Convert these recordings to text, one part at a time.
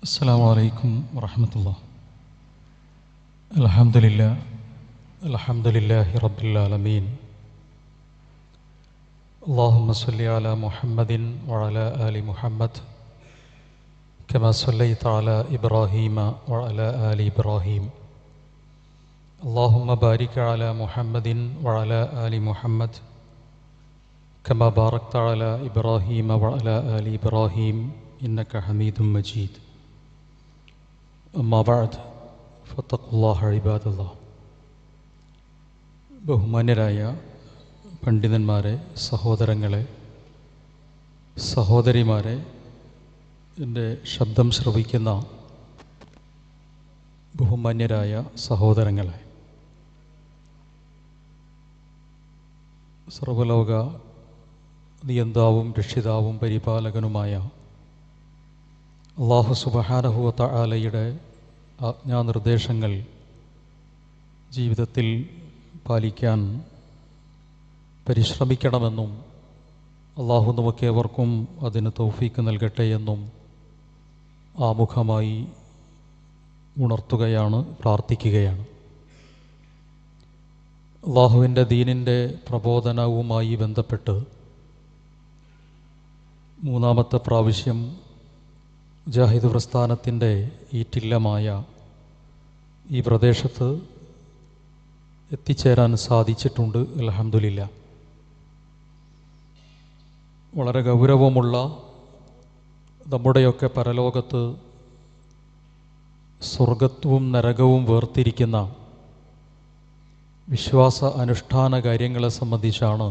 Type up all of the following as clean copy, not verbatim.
السلام عليكم ورحمة الله. الحمد لله رب العالمين. اللهم صل على محمد وعلى آل محمد كما صليت على إبراهيم وعلى آل إبراهيم. اللهم بارك على محمد وعلى آل محمد كما باركت على إبراهيم وعلى آل إبراهيم إنك حميد مجيد. أما بعد فاتقوا الله عباد الله. ബഹുമാന്യരായ പണ്ഡിതന്മാരെ, സഹോദരങ്ങളെ, സഹോദരിമാരെ, എൻ്റെ ശബ്ദം ശ്രവിക്കുന്ന ബഹുമാന്യരായ സഹോദരങ്ങളെ, സർവ്വലോക നിയന്താവും രക്ഷിതാവും പരിപാലകനുമായ അല്ലാഹു സുബ്ഹാനഹു വ തആലയുടെ ആജ്ഞാനിർദ്ദേശങ്ങൾ ജീവിതത്തിൽ പാലിക്കാൻ പരിശ്രമിക്കണമെന്നും അല്ലാഹു നമുക്കേവർക്കും അതിന് തൗഫീക്ക് നൽകട്ടെ എന്നും ആമുഖമായി ഉണർത്തുകയാണ്, പ്രാർത്ഥിക്കുകയാണ്. അല്ലാഹുവിൻ്റെ ദീനിൻ്റെ പ്രബോധനവുമായി ബന്ധപ്പെട്ട് മൂന്നാമത്തെ പ്രാവശ്യം മുജാഹിദ് പ്രസ്ഥാനത്തിൻ്റെ ഈറ്റില്ലമായ ഈ പ്രദേശത്ത് എത്തിച്ചേരാൻ സാധിച്ചിട്ടുണ്ട്. അൽഹംദുലില്ലാ. വളരെ ഗൗരവമുള്ള, നമ്മുടെയൊക്കെ പരലോകത്ത് സ്വർഗവും നരകവും വേർതിരിക്കുന്ന വിശ്വാസ അനുഷ്ഠാന കാര്യങ്ങളെ സംബന്ധിച്ചാണ്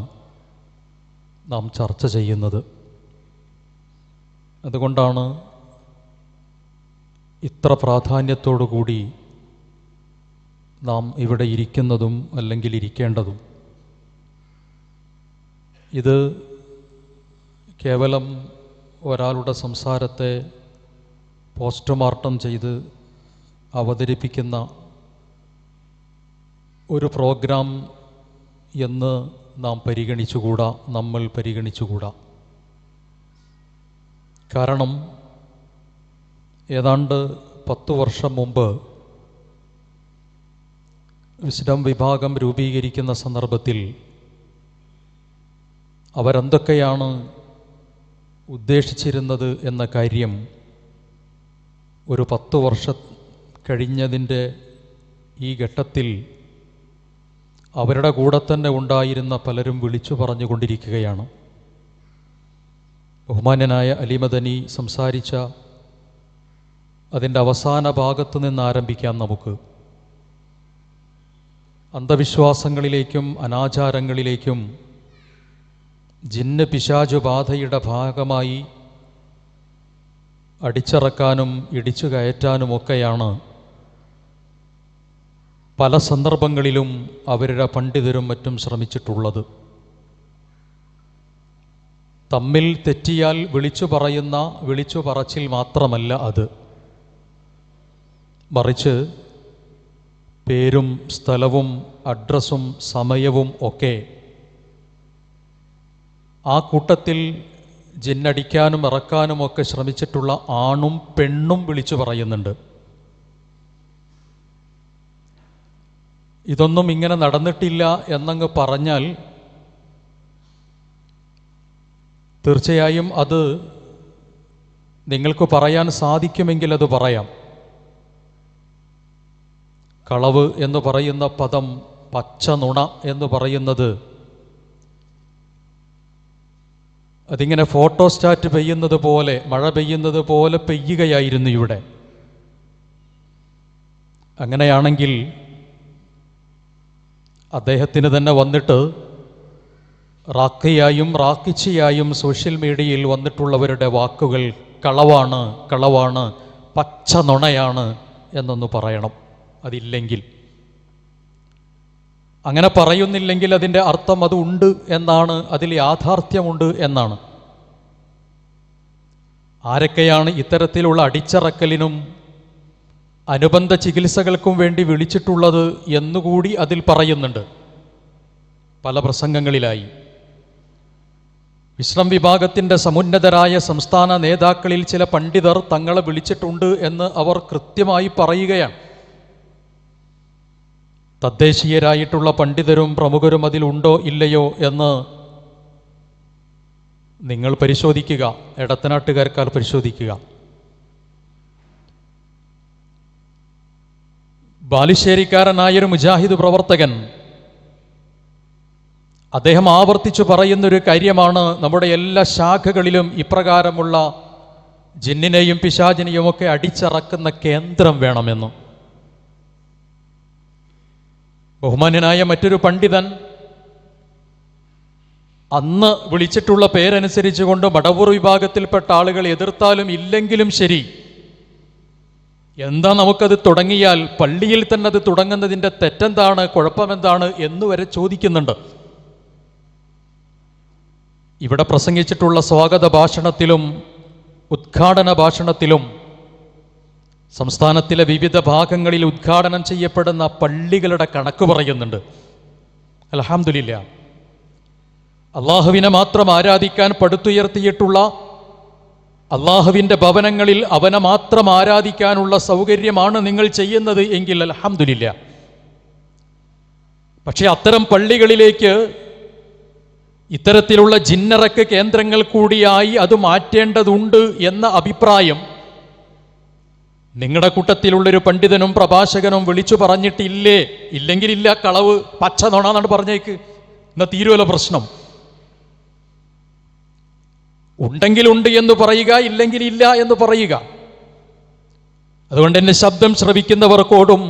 നാം ചർച്ച ചെയ്യുന്നത്. അതുകൊണ്ടാണ് ഇത്ര പ്രാധാന്യത്തോടു കൂടി നാം ഇവിടെ ഇരിക്കുന്നതും അല്ലെങ്കിൽ ഇരിക്കേണ്ടതും. ഇത് കേവലം ഒരാളുടെ സംസാരത്തെ പോസ്റ്റ്മോർട്ടം ചെയ്ത് അവതരിപ്പിക്കുന്ന ഒരു പ്രോഗ്രാം എന്ന് നാം പരിഗണിച്ചുകൂടാ, നമ്മൾ പരിഗണിച്ചുകൂടാ. കാരണം ഏതാണ്ട് 10 വർഷം മുമ്പ് വിസ്ഡം വിഭാഗം രൂപീകരിക്കുന്ന സന്ദർഭത്തിൽ അവരെന്തൊക്കെയാണ് ഉദ്ദേശിച്ചിരുന്നത് എന്ന കാര്യം ഒരു 10 വർഷം കഴിഞ്ഞതിൻ്റെ ഈ ഘട്ടത്തിൽ അവരുടെ കൂടെ തന്നെ ഉണ്ടായിരുന്ന പലരും വിളിച്ചു പറഞ്ഞുകൊണ്ടിരിക്കുകയാണ്. ബഹുമാന്യനായ അലി മദനി സംസാരിച്ച അതിൻ്റെ അവസാന ഭാഗത്തു നിന്ന് ആരംഭിക്കാം. നമുക്ക് അന്ധവിശ്വാസങ്ങളിലേക്കും അനാചാരങ്ങളിലേക്കും ജിന്ന് പിശാചു ബാധയുടെ ഭാഗമായി അടിച്ചിറക്കാനും ഇടിച്ചു കയറ്റാനുമൊക്കെയാണ് പല സന്ദർഭങ്ങളിലും അവരുടെ പണ്ഡിതരും മറ്റും ശ്രമിച്ചിട്ടുള്ളത്. തമ്മിൽ തെറ്റിയാൽ വിളിച്ചു പറച്ചിൽ മാത്രമല്ല അത്, മറിച്ച് പേരും സ്ഥലവും അഡ്രസ്സും സമയവും ഒക്കെ ആ കൂട്ടത്തിൽ ജിന്നടിക്കാനും ഇറക്കാനുമൊക്കെ ശ്രമിച്ചിട്ടുള്ള ആണും പെണ്ണും വിളിച്ചു പറയുന്നുണ്ട്. ഇതൊന്നും ഇങ്ങനെ നടന്നിട്ടില്ല എന്നങ്ങ് പറഞ്ഞാൽ തീർച്ചയായും അത് നിങ്ങൾക്ക് പറയാൻ സാധിക്കുമെങ്കിൽ അത് പറയാം. കളവ് എന്ന് പറയുന്ന പദം, പച്ച നുണ എന്ന് പറയുന്നത്, അതിങ്ങനെ ഫോട്ടോസ്റ്റാറ്റ് പെയ്യുന്നത് പോലെ, മഴ പെയ്യുന്നത് പോലെ പെയ്യുകയായിരുന്നു ഇവിടെ. അങ്ങനെയാണെങ്കിൽ അദ്ദേഹത്തിന് തന്നെ വന്നിട്ട് റാക്കിയായും റാക്കിച്ചിയായും സോഷ്യൽ മീഡിയയിൽ വന്നിട്ടുള്ളവരുടെ വാക്കുകൾ കളവാണ്, പച്ച നുണയാണ് എന്നൊന്ന് പറയണം. അതില്ലെങ്കിൽ, അങ്ങനെ പറയുന്നില്ലെങ്കിൽ അതിൻ്റെ അർത്ഥം അത് ഉണ്ട് എന്നാണ്, അതിൽ യാഥാർത്ഥ്യമുണ്ട് എന്നാണ്. ആരൊക്കെയാണ് ഇത്തരത്തിലുള്ള അടിച്ചിറക്കലിനും അനുബന്ധ ചികിത്സകൾക്കും വേണ്ടി വിളിച്ചിട്ടുള്ളത് എന്നുകൂടി അതിൽ പറയുന്നുണ്ട് പല പ്രസംഗങ്ങളിലായി. ഇസ്ലാം വിഭാഗത്തിൻ്റെ സമുന്നതരായ സംസ്ഥാന നേതാക്കളിൽ ചില പണ്ഡിതർ തങ്ങളെ വിളിച്ചിട്ടുണ്ട് എന്ന് അവർ കൃത്യമായി പറയുകയാണ്. തദ്ദേശീയരായിട്ടുള്ള പണ്ഡിതരും പ്രമുഖരും അതിലുണ്ടോ ഇല്ലയോ എന്ന് നിങ്ങൾ പരിശോധിക്കുക, എടത്തനാട്ടുകാർക്കാർ പരിശോധിക്കുക. ബാലുശ്ശേരിക്കാരനായൊരു മുജാഹിദ് പ്രവർത്തകൻ അദ്ദേഹം ആവർത്തിച്ചു പറയുന്നൊരു കാര്യമാണ്, നമ്മുടെ എല്ലാ ശാഖകളിലും ഇപ്രകാരമുള്ള ജിന്നിനെയും പിശാചിനെയും ഒക്കെ അടിച്ചിറക്കുന്ന കേന്ദ്രം വേണമെന്ന്. ബഹുമാന്യനായ മറ്റൊരു പണ്ഡിതൻ അന്ന് വിളിച്ചിട്ടുള്ള പേരനുസരിച്ചുകൊണ്ട് മടവൂർ വിഭാഗത്തിൽപ്പെട്ട ആളുകൾ എതിർത്താലും ഇല്ലെങ്കിലും ശരി, എന്താ നമുക്കത് തുടങ്ങിയാൽ പള്ളിയിൽ തന്നെ അത് തുടങ്ങുന്നതിൻ്റെ തെറ്റെന്താണ്, കുഴപ്പമെന്താണ് എന്നുവരെ ചോദിക്കുന്നുണ്ട്. ഇവിടെ പ്രസംഗിച്ചിട്ടുള്ള സ്വാഗത ഭാഷണത്തിലും ഉദ്ഘാടന ഭാഷണത്തിലും സംസ്ഥാനത്തിലെ വിവിധ ഭാഗങ്ങളിൽ ഉദ്ഘാടനം ചെയ്യപ്പെടുന്ന പള്ളികളുടെ കണക്ക് പറയുന്നുണ്ട്. അൽഹംദുലില്ലാ, അള്ളാഹുവിനെ മാത്രം ആരാധിക്കാൻ പടുത്തുയർത്തിയിട്ടുള്ള, അള്ളാഹുവിൻ്റെ ഭവനങ്ങളിൽ അവനെ മാത്രം ആരാധിക്കാനുള്ള സൗകര്യമാണ് നിങ്ങൾ ചെയ്യുന്നത് എങ്കിൽ അൽഹംദുലില്ലാ. പക്ഷേ അത്തരം പള്ളികളിലേക്ക് ഇത്തരത്തിലുള്ള ജിന്നറക്ക് കേന്ദ്രങ്ങൾ കൂടിയായി അത് മാറ്റേണ്ടതുണ്ട് എന്ന അഭിപ്രായം നിങ്ങളുടെ കൂട്ടത്തിലുള്ളൊരു പണ്ഡിതനും പ്രഭാഷകനും വിളിച്ചു പറഞ്ഞിട്ടില്ലേ? ഇല്ലെങ്കിലില്ല, കളവ് പച്ച നോണാന്നാണ് പറഞ്ഞേക്ക്, എന്നാൽ തീരുവല്ല പ്രശ്നം. ഉണ്ടെങ്കിലുണ്ട് എന്ന് പറയുക, ഇല്ലെങ്കിൽ ഇല്ല എന്ന് പറയുക. അതുകൊണ്ട് എന്നെ ശബ്ദം ശ്രവിക്കുന്നവർക്കോടും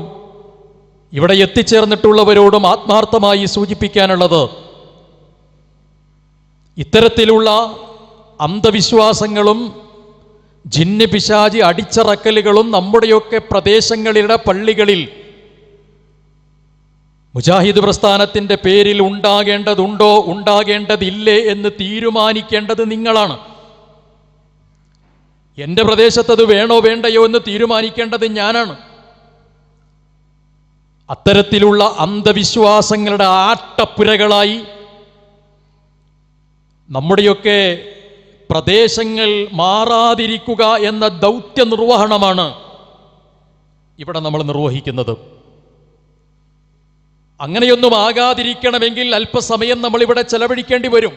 ഇവിടെ എത്തിച്ചേർന്നിട്ടുള്ളവരോടും ആത്മാർത്ഥമായി സൂചിപ്പിക്കാനുള്ളത്, ഇത്തരത്തിലുള്ള അന്ധവിശ്വാസങ്ങളും ജിന്ന് പിശാചി അടിച്ചറക്കലുകളും നമ്മുടെയൊക്കെ പ്രദേശങ്ങളിലെ പള്ളികളിൽ മുജാഹിദ് പ്രസ്ഥാനത്തിൻ്റെ പേരിൽ ഉണ്ടാകേണ്ടതുണ്ടോ ഉണ്ടാകേണ്ടതില്ലേ എന്ന് തീരുമാനിക്കേണ്ടത് നിങ്ങളാണ്. എൻ്റെ പ്രദേശത്തത് വേണോ വേണ്ടയോ എന്ന് തീരുമാനിക്കേണ്ടത് ഞാനാണ്. അത്തരത്തിലുള്ള അന്ധവിശ്വാസങ്ങളുടെ ആട്ടപ്പുരകളായി നമ്മുടെയൊക്കെ പ്രദേശങ്ങൾ മാറാതിരിക്കുക എന്ന ദൗത്യ നിർവഹണമാണ് ഇവിടെ നമ്മൾ നിർവഹിക്കുന്നത്. അങ്ങനെയൊന്നും ആകാതിരിക്കണമെങ്കിൽ അല്പസമയം നമ്മളിവിടെ ചെലവഴിക്കേണ്ടി വരും.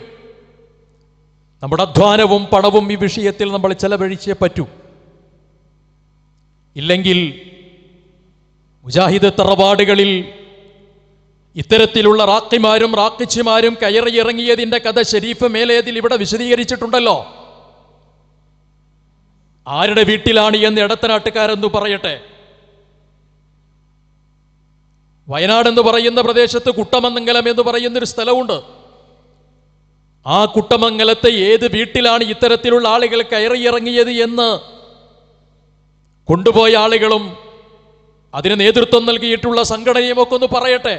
നമ്മുടെ അധ്വാനവും പണവും ഈ വിഷയത്തിൽ നമ്മൾ ചെലവഴിച്ചേ പറ്റൂ. ഇല്ലെങ്കിൽ മുജാഹിദ് തറവാടുകളിൽ ഇത്തരത്തിലുള്ള റാക്കിമാരും റാക്കിച്ചിമാരും കയറിയിറങ്ങിയതിൻ്റെ കഥ ഷരീഫ് മേലേതിൽ ഇവിടെ വിശദീകരിച്ചിട്ടുണ്ടല്ലോ. ആരുടെ വീട്ടിലാണ് എന്ന് ഇടത്തനാട്ടുകാരെന്ന് പറയട്ടെ. വയനാട് എന്ന് പറയുന്ന പ്രദേശത്ത് കുട്ടമംഗലം എന്ന് പറയുന്നൊരു സ്ഥലമുണ്ട്. ആ കുട്ടമംഗലത്തെ ഏത് വീട്ടിലാണ് ഇത്തരത്തിലുള്ള ആളുകൾ കയറിയിറങ്ങിയത് എന്ന് കൊണ്ടുപോയ ആളുകളും അതിന് നേതൃത്വം നൽകിയിട്ടുള്ള സംഘടനയും ഒക്കെ ഒന്ന് പറയട്ടെ.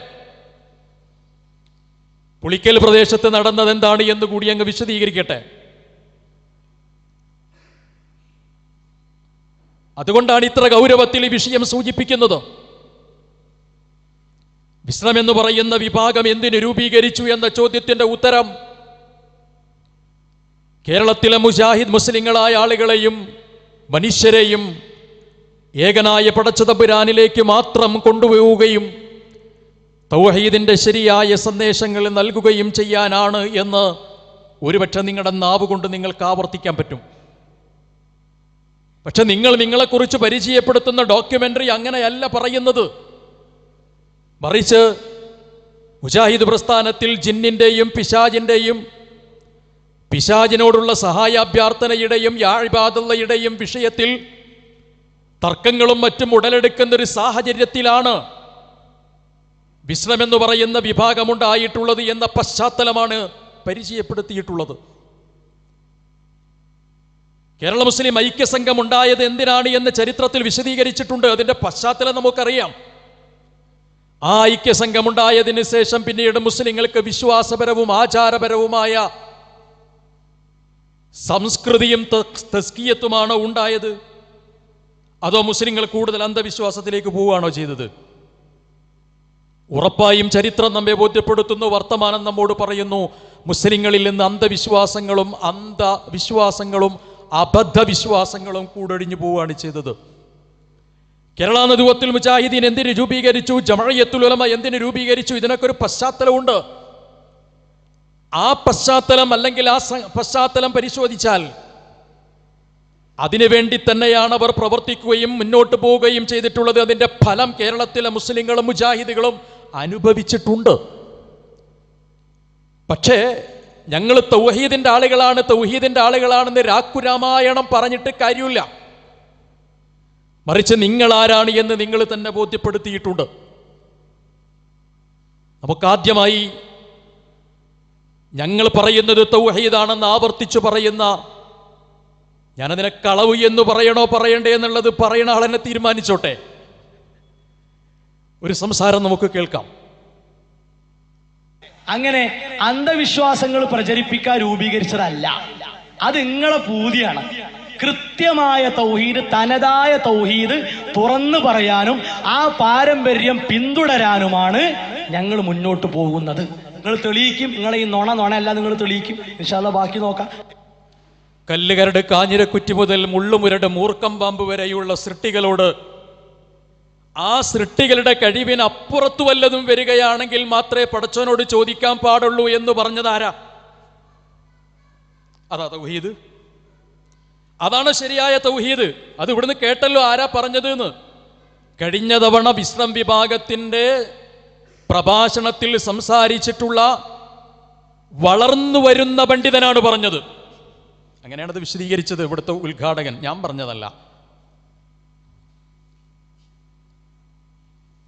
പുളിക്കൽ പ്രദേശത്ത് നടന്നത് എന്താണ് എന്ന് കൂടി അങ്ങ് വിശദീകരിക്കട്ടെ. അതുകൊണ്ടാണ് ഇത്ര ഗൗരവത്തിൽ ഈ വിഷയം സൂചിപ്പിക്കുന്നത്. ഇസ്ലാം എന്ന് പറയുന്ന വിഭാഗം എന്തിനു രൂപീകരിച്ചു എന്ന ചോദ്യത്തിന്റെ ഉത്തരം കേരളത്തിലെ മുജാഹിദ് മുസ്ലിങ്ങളായ ആളുകളെയും മനുഷ്യരെയും ഏകനായ പടച്ചതമ്പുരാനിലേക്ക് മാത്രം കൊണ്ടുപോവുകയും തൗഹീദിന്റെ ശരിയായ സന്ദേശങ്ങൾ നൽകുകയും ചെയ്യാനാണ് എന്ന് ഒരുപക്ഷെ നിങ്ങളുടെ നാവ് കൊണ്ട് നിങ്ങൾക്ക് ആവർത്തിക്കാൻ പറ്റും. പക്ഷെ നിങ്ങളെക്കുറിച്ച് പരിചയപ്പെടുത്തുന്ന ഡോക്യുമെന്ററി അങ്ങനെയല്ല പറയുന്നത്. മറിച്ച് മുജാഹിദ് പ്രസ്ഥാനത്തിൽ ജിന്നിൻ്റെയും പിശാചിൻ്റെയും പിശാചിനോടുള്ള സഹായാഭ്യർത്ഥനയുടെയും യാഇബാദുള്ളയുടെയും വിഷയത്തിൽ തർക്കങ്ങളും മറ്റും ഉടലെടുക്കുന്നൊരു സാഹചര്യത്തിലാണ് വിസ്ലം എന്ന് പറയുന്ന വിഭാഗമുണ്ടായിട്ടുള്ളത് എന്ന പശ്ചാത്തലമാണ് പരിചയപ്പെടുത്തിയിട്ടുള്ളത്. കേരള മുസ്ലിം ഐക്യസംഘം ഉണ്ടായത് എന്തിനാണ് എന്ന് ചരിത്രത്തിൽ വിശദീകരിച്ചിട്ടുണ്ട്. അതിൻ്റെ പശ്ചാത്തലം നമുക്കറിയാം. ആ ഐക്യസംഘമുണ്ടായതിന് ശേഷം പിന്നീട് മുസ്ലിങ്ങൾക്ക് വിശ്വാസപരവും ആചാരപരവുമായ സംസ്കൃതിയും തസ്കിയത്തുമാണോ ഉണ്ടായത്? അതോ മുസ്ലിങ്ങൾ കൂടുതൽ അന്ധവിശ്വാസത്തിലേക്ക് പോവുകയാണോ ചെയ്തത്? ഉറപ്പായും ചരിത്രം നമ്മെ ബോധ്യപ്പെടുത്തുന്നു, വർത്തമാനം നമ്മോട് പറയുന്നു, മുസ്ലിങ്ങളിൽ നിന്ന് അന്ധവിശ്വാസങ്ങളും അബദ്ധവിശ്വാസങ്ങളും കൂടൊഴിഞ്ഞു പോവുകയാണ് ചെയ്തത്. കേരള നദുവത്തുൽ മുജാഹിദീൻ എന്തിന് രൂപീകരിച്ചു? ജമഅത്തുൽ ഉലമ എന്തിന് രൂപീകരിച്ചു? ഇതിനൊക്കെ ഒരു പശ്ചാത്തലമുണ്ട്. ആ പശ്ചാത്തലം പരിശോധിച്ചാൽ അതിനുവേണ്ടി തന്നെയാണ് അവർ പ്രവർത്തിക്കുകയും മുന്നോട്ട് പോവുകയും ചെയ്തിട്ടുള്ളത്. അതിന്റെ ഫലം കേരളത്തിലെ മുസ്ലിങ്ങളും മുജാഹിദുകളും അനുഭവിച്ചിട്ടുണ്ട്. പക്ഷേ ഞങ്ങൾ തൗഹീദിന്റെ ആളുകളാണെന്ന് രാക്കുരാമായണം പറഞ്ഞിട്ട് കാര്യമില്ല. മറിച്ച് നിങ്ങൾ ആരാണ് എന്ന് നിങ്ങൾ തന്നെ ബോധ്യപ്പെടുത്തിയിട്ടുണ്ട്. നമുക്കാദ്യമായി ഞങ്ങൾ പറയുന്നത് തൗഹീദാണെന്ന് ആവർത്തിച്ചു പറയുന്ന, ഞാനതിനെ കളവ് എന്ന് പറയണ്ടേ എന്നുള്ളത് പറയുന്ന ആളെന്നെ തീരുമാനിച്ചോട്ടെ. ഒരു സംസാരം നമുക്ക് കേൾക്കാം. അങ്ങനെ അന്ധവിശ്വാസങ്ങൾ പ്രചരിപ്പിക്കാൻ രൂപീകരിച്ചതല്ല, അത് നിങ്ങളെ പൂതിയാണ്. കൃത്യമായ തൗഹീദ്, തനതായ തൗഹീദ് തുറന്നു പറയാനും ആ പാരമ്പര്യം പിന്തുടരാനുമാണ് ഞങ്ങൾ മുന്നോട്ട് പോകുന്നത്. നിങ്ങൾ തെളിയിക്കും, നിങ്ങളെ ഈ നുണ അല്ല, നിങ്ങൾ തെളിയിക്കും. ഇൻഷാ അല്ലാഹ് ബാക്കി നോക്കാം. കല്ലുകരട്, കാഞ്ഞിരക്കുറ്റി മുതൽ മുള്ളുമുരട്, മൂർക്കം പാമ്പ് വരെയുള്ള സൃഷ്ടികളോട് ആ സൃഷ്ടികളുടെ കഴിവിന് അപ്പുറത്തു വല്ലതും വരികയാണെങ്കിൽ മാത്രമേ പടച്ചവനോട് ചോദിക്കാൻ പാടുള്ളൂ എന്ന് പറഞ്ഞതാരാ? അതാ തൗഹീദ്. അതാണ് ശരിയായ തൗഹീദ്. അത് ഇവിടുന്ന് കേട്ടല്ലോ ആരാ പറഞ്ഞത് എന്ന്. കഴിഞ്ഞ തവണ വിശ്രം വിഭാഗത്തിന്റെ പ്രഭാഷണത്തിൽ സംസാരിച്ചിട്ടുള്ള വളർന്നു വരുന്ന പണ്ഡിതനാണ് പറഞ്ഞത്. അങ്ങനെയാണത് വിശദീകരിച്ചത് ഇവിടുത്തെ ഉദ്ഘാടകൻ, ഞാൻ പറഞ്ഞതല്ല.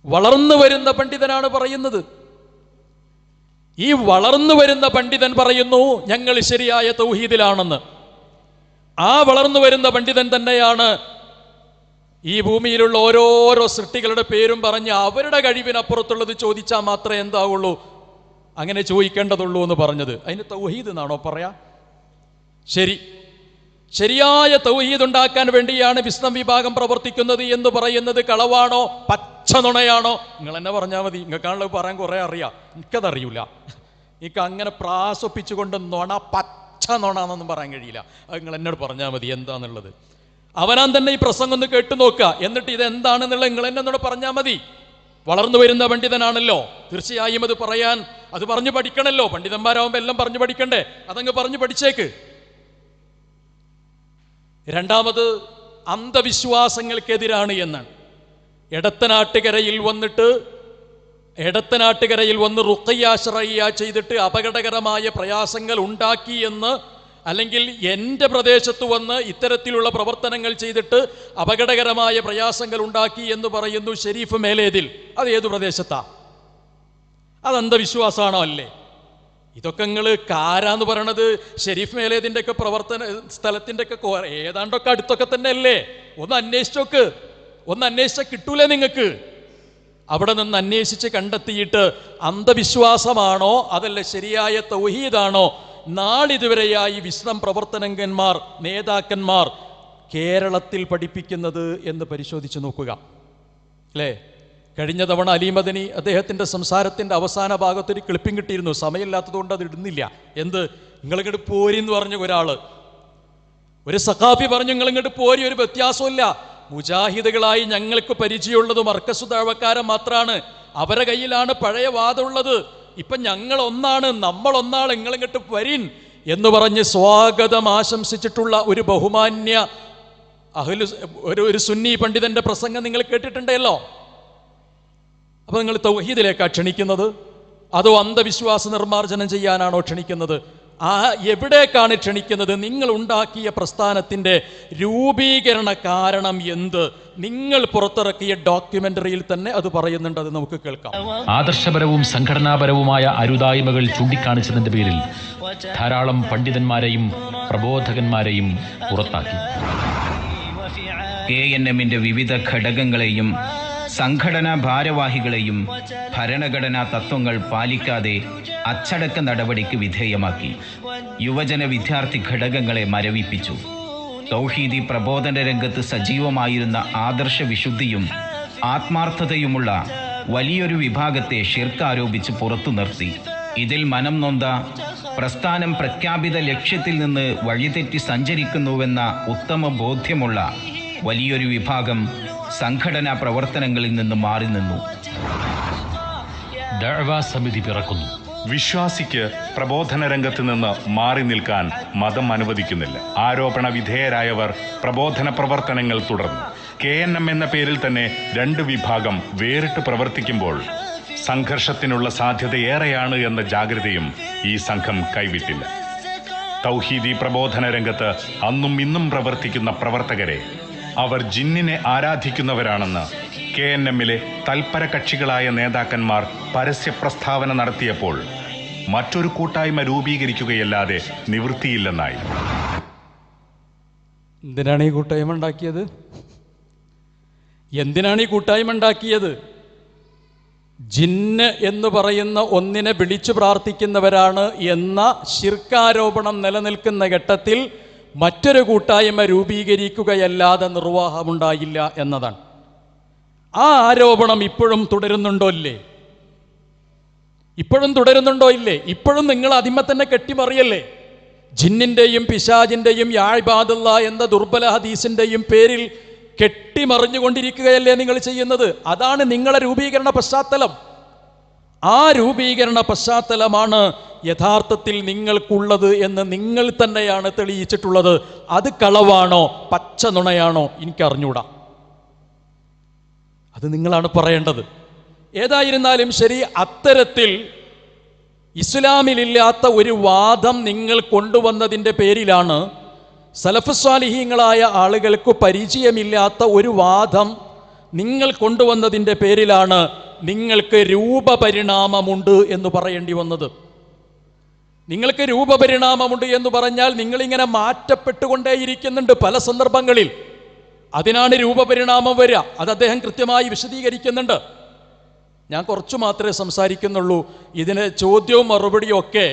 വളർന്നു വരുന്ന പണ്ഡിതനാണ് പറയുന്നത്. ഈ വളർന്നു വരുന്ന പണ്ഡിതൻ പറയുന്നു ഞങ്ങൾ ശരിയായ തൗഹീദിലാണെന്ന്. ആ വളർന്നു വരുന്ന പണ്ഡിതൻ തന്നെയാണ് ഈ ഭൂമിയിലുള്ള ഓരോരോ സൃഷ്ടികളുടെ പേരും പറഞ്ഞ് അവരുടെ കഴിവിനപ്പുറത്തുള്ളത് ചോദിച്ചാൽ മാത്രമേ എന്താവുള്ളൂ, അങ്ങനെ ചോദിക്കേണ്ടതുള്ളൂ എന്ന് പറഞ്ഞത്. അതിന് തൗഹീദ് എന്നാണോ പറയാ? ശരിയായ തൗഹീദ് ഉണ്ടാക്കാൻ വേണ്ടിയാണ് വിശ്രം വിഭാഗം പ്രവർത്തിക്കുന്നത് എന്ന് പറയുന്നത് കളവാണോ പച്ച നുണയാണോ? നിങ്ങൾ എന്നെ പറഞ്ഞാൽ മതി. നിങ്ങൾക്കാണല്ലോ പറയാൻ കുറെ അറിയാം, എനിക്കതറിയില്ല. എനിക്ക് അങ്ങനെ പ്രാസൊപ്പിച്ചുകൊണ്ട് പച്ച നുണ എന്നൊന്നും പറയാൻ കഴിയില്ല. അത് നിങ്ങൾ എന്നോട് പറഞ്ഞാൽ മതി എന്താന്നുള്ളത്. അവനാൻ തന്നെ ഈ പ്രസംഗം ഒന്ന് കേട്ടു നോക്കുക, എന്നിട്ട് ഇത് എന്താണെന്നുള്ളത് നിങ്ങൾ എന്നോട് പറഞ്ഞാൽ മതി. വളർന്നു വരുന്ന പണ്ഡിതനാണല്ലോ, തീർച്ചയായും അത് പറയാൻ, അത് പറഞ്ഞു പഠിക്കണല്ലോ. പണ്ഡിതന്മാരാകുമ്പോൾ എല്ലാം പറഞ്ഞു പഠിക്കണ്ടേ? അതങ്ങ് പറഞ്ഞു പഠിച്ചേക്ക്. രണ്ടാമത് അന്ധവിശ്വാസങ്ങൾക്കെതിരാണ് എന്നാണ്. എടത്തനാട്ടുകരയിൽ വന്ന് റുഖയ്യ ശറയ്യ ചെയ്തിട്ട് അപകടകരമായ പ്രയാസങ്ങൾ ഉണ്ടാക്കി എന്ന്, അല്ലെങ്കിൽ എൻ്റെ പ്രദേശത്ത് വന്ന് ഇത്തരത്തിലുള്ള പ്രവർത്തനങ്ങൾ ചെയ്തിട്ട് അപകടകരമായ പ്രയാസങ്ങൾ ഉണ്ടാക്കി എന്ന് പറയുന്നു ഷെരീഫ് മേലേതിൽ. അത് ഏതു പ്രദേശത്താ? അത് അന്ധവിശ്വാസമാണോ? അല്ലേ? ഇതൊക്കെ നിങ്ങൾ കാരാന്ന് പറയണത് ഷെരീഫ് മേലേതിൻ്റെ ഒക്കെ പ്രവർത്തന സ്ഥലത്തിൻ്റെ ഒക്കെ ഏതാണ്ടൊക്കെ അടുത്തൊക്കെ തന്നെ അല്ലേ? ഒന്ന് അന്വേഷിച്ചാൽ കിട്ടൂലേ നിങ്ങൾക്ക്? അവിടെ നിന്ന് അന്വേഷിച്ച് കണ്ടെത്തിയിട്ട് അന്ധവിശ്വാസമാണോ അതല്ല ശരിയായ തൗഹീദാണോ നാളിതുവരെയായി വിശ്രം പ്രവർത്തനകന്മാർ, നേതാക്കന്മാർ കേരളത്തിൽ പഠിപ്പിക്കുന്നത് എന്ന് പരിശോധിച്ച് നോക്കുക. അല്ലേ? കഴിഞ്ഞ തവണ അലി മദനി അദ്ദേഹത്തിൻ്റെ സംസാരത്തിൻ്റെ അവസാന ഭാഗത്തൊരു ക്ലിപ്പിംഗ് കിട്ടിയിരുന്നു. സമയമില്ലാത്തതുകൊണ്ട് അത് ഇടുന്നില്ല. എന്ത്? നിങ്ങളിങ്ങോട്ട് പോരി എന്ന് പറഞ്ഞു ഒരു സഖാഫി പറഞ്ഞു, നിങ്ങളിങ്ങോട്ട് പോരി, ഒരു വ്യത്യാസമില്ല. മുജാഹിദുകളായി ഞങ്ങൾക്ക് പരിചയമുള്ളത് മർക്കസു ദഅവക്കാരൻ മാത്രമാണ്. അവരെ കയ്യിലാണ് പഴയ വാദമുള്ളത്. ഇപ്പം ഞങ്ങൾ ഒന്നാണ്, നമ്മളൊന്നാണ്, നിങ്ങളിങ്ങോട്ട് വരിൻ എന്ന് പറഞ്ഞ് സ്വാഗതം ആശംസിച്ചിട്ടുള്ള ഒരു ബഹുമാന്യ ഒരു സുന്നി പണ്ഡിതന്റെ പ്രസംഗം നിങ്ങൾ കേട്ടിട്ടുണ്ടല്ലോ. അപ്പൊ നിങ്ങൾ തൗഹീദിലേക്കാണ് ക്ഷണിക്കുന്നത്, അതോ അന്ധവിശ്വാസ നിർമ്മാർജ്ജനം ചെയ്യാനാണോ ക്ഷണിക്കുന്നത്? എവിടേക്കാണ് ക്ഷണിക്കുന്നത്? നിങ്ങൾ ഉണ്ടാക്കിയ പ്രസ്ഥാനത്തിന്റെ രൂപീകരണ കാരണം എന്ത്? നിങ്ങൾ പുറത്തിറക്കിയ ഡോക്യുമെന്ററിയിൽ തന്നെ അത് പറയുന്നുണ്ട്. അത് നമുക്ക് കേൾക്കാം. ആദർശപരവും സംഘടനാപരവുമായ അരുതായ്മകൾ ചൂണ്ടിക്കാണിച്ചതിന്റെ പേരിൽ ധാരാളം പണ്ഡിതന്മാരെയും പ്രബോധകന്മാരെയും പുറത്താക്കി. KNMന്റെ വിവിധ ഘടകങ്ങളെയും സംഘടനാ ഭാരവാഹികളെയും ഭരണഘടനാ തത്വങ്ങൾ പാലിക്കാതെ അച്ചടക്ക നടപടിക്ക് വിധേയമാക്കി. യുവജന വിദ്യാർത്ഥി ഘടകങ്ങളെ മരവിപ്പിച്ചു. തൗഹീദി പ്രബോധന രംഗത്ത് സജീവമായിരുന്ന ആദർശ വിശുദ്ധിയും ആത്മാർത്ഥതയുമുള്ള വലിയൊരു വിഭാഗത്തെ ഷിർക്ക് ആരോപിച്ച് പുറത്തു നിർത്തി. ഇതിൽ മനം നൊന്ത, പ്രസ്ഥാനം പ്രഖ്യാപിത ലക്ഷ്യത്തിൽ നിന്ന് വഴിതെറ്റി സഞ്ചരിക്കുന്നുവെന്ന ഉത്തമ ബോധ്യമുള്ള വലിയൊരു വിഭാഗം സംഘടനാ പ്രവർത്തനങ്ങളിൽ നിന്ന് മാറി നിന്നു. ദഅ്വാ സമിതി പിറക്കുന്നു. വിശ്വാസിക്ക് പ്രബോധന രംഗത്ത് നിന്ന് മാറി നിൽക്കാൻ മതം അനുവദിക്കുന്നില്ല. ആരോപണ വിധേയരായവർ പ്രബോധന പ്രവർത്തനങ്ങൾ തുടർന്നു. KNM എന്ന പേരിൽ തന്നെ 2 വിഭാഗം വേറിട്ട് പ്രവർത്തിക്കുമ്പോൾ സംഘർഷത്തിനുള്ള സാധ്യത ഏറെയാണ് എന്ന ജാഗ്രതയും ഈ സംഘം കൈവിട്ടില്ല. തൗഹീദി പ്രബോധന രംഗത്ത് അന്നും ഇന്നും പ്രവർത്തിക്കുന്ന പ്രവർത്തകരെ അവർ ജിന്നിനെ ആരാധിക്കുന്നവരാണെന്ന് KNM-ലെ തൽപര കക്ഷികളായ നേതാക്കന്മാർ പരസ്യ പ്രസ്താവന നടത്തിയപ്പോൾ മറ്റൊരു കൂട്ടായ്മ രൂപീകരിക്കുകയല്ലാതെ നിവൃത്തിയില്ലെന്നായി. എന്തിനാണ് ഈ കൂട്ടായ്മ ഉണ്ടാക്കിയത്? എന്തിനാണ് ഈ കൂട്ടായ്മ ഉണ്ടാക്കിയത്? ജിന്ന് എന്ന് പറയുന്ന ഒന്നിനെ വിളിച്ചു പ്രാർത്ഥിക്കുന്നവരാണ് എന്ന ശിർക്കാരോപണം നിലനിൽക്കുന്ന ഘട്ടത്തിൽ മറ്റൊരു കൂട്ടായ്മ രൂപീകരിക്കുകയല്ലാതെ നിർവാഹമുണ്ടായില്ല എന്നതാണ്. ആ ആരോപണം ഇപ്പോഴും തുടരുന്നുണ്ടോ ഇല്ലേ? ഇപ്പോഴും തുടരുന്നുണ്ടോ ഇല്ലേ? ഇപ്പോഴും നിങ്ങൾ അതിന്മേ തന്നെ കെട്ടിമറിയല്ലേ? ജിന്നിൻ്റെയും പിശാജിൻ്റെയും യാഴ്ബാദുള്ള എന്ന ദുർബല ഹദീസിൻ്റെയും പേരിൽ കെട്ടിമറിഞ്ഞുകൊണ്ടിരിക്കുകയല്ലേ നിങ്ങൾ ചെയ്യുന്നത്? അതാണ് നിങ്ങളുടെ രൂപീകരണ പശ്ചാത്തലം. ആ രൂപീകരണ പശ്ചാത്തലമാണ് യഥാർത്ഥത്തിൽ നിങ്ങൾക്കുള്ളത് എന്ന് നിങ്ങൾ തന്നെയാണ് തെളിയിച്ചിട്ടുള്ളത്. അത് കളവാണോ പച്ച നുണയാണോ എനിക്കറിഞ്ഞൂടാ. അത് നിങ്ങളാണ് പറയേണ്ടത്. ഏതായിരുന്നാലും ശരി, അത്തരത്തിൽ ഇസ്ലാമിലില്ലാത്ത ഒരു വാദം നിങ്ങൾ കൊണ്ടുവന്നതിൻ്റെ പേരിലാണ്, സലഫ് സ്വാലിഹീങ്ങളായ ആളുകൾക്ക് പരിചയമില്ലാത്ത ഒരു വാദം നിങ്ങൾ കൊണ്ടുവന്നതിൻ്റെ പേരിലാണ് നിങ്ങൾക്ക് രൂപപരിണാമമുണ്ട് എന്ന് പറയേണ്ടി വന്നത്. നിങ്ങൾക്ക് രൂപപരിണാമമുണ്ട് എന്ന് പറഞ്ഞാൽ നിങ്ങളിങ്ങനെ മാറ്റപ്പെട്ടുകൊണ്ടേയിരിക്കുന്നുണ്ട് പല സന്ദർഭങ്ങളിൽ. അതിനാണ് രൂപപരിണാമം വരിക. അത് അദ്ദേഹം കൃത്യമായി വിശദീകരിക്കുന്നുണ്ട്. ഞാൻ കുറച്ചു മാത്രമേ സംസാരിക്കുന്നുള്ളൂ. ഇതിന് ചോദ്യവും മറുപടിയും ഒക്കെ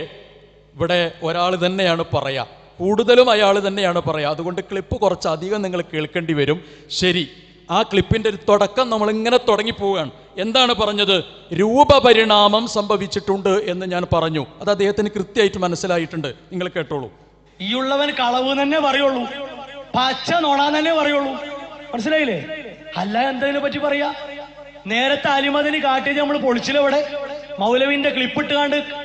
ഇവിടെ ഒരാൾ തന്നെയാണ് പറയുക, കൂടുതലും അയാൾ തന്നെയാണ് പറയുക. അതുകൊണ്ട് ക്ലിപ്പ് കുറച്ചധികം നിങ്ങൾ കേൾക്കേണ്ടി വരും. ശരി, ആ ക്ലിപ്പിൻ്റെ ഒരു തുടക്കം നമ്മളിങ്ങനെ തുടങ്ങിപ്പോവുകയാണ്. എന്താണ് പറഞ്ഞത്? രൂപപരിണാമം സംഭവിച്ചിട്ടുണ്ട് എന്ന് ഞാൻ പറഞ്ഞു. അത് അദ്ദേഹത്തിന് കൃത്യമായിട്ട് മനസ്സിലായിട്ടുണ്ട്. നിങ്ങൾ കേട്ടോളൂ. ഈ ഉള്ളവൻ കളവ് തന്നെ പറയുള്ളൂ, പച്ച നോണാൻ തന്നെ പറയുള്ളൂ. മനസ്സിലായില്ലേ? അല്ല എന്തതിനെ പറ്റി പറയാ? നേരത്തെ അലിമദിന് കാട്ടിയത് നമ്മൾ പൊളിച്ചില്ല. ഇവിടെ മൗലവിന്റെ ക്ലിപ്പിട്ട്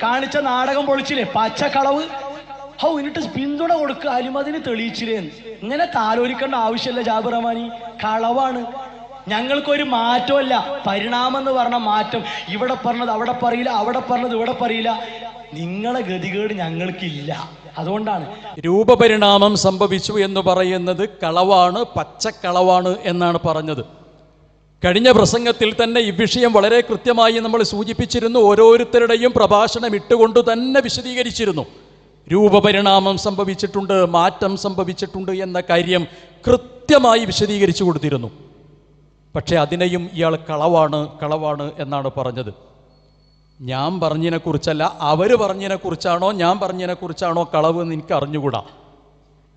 കാണിച്ച നാടകം പൊളിച്ചില്ലേ? പച്ച കളവ്. ഹൗ എന്നിട്ട് പിന്തുണ കൊടുക്കുക, അലിമദിന് തെളിയിച്ചില്ലേന്ന്. ഇങ്ങനെ താലോലിക്കേണ്ട ആവശ്യമില്ല ജാബിർ റഹ്മാനി. കളവാണ്. ഞങ്ങൾക്കൊരു മാറ്റമല്ല. പരിണാമം എന്ന് പറഞ്ഞ മാറ്റം. ഇവിടെ പറഞ്ഞത് അവിടെ പറയില്ല, അവിടെ പറഞ്ഞത് ഇവിടെ പറയില്ല. നിങ്ങളെ ഗതികേട് ഞങ്ങൾക്കില്ല. അതുകൊണ്ടാണ് രൂപപരിണാമം സംഭവിച്ചു എന്ന് പറയുന്നത് കളവാണ്, പച്ചക്കളവാണ് എന്നാണ് പറഞ്ഞത്. കഴിഞ്ഞ പ്രസംഗത്തിൽ തന്നെ ഈ വിഷയം വളരെ കൃത്യമായി നമ്മൾ സൂചിപ്പിച്ചിരുന്നു. ഓരോരുത്തരുടെയും പ്രഭാഷണം ഇട്ടുകൊണ്ട് തന്നെ വിശദീകരിച്ചിരുന്നു. രൂപപരിണാമം സംഭവിച്ചിട്ടുണ്ട്, മാറ്റം സംഭവിച്ചിട്ടുണ്ട് എന്ന കാര്യം കൃത്യമായി വിശദീകരിച്ചു കൊടുത്തിരുന്നു. പക്ഷേ അതിനെയും ഇയാൾ കളവാണ് എന്നാണ് പറഞ്ഞത്. ഞാൻ പറഞ്ഞതിനെക്കുറിച്ചല്ല, അവർ പറഞ്ഞതിനെക്കുറിച്ചാണോ ഞാൻ പറഞ്ഞതിനെക്കുറിച്ചാണോ കളവ് എന്ന് എനിക്ക് അറിഞ്ഞുകൂടാ.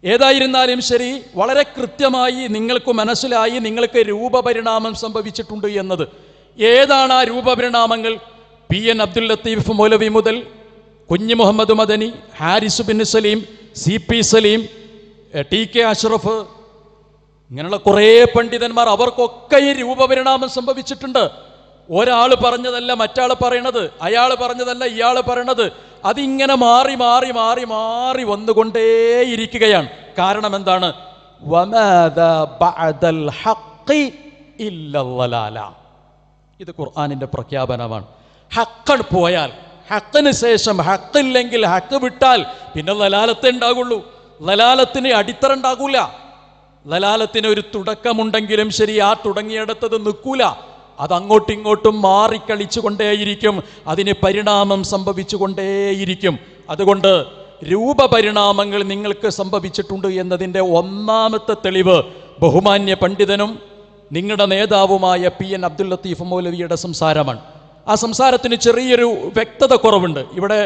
ഏതായിരുന്നാലും ശരി, വളരെ കൃത്യമായി നിങ്ങൾക്ക് മനസ്സിലായി നിങ്ങൾക്ക് രൂപപരിണാമം സംഭവിച്ചിട്ടുണ്ട് എന്നത്. ഏതാണ് ആ രൂപപരിണാമങ്ങൾ? PN അബ്ദുൽ ലത്തീഫ് മൗലവി മുതൽ കുഞ്ഞി മുഹമ്മദ് മദനി, ഹാരിസ് ബിൻ സലീം, CP സലീം, TK അഷ്റഫ്, ഇങ്ങനെയുള്ള കുറേ പണ്ഡിതന്മാർ, അവർക്കൊക്കെ ഈ രൂപപരിണാമം സംഭവിച്ചിട്ടുണ്ട്. ഒരാൾ പറഞ്ഞതല്ല മറ്റാൾ പറയണത്, അയാൾ പറഞ്ഞതല്ല ഇയാൾ പറയണത്. അതിങ്ങനെ മാറി മാറി മാറി മാറി വന്നുകൊണ്ടേയിരിക്കുകയാണ്. കാരണം എന്താണ്? ഇത് ഖുർആനിന്റെ പ്രഖ്യാപനമാണ്. ഹക്കൺ പോയാൽ, ഹക്കിന് ശേഷം ഹക്കില്ലെങ്കിൽ, ഹക്ക് വിട്ടാൽ പിന്നെ ലലാലത്തെ ഉണ്ടാകുള്ളൂ. ലലാലത്തിന് അടിത്തറ ഉണ്ടാകൂല. ലലാലത്തിന് ഒരു തുടക്കമുണ്ടെങ്കിലും ശരി, ആ തുടങ്ങിയിടത്തത് നിൽക്കൂല. അതങ്ങോട്ടും ഇങ്ങോട്ടും മാറിക്കളിച്ചുകൊണ്ടേയിരിക്കും. അതിന് പരിണാമം സംഭവിച്ചുകൊണ്ടേയിരിക്കും. അതുകൊണ്ട് രൂപപരിണാമങ്ങൾ നിങ്ങൾക്ക് സംഭവിച്ചിട്ടുണ്ട് എന്നതിൻ്റെ ഒന്നാമത്തെ തെളിവ് ബഹുമാന്യ പണ്ഡിതനും നിങ്ങളുടെ നേതാവുമായ PN അബ്ദുൽ ലത്തീഫ് മൗലവിയുടെ സംസാരമാണ്. ആ സംസാരത്തിന് ചെറിയൊരു വ്യക്തത കുറവുണ്ട്. ഇവിടെ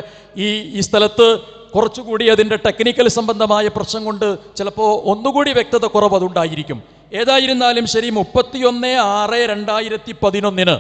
ഈ സ്ഥലത്ത് കുറച്ചുകൂടി അതിൻ്റെ ടെക്നിക്കൽ സംബന്ധമായ പ്രശ്നം കൊണ്ട് ചിലപ്പോൾ ഒന്നുകൂടി വ്യക്തത കുറവ് അതുണ്ടായിരിക്കും. ഏതായിരുന്നാലും ശരി, 31/6/2011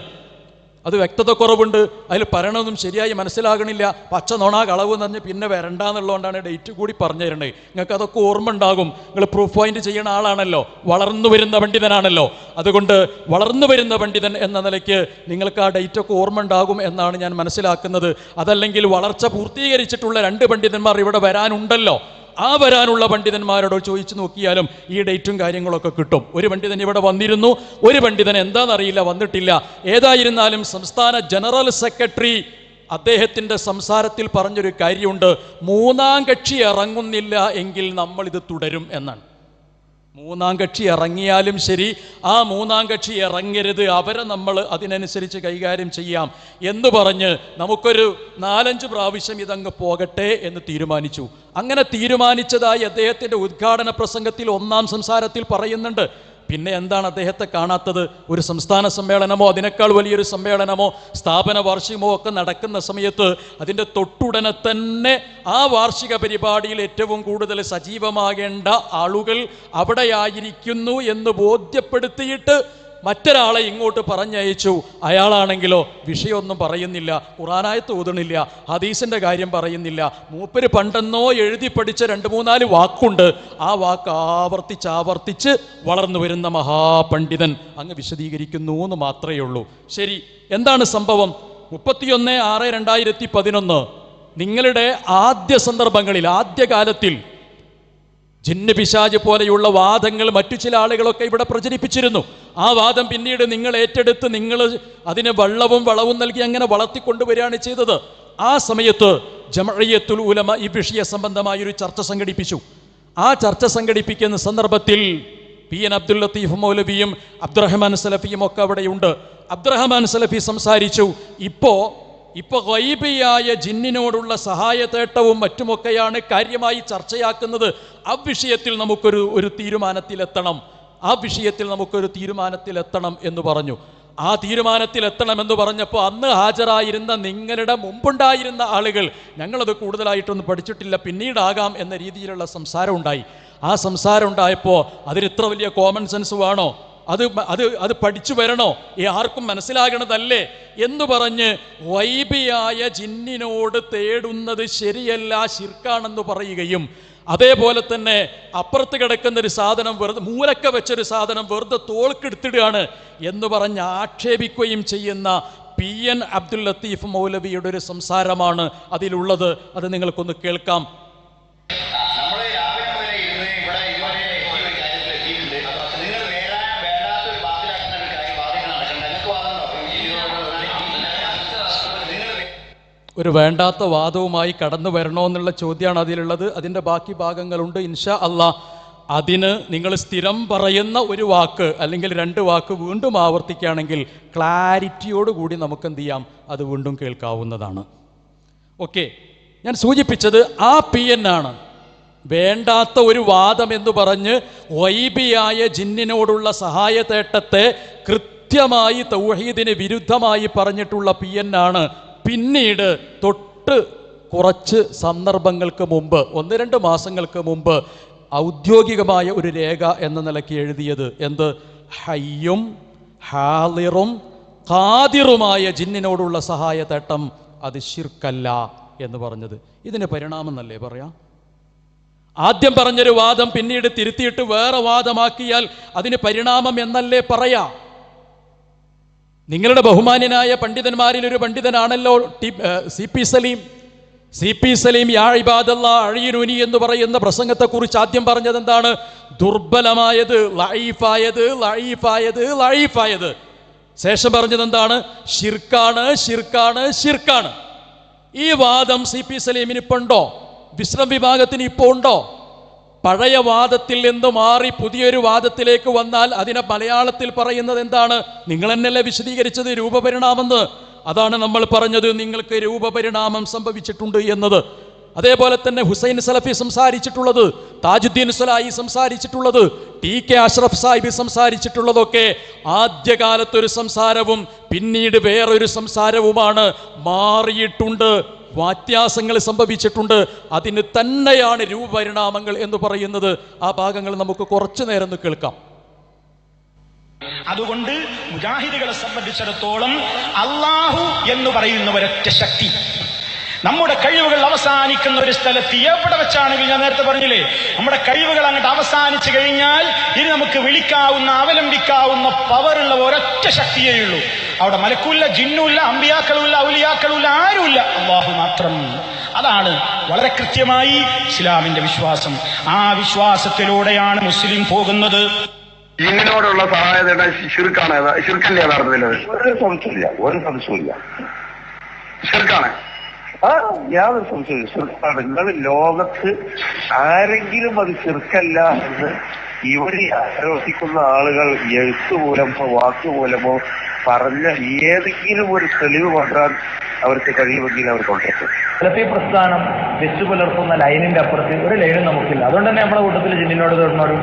അത് വ്യക്തത കുറവുണ്ട്, അതിൽ പറയണതും ശരിയായി മനസ്സിലാകണില്ല, പച്ച നോണ കളവ് എന്ന് പറഞ്ഞ് പിന്നെ വരണ്ടെന്നുള്ളതുകൊണ്ടാണ് ഡേറ്റ് കൂടി പറഞ്ഞു തരണേ. നിങ്ങൾക്ക് അതൊക്കെ ഓർമ്മ ഉണ്ടാകും. നിങ്ങൾ പ്രൂഫ് പോയിന്റ് ചെയ്യുന്ന ആളാണല്ലോ, വളർന്നു വരുന്ന പണ്ഡിതനാണല്ലോ. അതുകൊണ്ട് വളർന്നു വരുന്ന പണ്ഡിതൻ എന്ന നിലയ്ക്ക് നിങ്ങൾക്ക് ആ ഡേറ്റൊക്കെ ഓർമ്മ ഉണ്ടാകും എന്നാണ് ഞാൻ മനസ്സിലാക്കുന്നത്. അതല്ലെങ്കിൽ വളർച്ച പൂർത്തീകരിച്ചിട്ടുള്ള 2 പണ്ഡിതന്മാർ ഇവിടെ വരാനുണ്ടല്ലോ, ആ വരാനുള്ള പണ്ഡിതന്മാരോട് ചോദിച്ചു നോക്കിയാലും ഈ ഡേറ്റും കാര്യങ്ങളൊക്കെ കിട്ടും. ഒരു പണ്ഡിതൻ ഇവിടെ വന്നിരുന്നു, ഒരു പണ്ഡിതൻ എന്താണെന്നറിയില്ല വന്നിട്ടില്ല. ഏതായിരുന്നാലും സംസ്ഥാന ജനറൽ സെക്രട്ടറി അദ്ദേഹത്തിൻ്റെ സംസാരത്തിൽ പറഞ്ഞൊരു കാര്യമുണ്ട്, 3-ാം കക്ഷി ഇറങ്ങുന്നില്ല എങ്കിൽ നമ്മൾ ഇത് തുടരും എന്നാണ്. 3-ാം കക്ഷി ഇറങ്ങിയാലും ശരി, ആ 3-ാം കക്ഷി ഇറങ്ങരുത്, അവരെ നമ്മൾ അതിനനുസരിച്ച് കൈകാര്യം ചെയ്യാം എന്ന് പറഞ്ഞ് നമുക്കൊരു 4-5 പ്രാവശ്യം ഇതങ്ങ് പോകട്ടെ എന്ന് തീരുമാനിച്ചു. അങ്ങനെ തീരുമാനിച്ചതായി അദ്ദേഹത്തിൻ്റെ ഉദ്ഘാടന പ്രസംഗത്തിൽ 1-ാം സംസാരത്തിൽ പറയുന്നുണ്ട്. പിന്നെ എന്താണ് അദ്ദേഹത്തെ കാണാത്തത്? ഒരു സംസ്ഥാന സമ്മേളനമോ അതിനേക്കാൾ വലിയൊരു സമ്മേളനമോ സ്ഥാപന വാർഷികമോ ഒക്കെ നടക്കുന്ന സമയത്ത് അതിൻ്റെ തൊട്ടുടനെ തന്നെ ആ വാർഷിക പരിപാടിയിൽ ഏറ്റവും കൂടുതൽ സജീവമാകേണ്ട ആളുകൾ അവിടെയായിരിക്കുന്നു എന്ന് ബോധ്യപ്പെടുത്തിയിട്ട് മറ്റൊരാളെ ഇങ്ങോട്ട് പറഞ്ഞയച്ചു. അയാളാണെങ്കിലോ വിഷയമൊന്നും പറയുന്നില്ല, ഖുർആനായത്ത് ഓതുന്നില്ല, ഹദീസിൻ്റെ കാര്യം പറയുന്നില്ല. മൂപ്പര് പണ്ടെന്നോ എഴുതി പഠിച്ച 2-3-4 വാക്കുണ്ട്, ആ വാക്ക് ആവർത്തിച്ച് വളർന്നു വരുന്ന മഹാപണ്ഡിതൻ അങ്ങ് വിശദീകരിക്കുന്നു എന്ന് മാത്രമേ ഉള്ളൂ. ശരി, എന്താണ് സംഭവം? 31/6/2011 നിങ്ങളുടെ ആദ്യ സന്ദർഭങ്ങളിൽ, ആദ്യകാലത്തിൽ ജിന്ന് പിശാച് പോലെയുള്ള വാദങ്ങൾ മറ്റു ചില ആളുകളൊക്കെ ഇവിടെ പ്രചരിപ്പിച്ചിരുന്നു. ആ വാദം പിന്നീട് നിങ്ങൾ ഏറ്റെടുത്ത് നിങ്ങൾ അതിന് വെള്ളവും വളവും നൽകി അങ്ങനെ വളർത്തിക്കൊണ്ടുവരികയാണ് ചെയ്തത്. ആ സമയത്ത് ജമഇയ്യത്തുൽ ഉലമ ഈ വിഷയ സംബന്ധമായൊരു ചർച്ച സംഘടിപ്പിച്ചു. ആ ചർച്ച സംഘടിപ്പിക്കുന്ന സന്ദർഭത്തിൽ PN അബ്ദുൽ ലത്തീഫ് മൗലവിയും അബ്ദുറഹ്മാൻ സലഫിയും ഒക്കെ അവിടെയുണ്ട്. അബ്ദുറഹ്മാൻ സലഫി സംസാരിച്ചു, ഇപ്പോൾ ഗൈബിയായ ജിന്നിനോടുള്ള സഹായതേട്ടവും മറ്റുമൊക്കെയാണ് കാര്യമായി ചർച്ചയാക്കുന്നത്. ആ വിഷയത്തിൽ നമുക്കൊരു തീരുമാനത്തിലെത്തണം, ആ വിഷയത്തിൽ നമുക്കൊരു തീരുമാനത്തിലെത്തണം എന്ന് പറഞ്ഞു. ആ തീരുമാനത്തിലെത്തണമെന്ന് പറഞ്ഞപ്പോൾ അന്ന് ഹാജരായിരുന്ന നിങ്ങളുടെ മുമ്പുണ്ടായിരുന്ന ആളുകൾ ഞങ്ങളത് കൂടുതലായിട്ടൊന്നും പഠിച്ചിട്ടില്ല, പിന്നീടാകാം എന്ന രീതിയിലുള്ള സംസാരം ഉണ്ടായി. ആ സംസാരം ഉണ്ടായപ്പോൾ അതിന് ഇത്ര വലിയ കോമൺ സെൻസ് വേണോ? അത് പഠിച്ചു വരണോ? ആർക്കും മനസ്സിലാകണതല്ലേ എന്ന് പറഞ്ഞ് വൈബിയായ ജിന്നിനോട് തേടുന്നത് ശരിയല്ല, ശിർക്കാണെന്ന് പറയുകയും അതേപോലെ തന്നെ അപ്പുറത്ത് കിടക്കുന്ന ഒരു സാധനം വെറുതെ മൂലക്ക വെച്ചൊരു സാധനം വെറുതെ തോൾക്കെടുത്തിടുകയാണ് എന്ന് പറഞ്ഞ് ആക്ഷേപിക്കുകയും ചെയ്യുന്ന PN അബ്ദുൽ ലത്തീഫ് മൗലവിയുടെ ഒരു സംസാരമാണ് അതിലുള്ളത്. അത് നിങ്ങൾക്കൊന്ന് കേൾക്കാം. ഒരു വേണ്ടാത്ത വാദവുമായി കടന്നു വരണോ എന്നുള്ള ചോദ്യമാണ് അതിലുള്ളത്. അതിൻ്റെ ബാക്കി ഭാഗങ്ങളുണ്ട് ഇൻഷാ അല്ലാഹ്. അതിന് നിങ്ങൾ സ്ഥിരം പറയുന്ന ഒരു വാക്ക് അല്ലെങ്കിൽ 2 വാക്ക് വീണ്ടും ആവർത്തിക്കുകയാണെങ്കിൽ ക്ലാരിറ്റിയോടുകൂടി നമുക്ക് എന്ത് ചെയ്യാം, അത് വീണ്ടും കേൾക്കാവുന്നതാണ്. ഓക്കെ, ഞാൻ സൂചിപ്പിച്ചത് ആ PN ആണ് വേണ്ടാത്ത ഒരു വാദം എന്ന് പറഞ്ഞ് വൈബിയായ ജിന്നിനോടുള്ള സഹായതേട്ടത്തെ കൃത്യമായി തൗഹീദിന് വിരുദ്ധമായി പറഞ്ഞിട്ടുള്ള PN ആണ്. പിന്നീട് തൊട്ട് കുറച്ച് സന്ദർഭങ്ങൾക്ക് മുമ്പ് 1-2 മാസങ്ങൾക്ക് മുമ്പ് ഔദ്യോഗികമായ ഒരു രേഖ എന്ന നിലയ്ക്ക് എഴുതിയത് എന്ത്? ഹയ്യും ഹാളിറും ഖാദിറുമായ ജിന്നിനോടുള്ള സഹായതേട്ടം അത് ശിർക്കല്ല എന്ന് പറഞ്ഞത്. ഇതിന് പരിണാമം എന്നല്ലേ പറയാം? ആദ്യം പറഞ്ഞൊരു വാദം പിന്നീട് തിരുത്തിയിട്ട് വേറെ വാദമാക്കിയാൽ അതിന് പരിണാമം എന്നല്ലേ പറയാം? നിങ്ങളുടെ ബഹുമാന്യനായ പണ്ഡിതന്മാരിൽ ഒരു പണ്ഡിതനാണല്ലോ CP സലീം യാ ഇബാദല്ലാ അഴീനുനി എന്ന് പറയുന്ന പ്രസംഗത്തെക്കുറിച്ച് ആദ്യം പറഞ്ഞത് എന്താണ്? ദുർബലമായത്, ലഈഫായത്. ശേഷം പറഞ്ഞത് എന്താണ്? ശിർക്കാണ്. ഈ വാദം CP സലീമിന് ഇപ്പോൾ ഉണ്ടോ? വിശ്രം വിഭാഗത്തിന് ഇപ്പോൾ ഉണ്ടോ? പഴയ വാദത്തിൽ നിന്ന് മാറി പുതിയൊരു വാദത്തിലേക്ക് വന്നാൽ അതിനെ മലയാളത്തിൽ പറയുന്നത് എന്താണ്? നിങ്ങൾ തന്നെയല്ലേ വിശദീകരിച്ചത് രൂപപരിണാമെന്ന്. അതാണ് നമ്മൾ പറഞ്ഞത്, നിങ്ങൾക്ക് രൂപപരിണാമം സംഭവിച്ചിട്ടുണ്ട് എന്നത്. അതേപോലെ തന്നെ ഹുസൈൻ സലഫി സംസാരിച്ചിട്ടുള്ളത്, താജുദ്ദീൻ സലായി സംസാരിച്ചിട്ടുള്ളത്, TK അഷ്റഫ് സാഹിബ് സംസാരിച്ചിട്ടുള്ളതൊക്കെ ആദ്യകാലത്തൊരു സംസാരവും പിന്നീട് വേറൊരു സംസാരവുമാണ്. മാറിയിട്ടുണ്ട്, വ്യത്യാസങ്ങൾ സംഭവിച്ചിട്ടുണ്ട്. അതിന് തന്നെയാണ് രൂപപരിണാമങ്ങൾ എന്ന് പറയുന്നത്. ആ ഭാഗങ്ങൾ നമുക്ക് കുറച്ചു നേരം കേൾക്കാം. അതുകൊണ്ട് മുജാഹിദുകളെ സംബന്ധിച്ചിടത്തോളം അള്ളാഹു എന്ന് പറയുന്ന ഒരൊറ്റ ശക്തി, നമ്മുടെ കഴിവുകൾ അവസാനിക്കുന്ന ഒരു സ്ഥലത്ത് എവിടെ വെച്ചാണെങ്കിൽ, ഞാൻ നേരത്തെ പറഞ്ഞില്ലേ, നമ്മുടെ കഴിവുകൾ അങ്ങോട്ട് അവസാനിച്ചു കഴിഞ്ഞാൽ ഇനി നമുക്ക് വിളിക്കാവുന്ന അവലംബിക്കാവുന്ന പവറുള്ള ഒരൊറ്റ ശക്തിയേ ഉള്ളൂ. അവിടെ മലക്കുമില്ല, ജിന്നുമില്ല, അമ്പിയാക്കളുമില്ല, ഔലിയാക്കളുമില്ല, ആരുമില്ല, അള്ളാഹു മാത്രം. അതാണ് വളരെ കൃത്യമായി ഇസ്ലാമിന്റെ വിശ്വാസം. ആ വിശ്വാസത്തിലൂടെയാണ് മുസ്ലിം പോകുന്നത്. ജിന്നിനോടുള്ള സഹായതയുടെ ശിർക്കാണ്, ശിർക്കല്ലേ യഥാർത്ഥത്തിൽ? ഒരു സംശയമില്ല ശിർക്കാണ്. യാതൊരു സംശയമില്ല ശിർക്കാണ്. നിങ്ങൾ ലോകത്ത് ആരെങ്കിലും അത് ശിർക്കല്ല എന്ന് ഇവിടെ ആരോപിക്കുന്ന ആളുകൾ എഴുത്തുമൂലമോ വാക്കുമൂലമോ പറഞ്ഞ ഏതെങ്കിലും ഒരു തെളിവ് കൊണ്ടുവരാൻ അവർക്ക് കഴിയുമെങ്കിൽ അവർ കൊണ്ടുവരും. സലഫി പ്രസ്ഥാനം വെച്ചു പുലർത്തുന്ന ലൈനിന്റെ അപ്പുറത്ത് ഒരു ലൈനും നമുക്കില്ല. അതുകൊണ്ട് തന്നെ നമ്മുടെ കൂട്ടത്തിൽ ജിന്നിനോട് തേടുന്നവരും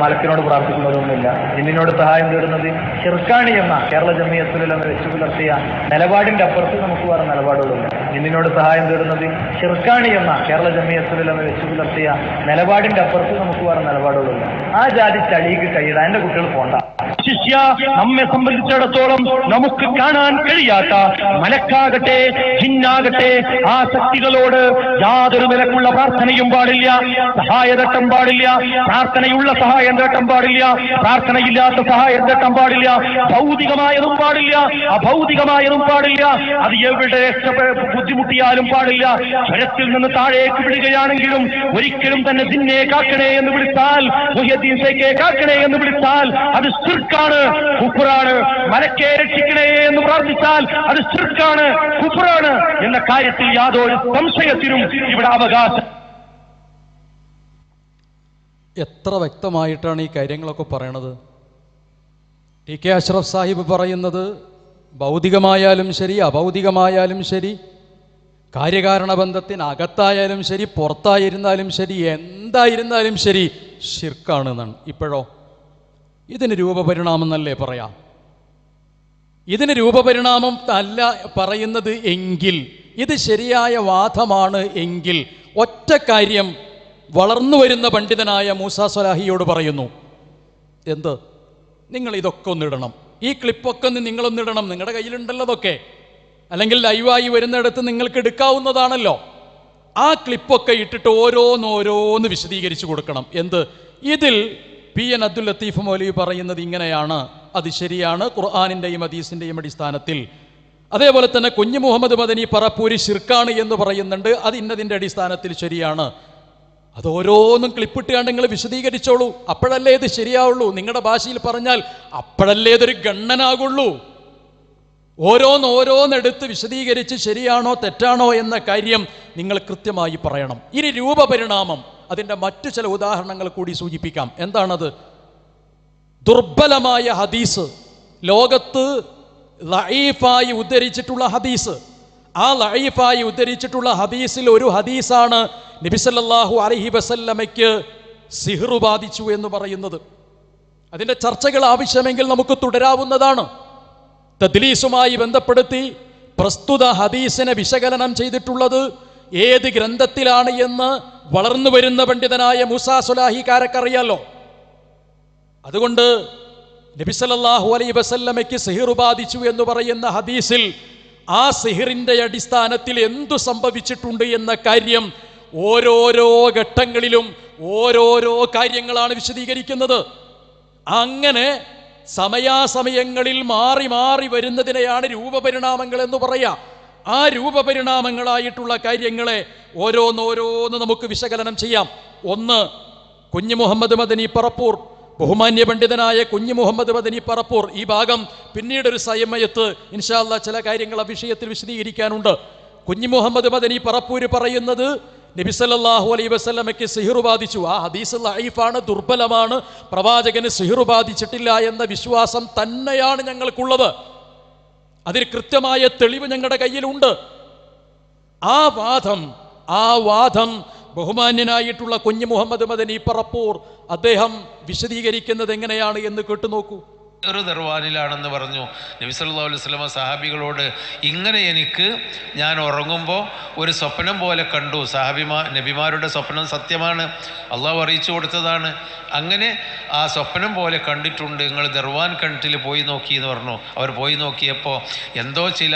മലക്കിനോട് പ്രാർത്ഥിക്കുന്നവരൊന്നുമില്ല. ജിന്നിനോട് സഹായം തേടുന്നത് ഷിർക്കാണി എന്ന കേരള ജമിയത്തുലമ വെച്ചു പുലർത്തിയ നിലപാടിന്റെ അപ്പുറത്ത് നമുക്ക് വേറെ നിലപാടുകളില്ല. ജിന്നിനോട് സഹായം തേടുന്നത് ഷിർക്കാണി എന്ന കേരള ജമിയത്തുലമ വെച്ചു പുലർത്തിയ നിലപാടിന്റെ അപ്പുറത്ത് നമുക്ക് വേറെ നിലപാടുകളില്ല. ആ ജാതി ചളിക്ക് കൈയിടാൻ എന്റെ കുട്ടികൾ പോണ്ട. ശിഷ്യ, നമ്മെ സംബന്ധിച്ചിടത്തോളം നമുക്ക് കാണാൻ കഴിയാത്ത മലക്കാകട്ടെ ജിന്നാകട്ടെ ആ ശക്തികളോട് യാതൊരു നിലക്കുള്ള പ്രാർത്ഥനയും പാടില്ല, സഹായം പാടില്ല. പ്രാർത്ഥനയുള്ള സഹായം തേട്ടം പാടില്ല, പ്രാർത്ഥനയില്ലാത്ത സഹായം തേട്ടം പാടില്ല. ഭൗതികമായതും പാടില്ല, അഭൗതികമായതും പാടില്ല. അത് എവിടെ ബുദ്ധിമുട്ടിയാലും പാടില്ല. സ്വരത്തിൽ നിന്ന് താഴേക്ക് വിടുകയാണെങ്കിലും ഒരിക്കലും തന്നെ ജിന്നെ കാക്കണേ എന്ന് വിളിച്ചാൽ, മുഹ്യദ്ദീൻ സൈക്കെ കാക്കണേ എന്ന് വിളിച്ചാൽ അത് ശിർക്കാണ്, കുഫ്റാണ്. മലക്കെ രക്ഷിക്കണേ എന്ന് പ്രാർത്ഥിച്ചാൽ അത് ശിർക്കാണ്, കുഫ്റാണ് എന്ന കാര്യത്തിൽ യാതൊരു സംശയത്തിനും ഇവിടെ അവകാശം. എത്ര വ്യക്തമായിട്ടാണ് ഈ കാര്യങ്ങളൊക്കെ പറയണത്. ടി കെ അഷ്റഫ് സാഹിബ് പറയുന്നത് ഭൗതികമായാലും ശരി അഭൗതികമായാലും ശരി, കാര്യകാരണ ബന്ധത്തിനകത്തായാലും ശരി പുറത്തായിരുന്നാലും ശരി, എന്തായിരുന്നാലും ശരി ശിർക്കാണ് എന്നാണ്. ഇപ്പോഴോ ഇതിന് രൂപപരിണാമം എന്നല്ലേ പറയാം? ഇതിന് രൂപപരിണാമം അല്ല പറയുന്നത് എങ്കിൽ, ഇത് ശരിയായ വാദമാണ് എങ്കിൽ, ഒറ്റ കാര്യം വളർന്നു വരുന്ന പണ്ഡിതനായ മൂസ സ്വലാഹിയോട് പറയുന്നു. എന്ത്? നിങ്ങൾ ഇതൊക്കെ ഒന്നിടണം, ഈ ക്ലിപ്പൊക്കെ നിങ്ങളൊന്നിടണം. നിങ്ങളുടെ കയ്യിലുണ്ടല്ലോ അതൊക്കെ, അല്ലെങ്കിൽ ലൈവായി വരുന്നിടത്ത് നിങ്ങൾക്ക് എടുക്കാവുന്നതാണല്ലോ. ആ ക്ലിപ്പൊക്കെ ഇട്ടിട്ട് ഓരോന്നോരോന്ന് വിശദീകരിച്ചു കൊടുക്കണം. എന്ത്? ഇതിൽ പി എൻ അബ്ദുൽ ലത്തീഫ് മൗലവി പറയുന്നത് ഇങ്ങനെയാണ്, അത് ശരിയാണ് ഖുർആനിൻ്റെയും ഹദീസിൻ്റെയും അടിസ്ഥാനത്തിൽ. അതേപോലെ തന്നെ കുഞ്ഞു മുഹമ്മദ് മദനി പറപ്പൂരി ശിർക്കാണ് എന്ന് പറയുന്നുണ്ട്, അത് ഇന്നതിൻ്റെ അടിസ്ഥാനത്തിൽ ശരിയാണ്. അത് ഓരോന്നും ക്ലിപ്പിട്ടുകൊണ്ട് നിങ്ങൾ വിശദീകരിച്ചോളൂ, അപ്പോഴല്ലേ ഇത് ശരിയാവുള്ളൂ. നിങ്ങളുടെ ഭാഷയിൽ പറഞ്ഞാൽ അപ്പോഴല്ലേ ഇതൊരു ഗണ്ണനാകുള്ളൂ. ഓരോന്നെടുത്ത് വിശദീകരിച്ച് ശരിയാണോ തെറ്റാണോ എന്ന കാര്യം നിങ്ങൾ കൃത്യമായി പറയണം. ഇനി രൂപപരിണാമം, അതിൻ്റെ മറ്റു ചില ഉദാഹരണങ്ങൾ കൂടി സൂചിപ്പിക്കാം. എന്താണത്? ദുർബലമായ ഹദീസ്, ലോകത്ത് ലഈഫായി ഉദ്ധരിച്ചിട്ടുള്ള ഹദീസ്. ആ ലഈഫായി ഉദ്ധരിച്ചിട്ടുള്ള ഹദീസിൽ ഒരു ഹദീസാണ് നബി സല്ലല്ലാഹു അലൈഹി വസല്ലമയ്ക്ക് സിഹ്റ് ബാധിച്ചു എന്ന് പറയുന്നത്. അതിൻ്റെ ചർച്ചകൾ ആവശ്യമെങ്കിൽ നമുക്ക് തുടരാവുന്നതാണ്. തദ്ലീസുമായി ബന്ധപ്പെടുത്തി പ്രസ്തുത ഹദീസിനെ വിശകലനം ചെയ്തിട്ടുള്ളത് ഏത് ഗ്രന്ഥത്തിലാണ് എന്ന് വളർന്നു വരുന്ന പണ്ഡിതനായ മൂസാ സ്വലാഹിക്കാരക്കറിയാലോ. അതുകൊണ്ട് നബി സല്ലല്ലാഹു അലൈഹി വസല്ലമയ്ക്ക് സിഹ്റ് ബാധിച്ചു എന്ന് പറയുന്ന ഹദീസിൽ ആ സിഹ്റിന്റെ അടിസ്ഥാനത്തിൽ എന്തു സംഭവിച്ചിട്ടുണ്ട് എന്ന കാര്യം ഓരോരോ ഘട്ടങ്ങളിലും ഓരോരോ കാര്യങ്ങളാണ് വിശദീകരിക്കുന്നത്. അങ്ങനെ സമയാസമയങ്ങളിൽ മാറി മാറി വരുന്നതിനെയാണ് രൂപപരിണാമങ്ങൾ എന്ന് പറയാം. ആ രൂപപരിണാമങ്ങളായിട്ടുള്ള കാര്യങ്ങളെ ഓരോന്നോരോന്ന് നമുക്ക് വിശകലനം ചെയ്യാം. ഒന്ന്, കുഞ്ഞു മുഹമ്മദ് മദനി പറപ്പൂർ, ബഹുമാന്യ പണ്ഡിതനായ കുഞ്ഞു മുഹമ്മദ് മദനി പറപ്പൂർ. ഈ ഭാഗം പിന്നീടൊരു സമയത്ത് ഇൻഷാ അല്ലാഹ് ചില കാര്യങ്ങൾ ആ വിഷയത്തിൽ വിശദീകരിക്കാനുണ്ട്. കുഞ്ഞു മുഹമ്മദ് മദനി പറപ്പൂര് പറയുന്നത് നബി സല്ലല്ലാഹു അലൈഹി വസല്ലമയ്ക്ക് സിഹ്റ് ബാധിച്ചു. ആ ഹദീസ് ലഈഫാണ്, ദുർബലമാണ്, പ്രവാചകന് സിഹ്റ് ബാധിച്ചിട്ടില്ല എന്ന വിശ്വാസം തന്നെയാണ് ഞങ്ങൾക്കുള്ളത്. അതിന് കൃത്യമായ തെളിവ് ഞങ്ങളുടെ കയ്യിലുണ്ട്. ആ വാദം ബഹുമാന്യനായിട്ടുള്ള കുഞ്ഞു മുഹമ്മദ് മദനി പറപ്പൂർ അദ്ദേഹം വിശദീകരിക്കുന്നത് എങ്ങനെയാണ് എന്ന് കേട്ടുനോക്കൂ. ഒരു ദർവാനിലാണെന്ന് പറഞ്ഞു. നബി സല്ലല്ലാഹു അലൈഹി വസല്ലം സഹാബികളോട് ഇങ്ങനെ എനിക്ക് ഞാൻ ഉറങ്ങുമ്പോൾ ഒരു സ്വപ്നം പോലെ കണ്ടു. നബിമാരുടെ സ്വപ്നം സത്യമാണ്, അള്ളാഹു അറിയിച്ചു കൊടുത്തതാണ്. അങ്ങനെ ആ സ്വപ്നം പോലെ കണ്ടിട്ടുണ്ട്, നിങ്ങൾ ദർവാൻ കിണറ്റിൽ പോയി നോക്കി എന്ന് പറഞ്ഞു. അവർ പോയി നോക്കിയപ്പോൾ എന്തോ ചില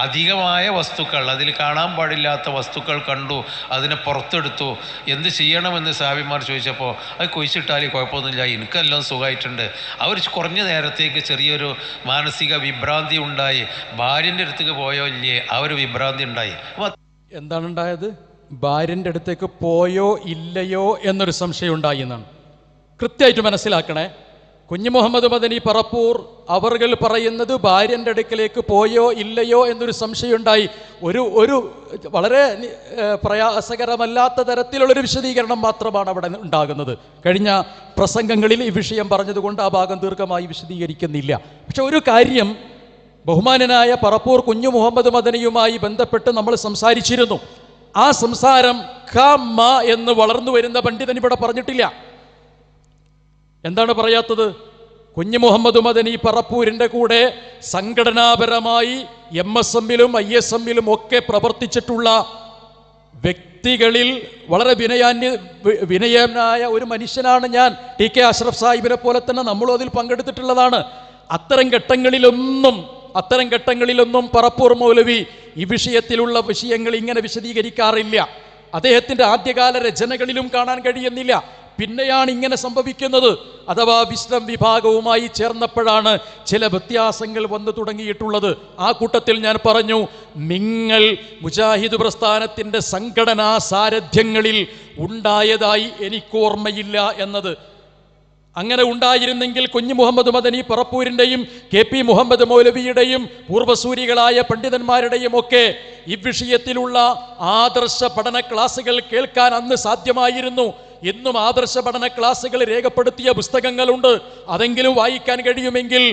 അധികമായ വസ്തുക്കൾ, അതിൽ കാണാൻ പാടില്ലാത്ത വസ്തുക്കൾ കണ്ടു. അതിനെ പുറത്തെടുത്തു. എന്ത് ചെയ്യണമെന്ന് സഹാബിമാർ ചോദിച്ചപ്പോൾ അത് കുഴിച്ചിട്ടാൽ കുഴപ്പമൊന്നുമില്ല, എനിക്കെല്ലാം സുഖമായിട്ടുണ്ട്. അവർ കുറഞ്ഞ നേരത്തേക്ക് ചെറിയൊരു മാനസിക വിഭ്രാന്തി ഉണ്ടായി. ഭാര്യൻ്റെ അടുത്തേക്ക് പോയോ ഇല്ലേ ആ ഒരു വിഭ്രാന്തി ഉണ്ടായി. എന്താണ് ഉണ്ടായത്? ഭാര്യൻ്റെ അടുത്തേക്ക് പോയോ ഇല്ലയോ എന്നൊരു സംശയം ഉണ്ടായി എന്നാണ്. കൃത്യമായിട്ട് മനസ്സിലാക്കണേ. കുഞ്ഞു മുഹമ്മദ് മദനി പറപ്പൂർ അവർകൾ പറയുന്നത് ഭാര്യൻ്റെ അടുക്കലേക്ക് പോയോ ഇല്ലയോ എന്നൊരു സംശയം ഉണ്ടായി. ഒരു വളരെ പ്രയാസകരമല്ലാത്ത തരത്തിലുള്ളൊരു വിശദീകരണം മാത്രമാണ് അവിടെ ഉണ്ടാകുന്നത്. കഴിഞ്ഞ പ്രസംഗങ്ങളിൽ ഈ വിഷയം പറഞ്ഞതുകൊണ്ട് ആ ഭാഗം ദീർഘമായി വിശദീകരിക്കുന്നില്ല. പക്ഷെ ഒരു കാര്യം, ബഹുമാനനായ പറപ്പൂർ കുഞ്ഞു മുഹമ്മദ് മദനിയുമായി ബന്ധപ്പെട്ട് നമ്മൾ സംസാരിച്ചിരുന്നു. ആ സംസാരം എന്ന് വളർന്നു വരുന്ന പണ്ഡിതൻ ഇവിടെ പറഞ്ഞിട്ടില്ല. എന്താണ് പറയാത്തത്? കുഞ്ഞു മുഹമ്മദ് മദനി പറപ്പൂരിൻ്റെ കൂടെ സംഘടനാപരമായി MSMലും ISMലും ഒക്കെ പ്രവർത്തിച്ചിട്ടുള്ള വ്യക്തികളിൽ വളരെ വിനയനായ ഒരു മനുഷ്യനാണ് ഞാൻ. TK അഷ്റഫ് സാഹിബിനെ പോലെ തന്നെ നമ്മളും അതിൽ പങ്കെടുത്തിട്ടുള്ളതാണ്. അത്തരം ഘട്ടങ്ങളിലൊന്നും പറപ്പൂർ മൗലവി ഈ വിഷയത്തിലുള്ള വിഷയങ്ങൾ ഇങ്ങനെ വിശദീകരിക്കാറില്ല. അദ്ദേഹത്തിൻ്റെ ആദ്യകാല രചനകളിലും കാണാൻ കഴിയുന്നില്ല. പിന്നെയാണ് ഇങ്ങനെ സംഭവിക്കുന്നത്. അഥവാ വിശ്രം വിഭാഗവുമായി ചേർന്നപ്പോഴാണ് ചില വ്യത്യാസങ്ങൾ വന്നു തുടങ്ങിയിട്ടുള്ളത്. ആ കൂട്ടത്തിൽ ഞാൻ പറഞ്ഞു, നിങ്ങൾ മുജാഹിദ് പ്രസ്ഥാനത്തിൻ്റെ സംഘടനാ സാരഥ്യങ്ങളിൽ ഉണ്ടായതായി എനിക്കോർമ്മയില്ല എന്നത്. അങ്ങനെ ഉണ്ടായിരുന്നെങ്കിൽ കുഞ്ഞു മുഹമ്മദ് മദനി പറപ്പൂരിൻ്റെയും KP മുഹമ്മദ് മൗലവിയുടെയും പൂർവ്വസൂരികളായ പണ്ഡിതന്മാരുടെയും ഒക്കെ ഈ വിഷയത്തിലുള്ള ആദർശ പഠന ക്ലാസുകൾ കേൾക്കാൻ അന്ന് സാധ്യമായിരുന്നു. ഇന്നും ആദർശ പഠന ക്ലാസുകൾ രേഖപ്പെടുത്തിയ പുസ്തകങ്ങളുണ്ട്. അതെങ്കിലും വായിക്കാൻ കഴിയുമെങ്കിൽ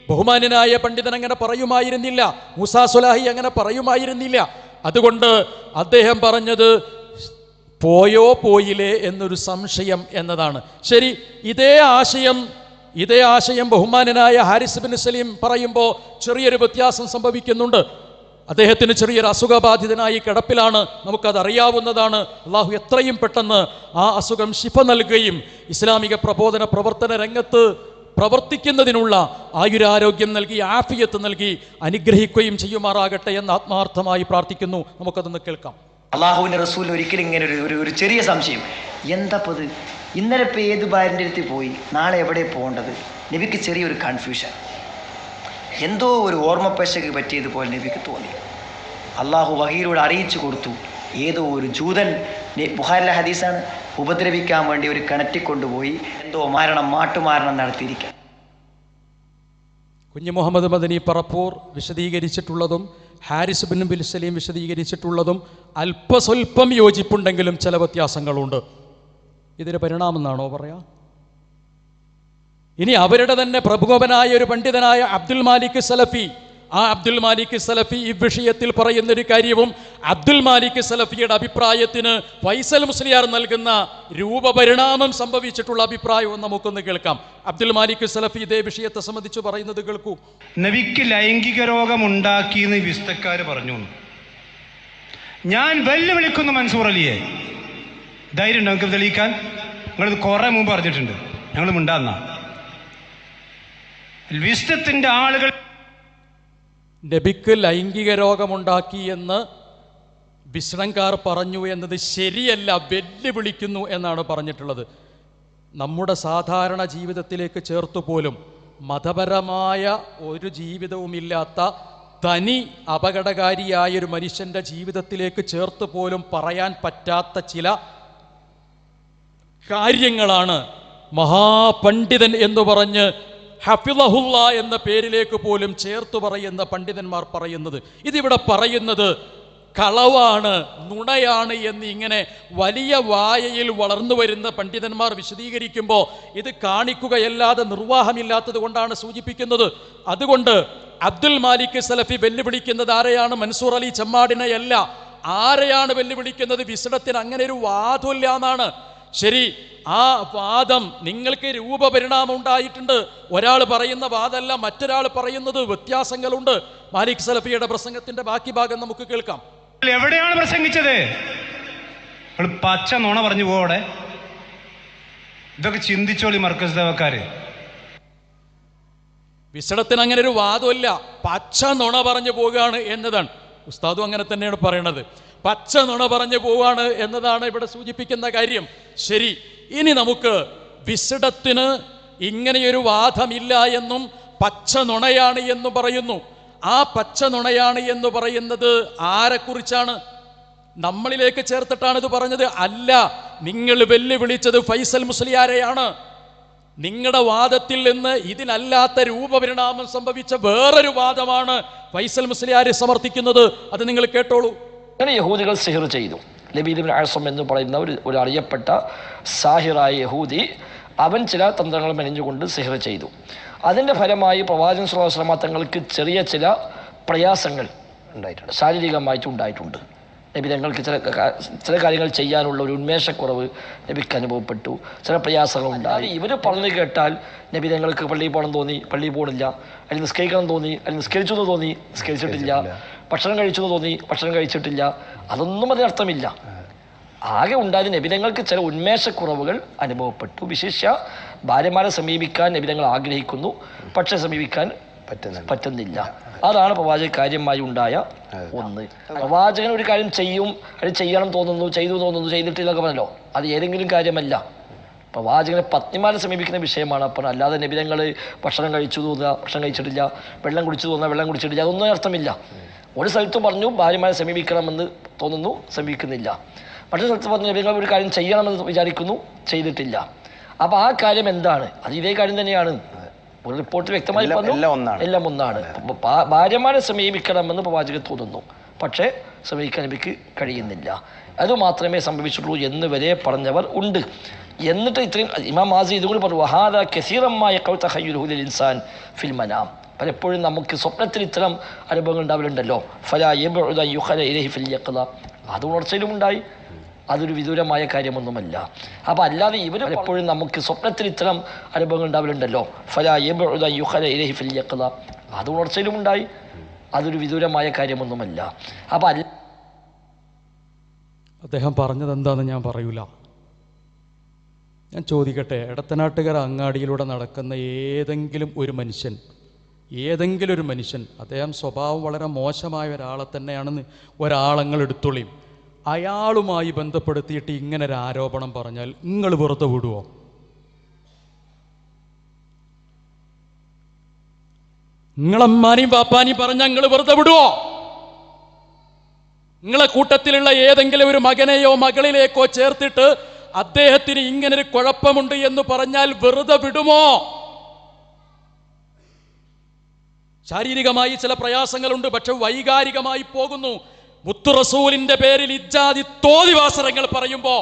ബഹുമാന്യനായ പണ്ഡിതൻ അങ്ങനെ പറയുമായിരുന്നില്ല, മൂസാ സ്വലാഹി അങ്ങനെ പറയുമായിരുന്നില്ല. അതുകൊണ്ട് അദ്ദേഹം പറഞ്ഞത് പോയോ പോയില്ലേ എന്നൊരു സംശയം എന്നതാണ്. ശരി, ഇതേ ആശയം ബഹുമാനനായ ഹാരിസ് ബിൻ സലീം പറയുമ്പോൾ ചെറിയൊരു വ്യത്യാസം സംഭവിക്കുന്നുണ്ട്. അദ്ദേഹത്തിന് ചെറിയൊരു അസുഖബാധിതനായി കിടപ്പിലാണ്, നമുക്കതറിയാവുന്നതാണ്. അള്ളാഹു എത്രയും പെട്ടെന്ന് ആ അസുഖം ശിഫ നൽകുകയും ഇസ്ലാമിക പ്രബോധന പ്രവർത്തന രംഗത്ത് പ്രവർത്തിക്കുന്നതിനുള്ള ആയുരാരോഗ്യം നൽകി, ആഫിയത്ത് നൽകി അനുഗ്രഹിക്കുകയും ചെയ്യുമാറാകട്ടെ എന്ന് ആത്മാർത്ഥമായി പ്രാർത്ഥിക്കുന്നു. നമുക്കതൊന്ന് കേൾക്കാം. അള്ളാഹുവിൻ്റെ റസൂൽ ഒരിക്കലും ഇങ്ങനെ ഒരു ചെറിയ സംശയം, എന്താപ്പത് ഇന്നലെ ഇപ്പോൾ ഏത് ഭാര്യൻ്റെ അടുത്ത് പോയി, നാളെ എവിടെ പോകേണ്ടത്? നബിക്ക് ചെറിയൊരു കൺഫ്യൂഷൻ, എന്തോ ഒരു ഓർമ്മപ്പശക്ക് പറ്റിയതുപോലെ നബിക്ക് തോന്നി. അള്ളാഹു വഹീയിലൂടെ അറിയിച്ചു കൊടുത്തു, ഏതോ ഒരു ജൂതൻ, ബുഖാരിലെ ഹദീസാണ്, ഉപദ്രവിക്കാൻ വേണ്ടി ഒരു കിണറ്റിക്കൊണ്ടുപോയി എന്തോ മാട്ടുമാരണം നടത്തിയിരിക്കാം. കുഞ്ഞു മുഹമ്മദ് മദനി പറപ്പൂർ വിശദീകരിച്ചിട്ടുള്ളതും ഹാരിസ് ബിൻ സലീം വിശദീകരിച്ചിട്ടുള്ളതും അല്പസ്വല്പം യോജിപ്പുണ്ടെങ്കിലും ചില വ്യത്യാസങ്ങളുണ്ട്. ഇതിന് പരിണാമെന്നാണോ പറയാ? ഇനി അവരുടെ തന്നെ പ്രമുഖനായ ഒരു പണ്ഡിതനായ അബ്ദുൽ മാലിക് സലഫി, ആ അബ്ദുൽ മാലിക് സലഫി ഈ വിഷയത്തിൽ പറയുന്നൊരു കാര്യവും അബ്ദുൽ മാലിക് സലഫിയുടെ അഭിപ്രായത്തിന് ഫൈസൽ മുസ്ലിയാർ നൽകുന്ന രൂപപരിണാമം സംഭവിച്ചിട്ടുള്ള അഭിപ്രായവും നമുക്കൊന്ന് കേൾക്കാം. അബ്ദുൽ മാലിക് സലഫി ഇതേ വിഷയത്തെ സംബന്ധിച്ച് പറയുന്നത് കേൾക്കൂ. നബിക്ക് ലൈംഗിക രോഗമുണ്ടാക്കിയെന്ന് വിസ്തക്കാർ പറഞ്ഞു. ഞാൻ വെല്ലുവിളിക്കുന്നു മൻസൂർ അലിയെ, ധൈര്യം ഉണ്ടോ നിങ്ങൾക്ക് തെളിയിക്കാൻ? നിങ്ങളിത് കുറെ മുമ്പ് പറഞ്ഞിട്ടുണ്ട്, ഞങ്ങൾ മിണ്ടാന്ന വിസ്തത്തിന്റെ ആളുകൾ നബിക്ക് ലൈംഗിക രോഗമുണ്ടാക്കി എന്ന് വിശ്രംകാർ പറഞ്ഞു എന്നത് ശരിയല്ല, വെല്ലുവിളിക്കുന്നു എന്നാണ് പറഞ്ഞിട്ടുള്ളത്. നമ്മുടെ സാധാരണ ജീവിതത്തിലേക്ക് ചേർത്തുപോലും മതപരമായ ഒരു ജീവിതവുമില്ലാത്ത തനി അപകടകാരിയായൊരു മനുഷ്യൻ്റെ ജീവിതത്തിലേക്ക് ചേർത്ത് പോലും പറയാൻ പറ്റാത്ത ചില കാര്യങ്ങളാണ് മഹാപണ്ഡിതൻ എന്ന് പറഞ്ഞ് ഹഫിളഹുല്ല എന്ന പേരിലേക്ക് പോലും ചേർത്ത് പറയുന്ന പണ്ഡിതന്മാർ പറയുന്നത്. ഇതിവിടെ പറയുന്നത് കളവാണ്, നുണയാണ് എന്ന് ഇങ്ങനെ വലിയ വായയിൽ വളർന്നു വരുന്ന പണ്ഡിതന്മാർ വിശദീകരിക്കുമ്പോൾ ഇത് കാണിക്കുകയല്ലാതെ നിർവാഹമില്ലാത്തത് കൊണ്ടാണ് സൂചിപ്പിക്കുന്നത്. അതുകൊണ്ട് അബ്ദുൽ മാലിക് സലഫി വെല്ലുവിളിക്കുന്നത് ആരെയാണ്? മൻസൂർ അലി ചെമ്മാടിനെയല്ല. ആരെയാണ് വെല്ലുവിളിക്കുന്നത്? വിസ്ഡത്തിന് അങ്ങനെ ഒരു വാദമില്ല എന്നാണ്. ശരി, ആ വാദം നിങ്ങൾക്ക് രൂപപരിണാമം ഉണ്ടായിട്ടുണ്ട്. ഒരാൾ പറയുന്ന വാദമല്ല മറ്റൊരാൾ പറയുന്നത്, വ്യത്യാസങ്ങളുണ്ട്. മാലിക് സലഫിയുടെ പ്രസംഗത്തിന്റെ ബാക്കി ഭാഗം നമുക്ക് കേൾക്കാം. എവിടെയാണ് പ്രസംഗിച്ചത്? പച്ച നുണ പറഞ്ഞു പോടെ. ഇതൊക്കെ ചിന്തിച്ചോളി മർക്കസ് ദേവക്കാര്. വിസടത്തിന് അങ്ങനെ ഒരു വാദമില്ല, പച്ച നുണ പറഞ്ഞു പോവുകയാണ് എന്നതാണ്. ഉസ്താദും അങ്ങനെ തന്നെയാണ് പറയണത്, പച്ച നുണ പറഞ്ഞു പോവാണ് എന്നതാണ് ഇവിടെ സൂചിപ്പിക്കുന്ന കാര്യം. ശരി, ഇനി നമുക്ക് വിസടത്തിന് ഇങ്ങനെയൊരു വാദമില്ല എന്നും പച്ച നുണയാണ് എന്ന് പറയുന്നു. ആ പച്ച നുണയാണ് എന്ന് പറയുന്നത് ആരെക്കുറിച്ചാണ്? നമ്മളിലേക്ക് ചേർത്തിട്ടാണ് ഇത് പറഞ്ഞത്? അല്ല, നിങ്ങൾ വെല്ലുവിളിച്ചത് ഫൈസൽ മുസ്ലിയാരെയാണ്. നിങ്ങളുടെ വാദത്തിൽ നിന്ന് ഇതിനല്ലാത്ത രൂപപരിണാമം സംഭവിച്ച വേറൊരു വാദമാണ് ഫൈസൽ മുസ്ലിയാർ സമർത്ഥിക്കുന്നത്. അത് നിങ്ങൾ കേട്ടോളൂ. അങ്ങനെ യഹൂദികൾ സിഹിർ ചെയ്തു. ലബീദ് ഇബ്നു അഅസം എന്ന് പറയുന്ന ഒരു അറിയപ്പെട്ട സാഹിറായ യഹൂദി, അവൻ ചില തന്ത്രങ്ങൾ മെനഞ്ഞുകൊണ്ട് സിഹിർ ചെയ്തു. അതിൻ്റെ ഫലമായി പ്രവാചകൻ സ്വല്ലല്ലാഹു അലൈഹി വസല്ലം തങ്ങൾക്ക് ചെറിയ ചില പ്രയാസങ്ങൾ ഉണ്ടായിട്ടുണ്ട്, ശാരീരികമായിട്ട് ഉണ്ടായിട്ടുണ്ട്. നബി തങ്ങൾക്ക് ചില കാര്യങ്ങൾ ചെയ്യാനുള്ള ഒരു ഉന്മേഷക്കുറവ് നബിക്ക് അനുഭവപ്പെട്ടു, ചില പ്രയാസങ്ങൾ ഉണ്ടായി. ഇവർ പറഞ്ഞു കേട്ടാൽ നബി തങ്ങൾക്ക് പള്ളിയിൽ പോകണം തോന്നി, പള്ളിയിൽ പോകണില്ല. അല്ലെങ്കിൽ നിസ്കരിക്കണം തോന്നി, അല്ലെങ്കിൽ നിസ്കരിച്ചു എന്ന് തോന്നി, നിസ്കരിച്ചിട്ടില്ല. ഭക്ഷണം കഴിച്ചു എന്ന് തോന്നി, ഭക്ഷണം കഴിച്ചിട്ടില്ല. അതൊന്നും അതിനർത്ഥമില്ല. ആകെ ഉണ്ടായത് നബിതങ്ങൾക്ക് ചില ഉന്മേഷക്കുറവുകൾ അനുഭവപ്പെട്ടു. വിശേഷ ഭാര്യമാരെ സമീപിക്കാൻ നബിതങ്ങൾ ആഗ്രഹിക്കുന്നു, പക്ഷെ സമീപിക്കാൻ പറ്റുന്നില്ല. അതാണ് പ്രവാചക കാര്യമായി ഉണ്ടായ ഒന്ന്. പ്രവാചകൻ ഒരു കാര്യം ചെയ്യും, അത് ചെയ്യണം തോന്നുന്നു, ചെയ്തു തോന്നുന്നു, ചെയ്തിട്ടില്ലൊക്കെ പറഞ്ഞല്ലോ, അത് ഏതെങ്കിലും കാര്യമല്ല. പ്രവാചകനെ പത്നിമാരെ സമീപിക്കുന്ന വിഷയമാണ്. അപ്പം അല്ലാതെ നബിതങ്ങൾ ഭക്ഷണം കഴിച്ചു തോന്നുക, ഭക്ഷണം കഴിച്ചിട്ടില്ല, വെള്ളം കുടിച്ചു തോന്നുക, വെള്ളം കുടിച്ചിട്ടില്ല, അതൊന്നും അർത്ഥമില്ല. ഒരു സ്ഥലത്ത് പറഞ്ഞു ഭാര്യമാരെ സമീപിക്കണമെന്ന് തോന്നുന്നു, സമീപിക്കുന്നില്ല. മറ്റൊരു സ്ഥലത്ത് പറഞ്ഞു നബികൾ ഒരു കാര്യം ചെയ്യണമെന്ന് വിചാരിക്കുന്നു, ചെയ്തിട്ടില്ല. അപ്പം ആ കാര്യം എന്താണ്? അത് ഇതേ കാര്യം തന്നെയാണ്. ഒരു റിപ്പോർട്ട് വ്യക്തമായി പറഞ്ഞു എല്ലാം ഒന്നാണ്. ഭാര്യമാരെ സമീപിക്കണമെന്ന് പ്രവാചകൻ തോന്നുന്നു, പക്ഷേ സമീപിക്കാൻ നബിക്ക് കഴിയുന്നില്ല. അതുമാത്രമേ സംഭവിച്ചിട്ടുള്ളൂ എന്ന് വരെ പറഞ്ഞവർ ഉണ്ട്. എന്നിട്ട് ഇത്രയും ഇമാം മാസി ഇതുകൂടി പറഞ്ഞു, വഹാദ കസീറമായ ഖൗതഖയ്യുലുൽ ഇൻസാൻ ഫിൽ മനാം. പലപ്പോഴും നമുക്ക് സ്വപ്നത്തിൽ ഇത്തരം അനുഭവങ്ങൾ ഉണ്ടാവലുണ്ടല്ലോ. ഫലാ യബ്ഉദ യുഖല ഇലൈഹി ഫിൽ യഖ്ള. അത് ഉണർച്ചയിലും ഉണ്ടായി, അതൊരു വിദൂരമായ കാര്യമൊന്നുമല്ല. അപ്പം അല്ലാതെ ഇവർ എപ്പോഴും നമുക്ക് സ്വപ്നത്തിൽ ഇത്തരം അനുഭവങ്ങൾ ഉണ്ടാവലുണ്ടല്ലോ. ഫലാ യബ്ഉദ യുഖല ഇലൈഹി ഫിൽ യഖ്ള. അത് ഉണർച്ചയിലും ഉണ്ടായി, അതൊരു വിദൂരമായ കാര്യമൊന്നുമല്ല. അപ്പം അദ്ദേഹം പറഞ്ഞത് എന്താണെന്ന് ഞാൻ പറയൂല. ഞാൻ ചോദിക്കട്ടെ, എടത്തനാട്ടുകര അങ്ങാടിയിലൂടെ നടക്കുന്ന ഏതെങ്കിലും ഒരു മനുഷ്യൻ അദ്ദേഹം സ്വഭാവം വളരെ മോശമായ ഒരാളെ തന്നെയാണെന്ന് ഒരാളങ്ങൾ എടുത്തോളിയും, അയാളുമായി ബന്ധപ്പെടുത്തിയിട്ട് ഇങ്ങനെ ഒരു ആരോപണം പറഞ്ഞാൽ നിങ്ങൾ വെറുതെ വിടുവോ? നിങ്ങളമ്മാനെയും പാപ്പാനെയും പറഞ്ഞാൽ നിങ്ങൾ വെറുതെ വിടുവോ? നിങ്ങളെ കൂട്ടത്തിലുള്ള ഏതെങ്കിലും ഒരു മകനെയോ മകളിലേക്കോ ചേർത്തിട്ട് അദ്ദേഹത്തിന് ഇങ്ങനൊരു കുഴപ്പമുണ്ട് എന്ന് പറഞ്ഞാൽ വെറുതെ വിടുമോ? ശാരീരികമായി ചില പ്രയാസങ്ങളുണ്ട്, പക്ഷെ വൈകാരികമായി പോകുന്നു. മുത്തു റസൂലിന്റെ പേരിൽ ഇജ്ജാതി തോന്നിവാസരങ്ങൾ പറയുമ്പോ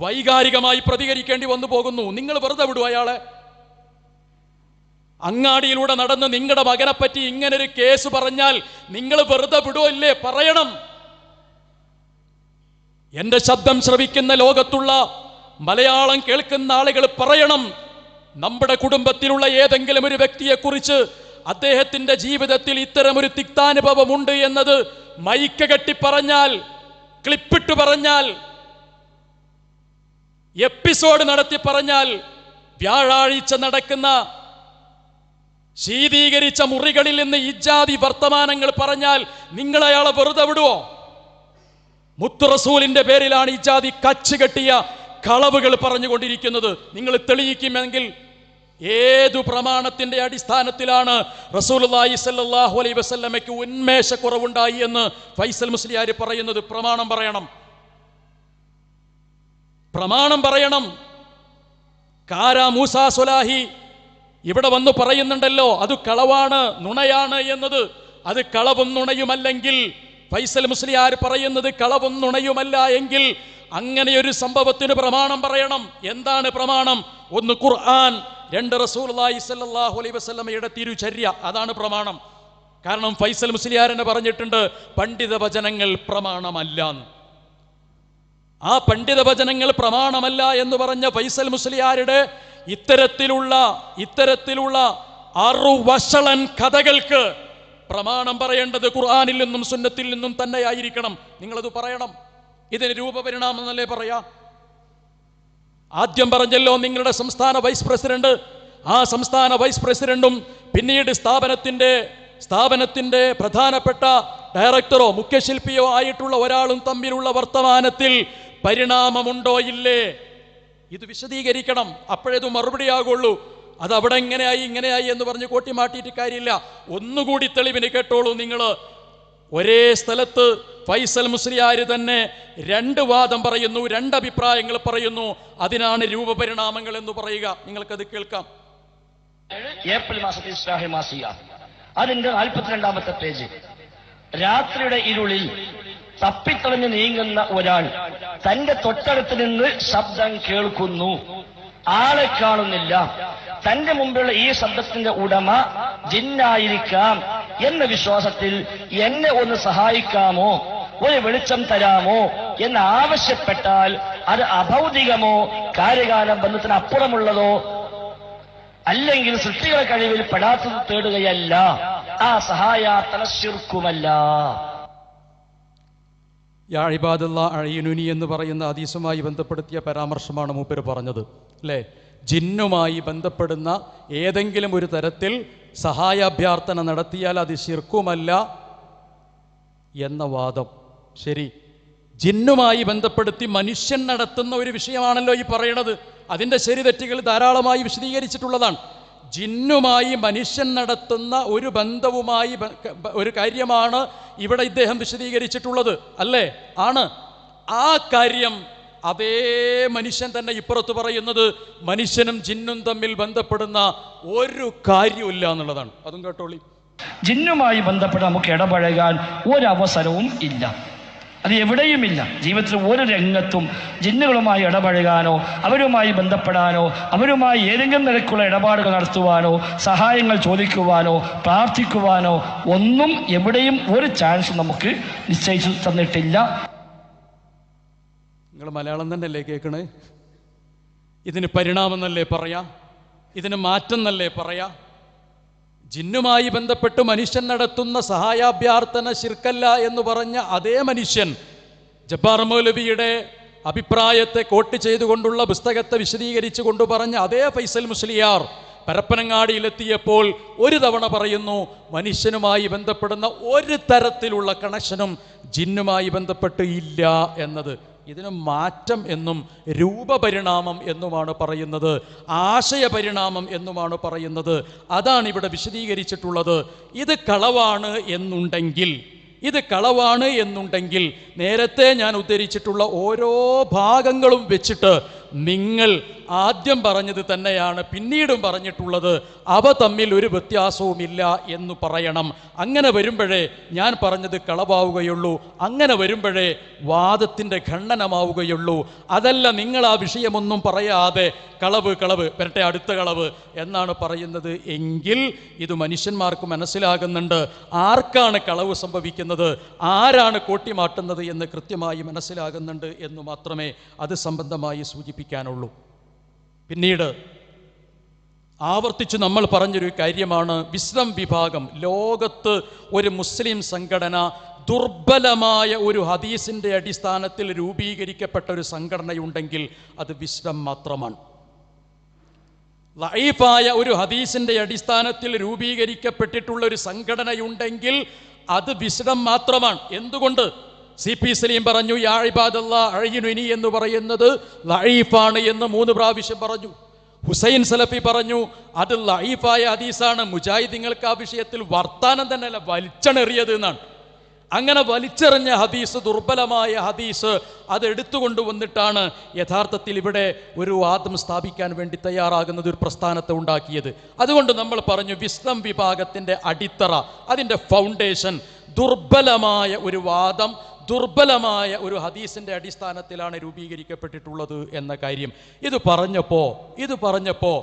വൈകാരികമായി പ്രതികരിക്കേണ്ടി വന്നു പോകുന്നു. നിങ്ങൾ വെറുതെ വിടുവോ അയാളെ? അങ്ങാടിയിലൂടെ നടന്ന് നിങ്ങളുടെ മകനെ പറ്റി ഇങ്ങനൊരു കേസ് പറഞ്ഞാൽ നിങ്ങൾ വെറുതെ വിടുവോ? ഇല്ലേ? പറയണം. എന്റെ ശബ്ദം ശ്രവിക്കുന്ന ലോകത്തുള്ള മലയാളം കേൾക്കുന്ന ആളുകൾ പറയണം. നമ്മുടെ കുടുംബത്തിലുള്ള ഏതെങ്കിലും ഒരു വ്യക്തിയെക്കുറിച്ച് അദ്ദേഹത്തിന്റെ ജീവിതത്തിൽ ഇത്തരമൊരു തിക്താനുഭവമുണ്ട് എന്നത് മൈക്ക് കെട്ടി പറഞ്ഞാൽ, ക്ലിപ്പിട്ട് പറഞ്ഞാൽ, എപ്പിസോഡ് നടത്തി പറഞ്ഞാൽ, വ്യാഴാഴ്ച നടക്കുന്ന ശീതീകരിച്ച മുറികളിൽ നിന്ന് ഇജ്ജാതി വർത്തമാനങ്ങൾ പറഞ്ഞാൽ നിങ്ങൾ അയാളെ വെറുതെ വിടുവോ? മുത്തു റസൂലിന്റെ പേരിലാണ് ഇജ്ജാതി കച്ച് കെട്ടിയ കളവുകൾ പറഞ്ഞുകൊണ്ടിരിക്കുന്നത്. നിങ്ങൾ തെളിയിക്കുമെങ്കിൽ ഏതു പ്രമാണത്തിന്റെ അടിസ്ഥാനത്തിലാണ് റസൂലുള്ളാഹി സ്വല്ലല്ലാഹു അലൈഹി വസല്ലമയ്ക്ക് ഉന്മേഷക്കുറവുണ്ടായി എന്ന് ഫൈസൽ മുസ്ലിയാർ പറയുന്നത്? പ്രമാണം പറയണം. കാരാ മൂസ സ്വലാഹി ഇവിടെ വന്ന് പറയുന്നുണ്ടല്ലോ, അത് കളവാണ്, നുണയാണ് എന്നത്. അത് കളവും നുണയുമല്ലെങ്കിൽ, ഫൈസൽ മുസ്ലിയാർ പറയുന്നത് കളവും നുണയുമല്ല എങ്കിൽ അങ്ങനെയൊരു സംഭവത്തിന് പ്രമാണം പറയണം. എന്താണ് പ്രമാണം? ഒന്ന് ഖുർആൻ, രണ്ട് റസൂലുള്ളാഹി സ്വല്ലല്ലാഹു അലൈഹി വസല്ലമയുടെ തിരുചര്യ. അതാണ് പ്രമാണം. കാരണം ഫൈസൽ മുസ്ലിയാർ തന്നെ പറഞ്ഞിട്ടുണ്ട്, പണ്ഡിത വചനങ്ങൾ പ്രമാണമല്ല. ആ പണ്ഡിത വചനങ്ങൾ പ്രമാണമല്ല എന്ന് പറഞ്ഞ ഫൈസൽ മുസ്ലിയാരുടെ ഇത്തരത്തിലുള്ള അറുവഷളൻ കഥകൾക്ക് പ്രമാണം പറയേണ്ടത് ഖുർആനിൽ നിന്നും സുന്നത്തിൽ നിന്നും തന്നെയായിരിക്കണം. നിങ്ങളത് പറയണം. ഇതിന് രൂപപരിണാമം എന്നല്ലേ പറയാ? ആദ്യം പറഞ്ഞല്ലോ നിങ്ങളുടെ സംസ്ഥാന വൈസ് പ്രസിഡന്റ്, ആ സംസ്ഥാന വൈസ് പ്രസിഡന്റും പിന്നീട് സ്ഥാപനത്തിന്റെ പ്രധാനപ്പെട്ട ഡയറക്ടറോ മുഖ്യശില്പിയോ ആയിട്ടുള്ള ഒരാളും തമ്മിലുള്ള വർത്തമാനത്തിൽ പരിണാമമുണ്ടോ ഇല്ലേ? ഇത് വിശദീകരിക്കണം. അപ്പോഴേത് മറുപടിയാകുള്ളൂ. അത് അവിടെ ഇങ്ങനെയായി എന്ന് പറഞ്ഞ് കോട്ടിമാട്ടിയിട്ട് കാര്യമില്ല. ഒന്നുകൂടി തെളിവിന് കേട്ടോളൂ. നിങ്ങൾ ഒരേ സ്ഥലത്ത് ഫൈസൽ മുസ്ലിയാർ തന്നെ രണ്ട് വാദം പറയുന്നു, രണ്ട് അഭിപ്രായങ്ങൾ പറയുന്നു. അതിനാണ് രൂപപരിണാമങ്ങൾ എന്ന് പറയുക. നിങ്ങൾക്കത് കേൾക്കാം. ഏപ്രിൽ മാസത്തിൽ ഇസ്ലാഹി മാസിക, അതിന്റെ 42-ാമത്തെ പേജ്. രാത്രിയുടെ ഇരുളിൽ തപ്പിത്തളഞ്ഞ് നീങ്ങുന്ന ഒരാൾ തന്റെ തൊട്ടടുത്ത് നിന്ന് ശബ്ദം കേൾക്കുന്നു. ആളെ കാണുന്നില്ല. തന്റെ മുമ്പിലുള്ള ഈ ശബ്ദത്തിന്റെ ഉടമ ജിന്നായിരിക്കാം എന്ന വിശ്വാസത്തിൽ എന്നെ ഒന്ന് സഹായിക്കാമോ, ഒരു വെളിച്ചം തരാമോ എന്ന് ആവശ്യപ്പെട്ടാൽ അത് അഭൗതികമോ കാര്യകാല ബന്ധത്തിന് അപ്പുറമുള്ളതോ അല്ലെങ്കിൽ സൃഷ്ടികളുടെ കഴിവിൽ പെടാത്തത് തേടുകയല്ല. ആ സഹായാർത്ഥന ശിർക്കുമല്ല. യാ ഇബാദല്ലാ അഴീനുനി എന്ന് പറയുന്ന ഹദീസുമായി ബന്ധപ്പെടുത്തിയ പരാമർശമാണ് മൂപ്പര് പറഞ്ഞത് അല്ലേ? ജിന്നുമായി ബന്ധപ്പെടുന്ന ഏതെങ്കിലും ഒരു തരത്തിൽ സഹായാഭ്യർത്ഥന നടത്തിയാൽ അത് ശിർക്കുമല്ല എന്ന വാദം. ശരി, ജിന്നുമായി ബന്ധപ്പെടുത്തി മനുഷ്യൻ നടത്തുന്ന ഒരു വിഷയമാണല്ലോ ഈ പറയണത്. അതിൻ്റെ ശരി തെറ്റുകൾ ധാരാളമായി വിശദീകരിച്ചിട്ടുള്ളതാണ്. ജിന്നുമായി മനുഷ്യൻ നടത്തുന്ന ഒരു ബന്ധവുമായി ഒരു കാര്യമാണ് ഇവിടെ ഇദ്ദേഹം വിശദീകരിച്ചിട്ടുള്ളത് അല്ലേ? ആണ്. ആ കാര്യം അതേ മനുഷ്യൻ തന്നെ ഇപ്പുറത്ത് പറയുന്നത് മനുഷ്യനും ജിന്നും തമ്മിൽ ബന്ധപ്പെടുന്ന ഒരു കാര്യമില്ല എന്നുള്ളതാണ്. അതും കേട്ടോളി. ജിന്നുമായി ബന്ധപ്പെട്ട് നമുക്ക് ഇടപഴകാൻ ഒരവസരവും ഇല്ല. അത് എവിടെയുമില്ല. ജീവിതത്തിൽ ഒരു രംഗത്തും ജിന്നുകളുമായി ഇടപഴകാനോ അവരുമായി ബന്ധപ്പെടാനോ അവരുമായി ഏതെങ്കിലും നിലക്കുള്ള ഇടപാടുകൾ നടത്തുവാനോ സഹായങ്ങൾ ചോദിക്കുവാനോ പ്രാർത്ഥിക്കുവാനോ ഒന്നും എവിടെയും ഒരു ചാൻസ് നമുക്ക് നിശ്ചയിച്ചു തന്നിട്ടില്ല. നിങ്ങൾ മലയാളം തന്നെയല്ലേ കേൾക്കണേ? ഇതിന് പരിണാമം എന്നല്ലേ പറയാ? ഇതിന് മാറ്റം എന്നല്ലേ പറയാ? ജിന്നുമായി ബന്ധപ്പെട്ട് മനുഷ്യൻ നടത്തുന്ന സഹായാഭ്യർത്ഥന ശിർക്കല്ല എന്ന് പറഞ്ഞ അതേ മനുഷ്യൻ ജബ്ബാർ മൗലവിയുടെ അഭിപ്രായത്തെ കോട്ട് ചെയ്തുകൊണ്ടുള്ള പുസ്തകത്തെ വിശദീകരിച്ചു കൊണ്ട് പറഞ്ഞ അതേ ഫൈസൽ മുസ്ലിയാർ പരപ്പനങ്ങാടിയിലെത്തിയപ്പോൾ ഒരു തവണ പറയുന്നു മനുഷ്യനുമായി ബന്ധപ്പെടുന്ന ഒരു തരത്തിലുള്ള കണക്ഷനും ജിന്നുമായി ബന്ധപ്പെട്ട് ഇല്ല എന്നത്. ഇതിന് മാറ്റം എന്നും രൂപപരിണാമം എന്നുമാണ് പറയുന്നത്, ആശയപരിണാമം എന്നുമാണ് പറയുന്നത്. അതാണ് ഇവിടെ വിശദീകരിച്ചിട്ടുള്ളത്. ഇത് കളവാണ് എന്നുണ്ടെങ്കിൽ നേരത്തെ ഞാൻ ഉദ്ധരിച്ചിട്ടുള്ള ഓരോ ഭാഗങ്ങളും വെച്ചിട്ട് നിങ്ങൾ ആദ്യം പറഞ്ഞത് തന്നെയാണ് പിന്നീടും പറഞ്ഞിട്ടുള്ളത്. അവ തമ്മിൽ ഒരു വ്യത്യാസവുമില്ല എന്ന് പറയണം. അങ്ങനെ വരുമ്പോഴേ ഞാൻ പറഞ്ഞത് കളവാവുകയുള്ളൂ. അങ്ങനെ വരുമ്പോഴേ വാദത്തിൻ്റെ ഖണ്ഡനമാവുകയുള്ളൂ. അതല്ല നിങ്ങൾ ആ വിഷയമൊന്നും പറയാതെ കളവ് വരട്ടെ അടുത്ത കളവ് എന്നാണ് പറയുന്നത് എങ്കിൽ ഇത് മനുഷ്യന്മാർക്ക് മനസ്സിലാകുന്നുണ്ട് ആർക്കാണ് കളവ് സംഭവിക്കുന്നത്, ആരാണ് കോട്ടിമാട്ടുന്നത് എന്ന് കൃത്യമായി മനസ്സിലാകുന്നുണ്ട് എന്ന് മാത്രമേ അത് സംബന്ധമായി സൂചിപ്പിക്കാനുള്ളൂ. പിന്നീട് ആവർത്തിച്ച് നമ്മൾ പറഞ്ഞൊരു കാര്യമാണ് വിസ്ഡം വിഭാഗം. ലോകത്ത് ഒരു മുസ്ലിം സംഘടന ദുർബലമായ ഒരു ഹദീസിൻ്റെ അടിസ്ഥാനത്തിൽ രൂപീകരിക്കപ്പെട്ട ഒരു സംഘടനയുണ്ടെങ്കിൽ അത് വിസ്ഡം മാത്രമാണ്. ലഈഫായ ഒരു ഹദീസിൻ്റെ അടിസ്ഥാനത്തിൽ രൂപീകരിക്കപ്പെട്ടിട്ടുള്ള ഒരു സംഘടനയുണ്ടെങ്കിൽ അത് വിസ്ഡം മാത്രമാണ്. എന്തുകൊണ്ട്? CP സലീം പറഞ്ഞു യാ ഇബാദല്ലാ അഴീനുനി എന്ന് പറയുന്നത് ലഈഫാണ് എന്ന് 3 പ്രാവശ്യം പറഞ്ഞു. ഹുസൈൻ സലഫി പറഞ്ഞു അത് ലഈഫായ ഹദീസാണ്. മുജാഹിദീങ്ങൾക്ക് ആ വിഷയത്തിൽ വർത്താനം തന്നെയല്ല വലിച്ചെറിയത് എന്നാണ്. അങ്ങനെ വലിച്ചെറിഞ്ഞ ഹദീസ്, ദുർബലമായ ഹദീസ്, അത് എടുത്തുകൊണ്ടുവന്നിട്ടാണ് യഥാർത്ഥത്തിൽ ഇവിടെ ഒരു വാദം സ്ഥാപിക്കാൻ വേണ്ടി തയ്യാറാകുന്നത്, ഒരു പ്രസ്ഥാനത്തെ ഉണ്ടാക്കിയത്. അതുകൊണ്ട് നമ്മൾ പറഞ്ഞു വിസ്ഡം വിഭാഗത്തിൻ്റെ അടിത്തറ, അതിൻ്റെ ഫൗണ്ടേഷൻ ദുർബലമായ ഒരു വാദം, ദുർബലമായ ഒരു ഹദീസിൻ്റെ അടിസ്ഥാനത്തിലാണ് രൂപീകരിക്കപ്പെട്ടിട്ടുള്ളത് എന്ന കാര്യം. ഇത് പറഞ്ഞപ്പോൾ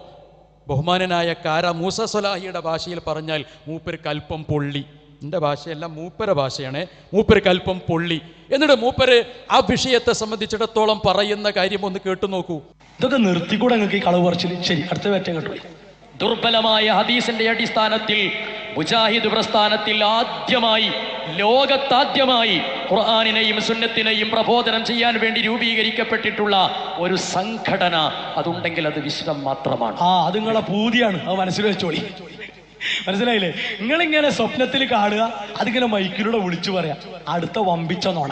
ബഹുമാനനായ കാര മൂസ സ്വലാഹിയുടെ ഭാഷയിൽ പറഞ്ഞാൽ മൂപ്പർക്ക് അല്പം പൊള്ളി. എൻ്റെ ഭാഷയല്ല, മൂപ്പര ഭാഷയാണ്. മൂപ്പർക്ക് അല്പം പൊള്ളി. എന്നിട്ട് മൂപ്പര് ആ വിഷയത്തെ സംബന്ധിച്ചിടത്തോളം പറയുന്ന കാര്യം ഒന്ന് കേട്ടു നോക്കൂ. ഇതൊക്കെ നിർത്തിക്കൂടെ നിങ്ങൾക്ക് ഈ കളവ് പറച്ചില്? ശരി, അടുത്ത വേറ്റം കേട്ടു. ദുർബലമായ ഹദീസിന്റെ അടിസ്ഥാനത്തിൽ മുജാഹിദ് പ്രസ്ഥാനത്തിൽ ആദ്യമായി, ലോകത്താദ്യമായി ഖുർആനിനെയും സുന്നത്തിനെയും പ്രബോധനം ചെയ്യാൻ വേണ്ടി രൂപീകരിക്കപ്പെട്ടിട്ടുള്ള ഒരു സംഘടന അതുണ്ടെങ്കിൽ അത് വിശ്വം മാത്രമാണ്. അത് നിങ്ങളെ പൂതിയാണ്, അത് മനസ്സിൽ വെച്ചോളി. മനസ്സിലായില്ലേ? നിങ്ങളിങ്ങനെ സ്വപ്നത്തിൽ കാണുക, അതിങ്ങനെ മൈക്കിലൂടെ വിളിച്ചു പറയാ, അടുത്ത വമ്പിച്ച നോണ.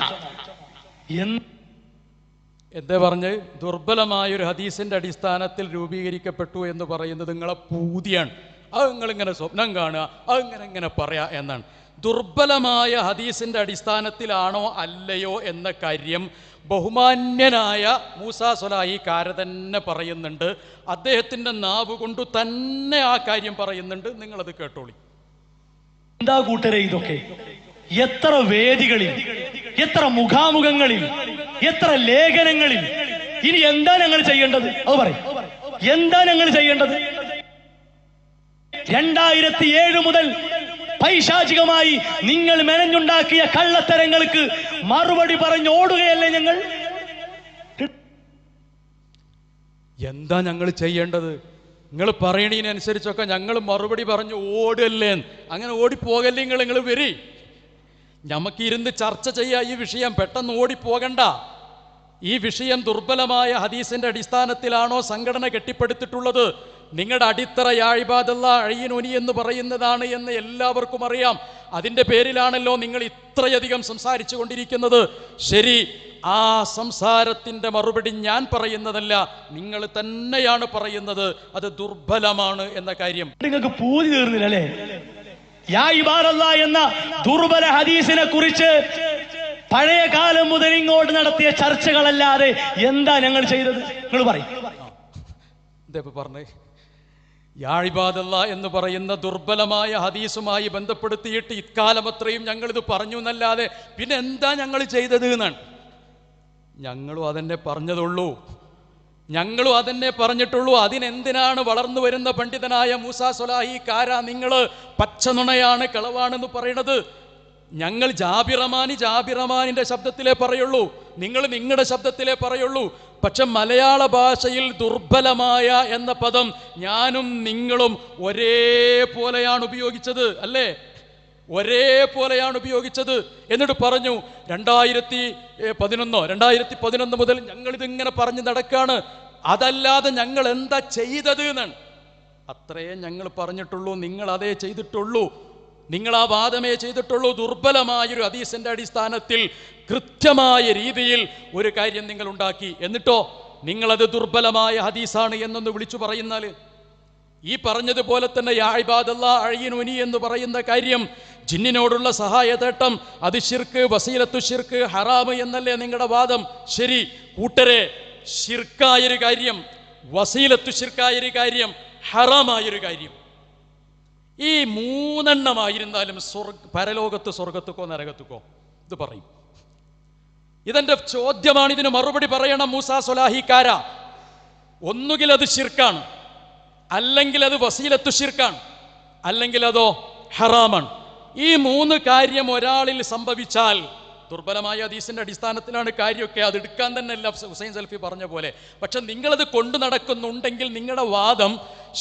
എന്താ പറഞ്ഞ്? ദുർബലമായൊരു ഹദീസിന്റെ അടിസ്ഥാനത്തിൽ രൂപീകരിക്കപ്പെട്ടു എന്ന് പറയുന്നത് നിങ്ങളെ പൂതിയാണ്. അത് നിങ്ങളിങ്ങനെ സ്വപ്നം കാണുക, അത് ഇങ്ങനെ പറയാ എന്നാണ്. ദുർബലമായ ഹദീസിന്റെ അടിസ്ഥാനത്തിലാണോ അല്ലയോ എന്ന കാര്യം ബഹുമാന്യനായ മൂസാ സ്വലാഹി കാര തന്നെ പറയുന്നുണ്ട്. അദ്ദേഹത്തിന്റെ നാവ് കൊണ്ട് തന്നെ ആ കാര്യം പറയുന്നുണ്ട്. നിങ്ങളത് കേട്ടോളി. എന്താ കൂട്ടരെ ഇതൊക്കെ? എത്ര വേദികളിൽ, എത്ര മുഖാമുഖങ്ങളിൽ, എത്ര ലേഖനങ്ങളിൽ. ഇനി എന്താ ഞങ്ങൾ ചെയ്യേണ്ടത്? അത് പറയും. എന്താ ഞങ്ങൾ ചെയ്യേണ്ടത്? 2007 മുതൽ പൈശാചികമായി നിങ്ങൾ മെനഞ്ഞുണ്ടാക്കിയ കള്ളത്തരങ്ങൾക്ക് മറുപടി പറഞ്ഞോടുകയല്ലേ ഞങ്ങൾ? എന്താ ഞങ്ങൾ ചെയ്യേണ്ടത്? നിങ്ങൾ പറയണതിനനുസരിച്ചൊക്കെ ഞങ്ങൾ മറുപടി പറഞ്ഞു ഓടല്ലേ? അങ്ങനെ ഓടിപ്പോകല്ലേ? നിങ്ങൾ വരി, നമുക്കിരുന്ന് ചർച്ച ചെയ്യാം ഈ വിഷയം. പെട്ടെന്ന് ഓടിപ്പോകണ്ട. ഈ വിഷയം ദുർബലമായ ഹദീസിന്റെ അടിസ്ഥാനത്തിലാണോ സംഘടന കെട്ടിപ്പടുത്തിട്ടുള്ളത്? നിങ്ങളുടെ അടിത്തറ യാ ഇബാദല്ലാ അഴീനുനി എന്ന് പറയുന്നതാണ് എന്ന് എല്ലാവർക്കും അറിയാം. അതിൻ്റെ പേരിലാണല്ലോ നിങ്ങൾ ഇത്രയധികം സംസാരിച്ചു കൊണ്ടിരിക്കുന്നത്. ശരി, ആ സംസാരത്തിൻ്റെ മറുപടി ഞാൻ പറയുന്നതല്ല, നിങ്ങൾ തന്നെയാണ് പറയുന്നത്. അത് ദുർബലമാണ് എന്ന കാര്യം. നിങ്ങൾക്ക് പൂതി തീർന്നില്ല അല്ലേ? യാ ഇബാദല്ലാ എന്ന ദുർബല ഹദീസിനെ കുറിച്ച് പഴയ കാലം മുതൽ ഇങ്ങോട്ട് നടത്തിയ ചർച്ചകളല്ലാതെ എന്താ ഞങ്ങൾ ചെയ്തത്? നിങ്ങൾ പറയും. പറഞ്ഞേ, യാ ഇബാദല്ലാ എന്ന് പറയുന്ന ദുർബലമായ ഹദീസുമായി ബന്ധപ്പെടുത്തിയിട്ട് ഇക്കാലം അത്രയും ഞങ്ങളിത് പറഞ്ഞു എന്നല്ലാതെ പിന്നെ എന്താ ഞങ്ങൾ ചെയ്തത് എന്നാണ്. ഞങ്ങളും അതെന്നെ പറഞ്ഞതുള്ളൂ, ഞങ്ങളും അതെന്നെ പറഞ്ഞിട്ടുള്ളൂ. അതിനെന്തിനാണ് വളർന്നു വരുന്ന പണ്ഡിതനായ മൂസാ സ്വലാഹി കാര നിങ്ങൾ പച്ചനുണയാണ്, കളവാണെന്ന് പറയണത്? ഞങ്ങൾ ജാബിറമാനിന്റെ ശബ്ദത്തിലേ പറയുള്ളൂ, നിങ്ങൾ നിങ്ങളുടെ ശബ്ദത്തിലേ പറയുള്ളൂ. പക്ഷെ മലയാള ഭാഷയിൽ ദുർബലമായ എന്ന പദം ഞാനും നിങ്ങളും ഒരേപോലെയാണ് ഉപയോഗിച്ചത്, അല്ലേ? ഒരേപോലെയാണ് ഉപയോഗിച്ചത്. എന്നിട്ട് പറഞ്ഞു 2011 മുതൽ ഞങ്ങളിതിങ്ങനെ പറഞ്ഞു നടക്കാണ്. അതല്ലാതെ ഞങ്ങൾ എന്താ ചെയ്തത് എന്നാണ്. അത്രയേ ഞങ്ങൾ പറഞ്ഞിട്ടുള്ളൂ. നിങ്ങൾ അതേ ചെയ്തിട്ടുള്ളൂ. നിങ്ങൾ ആ വാദമേ ചെയ്തിട്ടുള്ളൂ. ദുർബലമായൊരു ഹദീസിന്റെ അടിസ്ഥാനത്തിൽ കൃത്യമായ രീതിയിൽ ഒരു കാര്യം നിങ്ങൾ ഉണ്ടാക്കി. എന്നിട്ടോ നിങ്ങളത് ദുർബലമായ ഹദീസാണ് എന്നൊന്ന് വിളിച്ചു പറയുന്നാൽ, ഈ പറഞ്ഞതുപോലെ തന്നെ യാ ഇബാദല്ലാ അഴീനുനി എന്ന് പറയുന്ന കാര്യം, ജിന്നിനോടുള്ള സഹായതേട്ടം, അത് ശിർക്ക്, വസീലത്തു ശിർക്ക്, ഹറാമ് എന്നല്ലേ നിങ്ങളുടെ വാദം? ശരി കൂട്ടരെ, ശിർക്കായൊരു കാര്യം, വസീലത്തു ശിർക്കായൊരു കാര്യം, ഹറാമായൊരു കാര്യം, ഈ മൂന്നെണ്ണമായിരുന്നാലും പരലോകത്ത് സ്വർഗത്തുക്കോ നരകത്തുക്കോ ഇത് പറയും. ഇതെന്റെ ചോദ്യമാണ്. ഇതിന് മറുപടി പറയണം മൂസാ സ്വലാഹിക്കാര. ഒന്നുകിൽ അത് ശിർക്കാണ്, അല്ലെങ്കിൽ അത് വസീലത്തു ശിർക്കാണ്, അല്ലെങ്കിൽ അതോ ഹറാമാണ്. ഈ മൂന്ന് കാര്യം ഒരാളിൽ സംഭവിച്ചാൽ, ദുർബലമായ ഹദീസിന്റെ അടിസ്ഥാനത്തിലാണ് കാര്യമൊക്കെ, അത് എടുക്കാൻ തന്നെ അല്ല ഹുസൈൻ സൽഫി പറഞ്ഞ പോലെ. പക്ഷെ നിങ്ങളത് കൊണ്ടു നടക്കുന്നുണ്ടെങ്കിൽ നിങ്ങളുടെ വാദം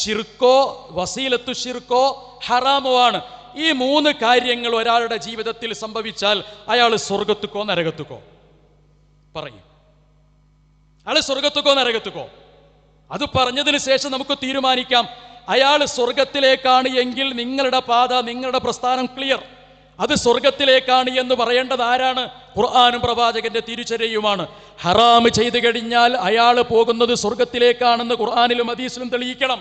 ശിർക്കോ വസീലത്തു ശിർക്കോ ഹറാമോ ആണ്. ഈ മൂന്ന് കാര്യങ്ങൾ ഒരാളുടെ ജീവിതത്തിൽ സംഭവിച്ചാൽ അയാൾ സ്വർഗത്തുക്കോ നരകത്തുക്കോ പറയും. അയാൾ സ്വർഗത്തുക്കോ നരകത്തുക്കോ? അത് പറഞ്ഞതിന് ശേഷം നമുക്ക് തീരുമാനിക്കാം. അയാൾ സ്വർഗത്തിലേക്കാണ് എങ്കിൽ നിങ്ങളുടെ പാത, നിങ്ങളുടെ പ്രസ്ഥാനം ക്ലിയർ. അത് സ്വർഗത്തിലേക്കാണ് എന്ന് പറയേണ്ടത് ആരാണ്? ഖുർആനും പ്രവാചകന്റെ തിരിച്ചറിയുമാണ്. ഹറാം ചെയ്തു കഴിഞ്ഞാൽ അയാൾ പോകുന്നത് സ്വർഗത്തിലേക്കാണെന്ന് ഖുർആനിലും ഹദീസിലും തെളിയിക്കണം.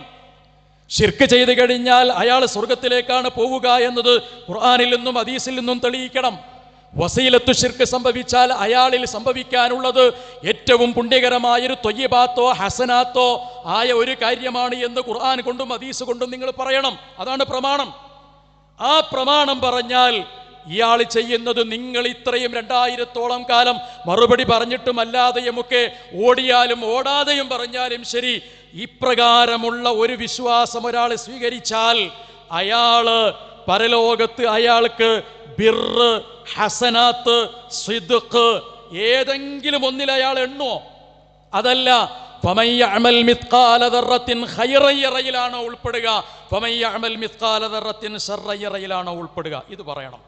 ശിർക്ക് ചെയ്തു കഴിഞ്ഞാൽ അയാൾ സ്വർഗത്തിലേക്കാണ് പോവുക എന്നത് ഖുർആനിൽ നിന്നും ഹദീസിൽ നിന്നും തെളിയിക്കണം. വസീലത്തു ശിർക്ക് സംഭവിച്ചാൽ അയാളിൽ സംഭവിക്കാനുള്ളത് ഏറ്റവും പുണ്യകരമായൊരു ത്വയ്യിബാത്തോ ഹസനാത്തോ ആയ ഒരു കാര്യമാണ് എന്ന് ഖുർആൻ കൊണ്ടും ഹദീസ് കൊണ്ടും നിങ്ങൾ പറയണം. അതാണ് പ്രമാണം. ആ പ്രമാണം പറഞ്ഞാൽ ഇയാൾ ചെയ്യുന്നത്, നിങ്ങൾ ഇത്രയും 2000-ഓളം കാലം മറുപടി പറഞ്ഞിട്ടും അല്ലാതെയുമൊക്കെ ഓടിയാലും ഓടാതെയും പറഞ്ഞാലും ശരി, ഇപ്രകാരമുള്ള ഒരു വിശ്വാസം ഒരാൾ സ്വീകരിച്ചാൽ അയാള് പരലോകത്ത് അയാൾക്ക് ബിർറ്, ഹസനാത്ത്, സിദ്ഖ് ഏതെങ്കിലും ഒന്നിൽ അയാൾ എണ്ണുമോ? അതല്ല. ഫമൻ യഅമൽ മിത്ഖാല ദർറത്തിൻ ഖൈറൻ യറയിലാണോ ഉൾപ്പെടുക, ഫമൻ യഅമൽ മിത്ഖാല ദർറത്തിൻ ശർറൻ യറയിലാണോ ഉൾപ്പെടുക? ഇത് പറയണം.